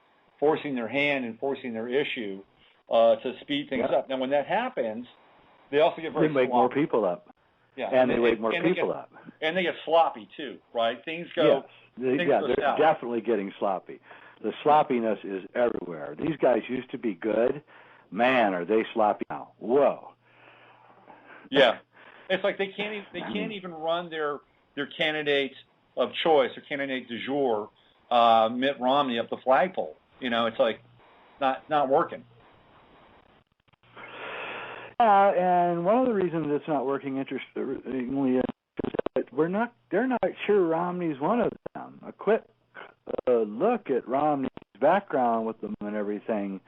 [SPEAKER 2] their hand and forcing their issue to speed things up. Now, when that happens, they also get very sloppy.
[SPEAKER 4] They make more people up.
[SPEAKER 2] Yeah,
[SPEAKER 4] and they wake more people up.
[SPEAKER 2] And they get sloppy, too, right? Things go they're
[SPEAKER 4] south. Definitely getting sloppy. The sloppiness is everywhere. These guys used to be good. Man, are they sloppy now. Whoa.
[SPEAKER 2] Yeah. It's like they can't even run their candidate of choice, or candidate du jour, Mitt Romney, up the flagpole. It's like not working.
[SPEAKER 4] And one of the reasons it's not working, interestingly, is that they're not sure Romney's one of them. A quick look at Romney's background with them and everything,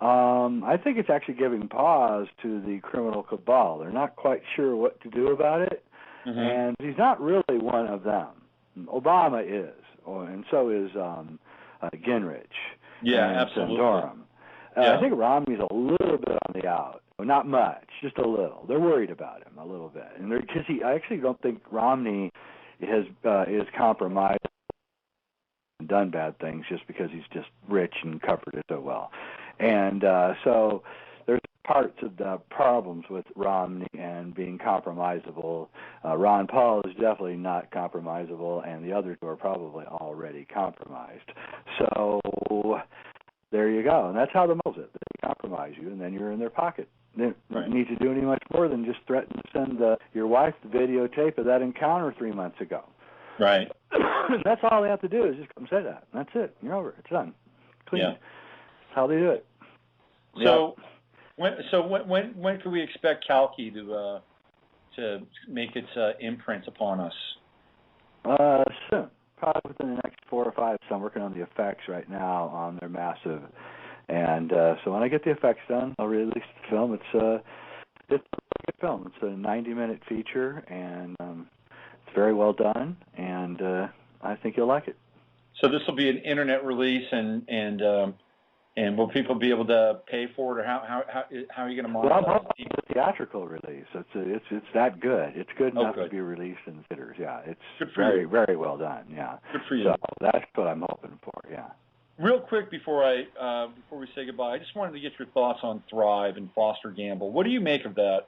[SPEAKER 4] I think it's actually giving pause to the criminal cabal. They're not quite sure what to do about it, and he's not really one of them. Obama is, and so is Gingrich.
[SPEAKER 2] Yeah,
[SPEAKER 4] and
[SPEAKER 2] absolutely.
[SPEAKER 4] Santorum. I think Romney's a little bit on the out. Not much, just a little. They're worried about him a little bit. And because I actually don't think Romney is compromised and done bad things just because he's just rich and covered it so well. And so there's parts of the problems with Romney and being compromisable. Ron Paul is definitely not compromisable, and the other two are probably already compromised. So there you go. And that's how the moves it. They compromise you, and then you're in their pocket. They don't need to do any much more than just threaten to send your wife the videotape of that encounter 3 months ago.
[SPEAKER 2] Right.
[SPEAKER 4] That's all they have to do is just come say that. That's it. You're over. It's done. Clean.
[SPEAKER 2] Yeah.
[SPEAKER 4] That's how they do it.
[SPEAKER 2] So, when can we expect Calki to make its imprint upon us?
[SPEAKER 4] Soon. Probably within the next 4 or 5. So I'm working on the effects right now on their massive. And so when I get the effects done, I'll release the film. It's a good film. It's a 90-minute feature, and it's very well done, and I think you'll like it. So
[SPEAKER 2] this will be an internet release, and will people be able to pay for it, or how are you going to monitor it?
[SPEAKER 4] Well, it's a theatrical release. It's that good. It's good enough to be released in theaters. Yeah, it's very very well done. Yeah.
[SPEAKER 2] Good for you.
[SPEAKER 4] So that's what I'm hoping for. Yeah.
[SPEAKER 2] Real quick before we say goodbye, I just wanted to get your thoughts on Thrive and Foster Gamble. What do you make of that?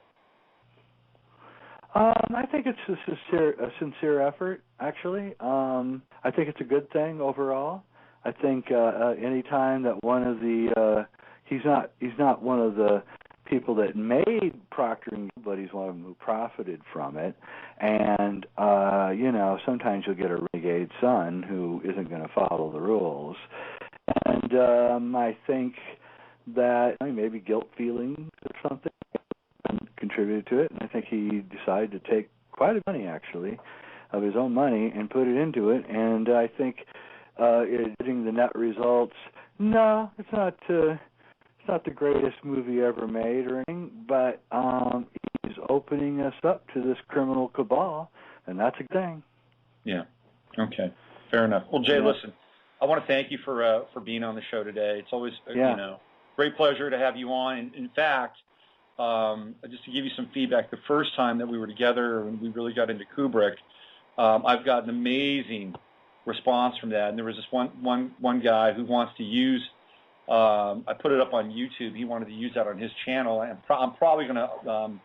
[SPEAKER 4] I think it's a sincere effort, actually. I think it's a good thing overall. I think any time that one of the he's not one of the people that made Procter & Gamble, but he's one of them who profited from it. And sometimes you'll get a renegade son who isn't going to follow the rules. And I think that maybe guilt feelings or something contributed to it. And I think he decided to take quite a bit of money, actually, of his own money and put it into it. And I think getting the net results, no, it's not the greatest movie ever made or anything, but he's opening us up to this criminal cabal, and that's a good thing.
[SPEAKER 2] Yeah. Okay. Fair enough. Well, Jay, listen, I want to thank you for being on the show today. It's always great pleasure to have you on. And in fact, just to give you some feedback, the first time that we were together and we really got into Kubrick, I've got an amazing response from that. And there was this one guy who wants to use. I put it up on YouTube. He wanted to use that on his channel, and I'm probably gonna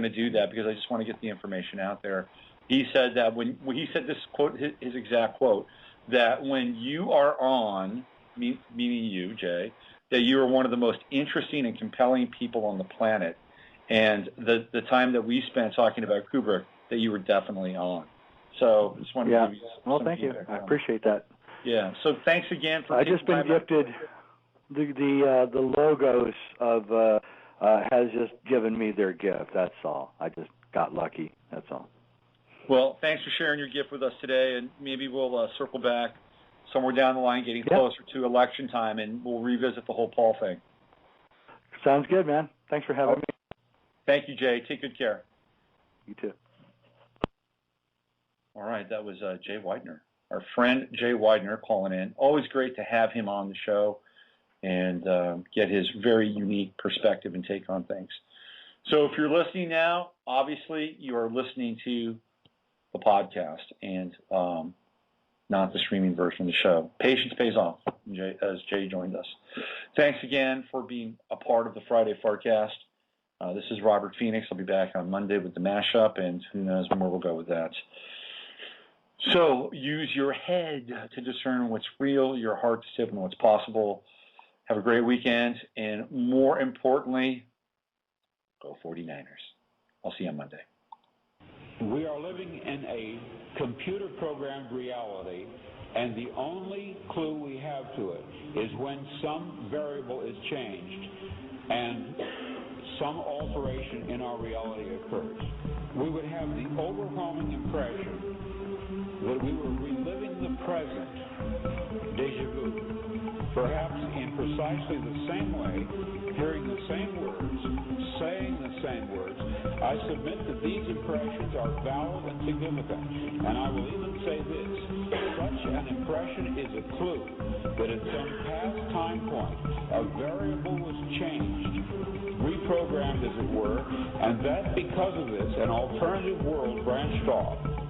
[SPEAKER 2] do that because I just want to get the information out there. He said that when he said this quote, his exact quote, that when you are on, meaning you, Jay, that you are one of the most interesting and compelling people on the planet, and the time that we spent talking about Kubrick, that you were definitely on. So just wanted to give you some
[SPEAKER 4] thank you. I appreciate that.
[SPEAKER 2] Yeah. So thanks again for.
[SPEAKER 4] I've just been gifted. The logos of has just given me their gift. That's all. I just got lucky. That's all.
[SPEAKER 2] Well, thanks for sharing your gift with us today, and maybe we'll circle back somewhere down the line, getting closer to election time, and we'll revisit the whole Paul thing.
[SPEAKER 4] Sounds good, man. Thanks for having me.
[SPEAKER 2] Thank you, Jay. Take good care.
[SPEAKER 4] You too.
[SPEAKER 2] All right, that was Jay Weidner, our friend Jay Weidner, calling in. Always great to have him on the show and get his very unique perspective and take on things. So if you're listening now, obviously you are listening to the podcast and not the streaming version of the show. Patience pays off, as Jay joined us. Thanks again for being a part of the Friday Farcast. This is Robert Phoenix. I'll be back on Monday with the mashup, and who knows where we'll go with that. So use your head to discern what's real, your heart to sift on what's possible. Have a great weekend, and more importantly, go 49ers. I'll see you on Monday.
[SPEAKER 1] We are living in a computer-programmed reality, and the only clue we have to it is when some variable is changed and some alteration in our reality occurs. We would have the overwhelming impression that we were reliving the present, déjà vu, perhaps in precisely the same way, hearing the same words, saying the same words, I submit that these impressions are valid and significant. And I will even say this, such an impression is a clue that at some past time point, a variable was changed, reprogrammed as it were, and that because of this, an alternative world branched off.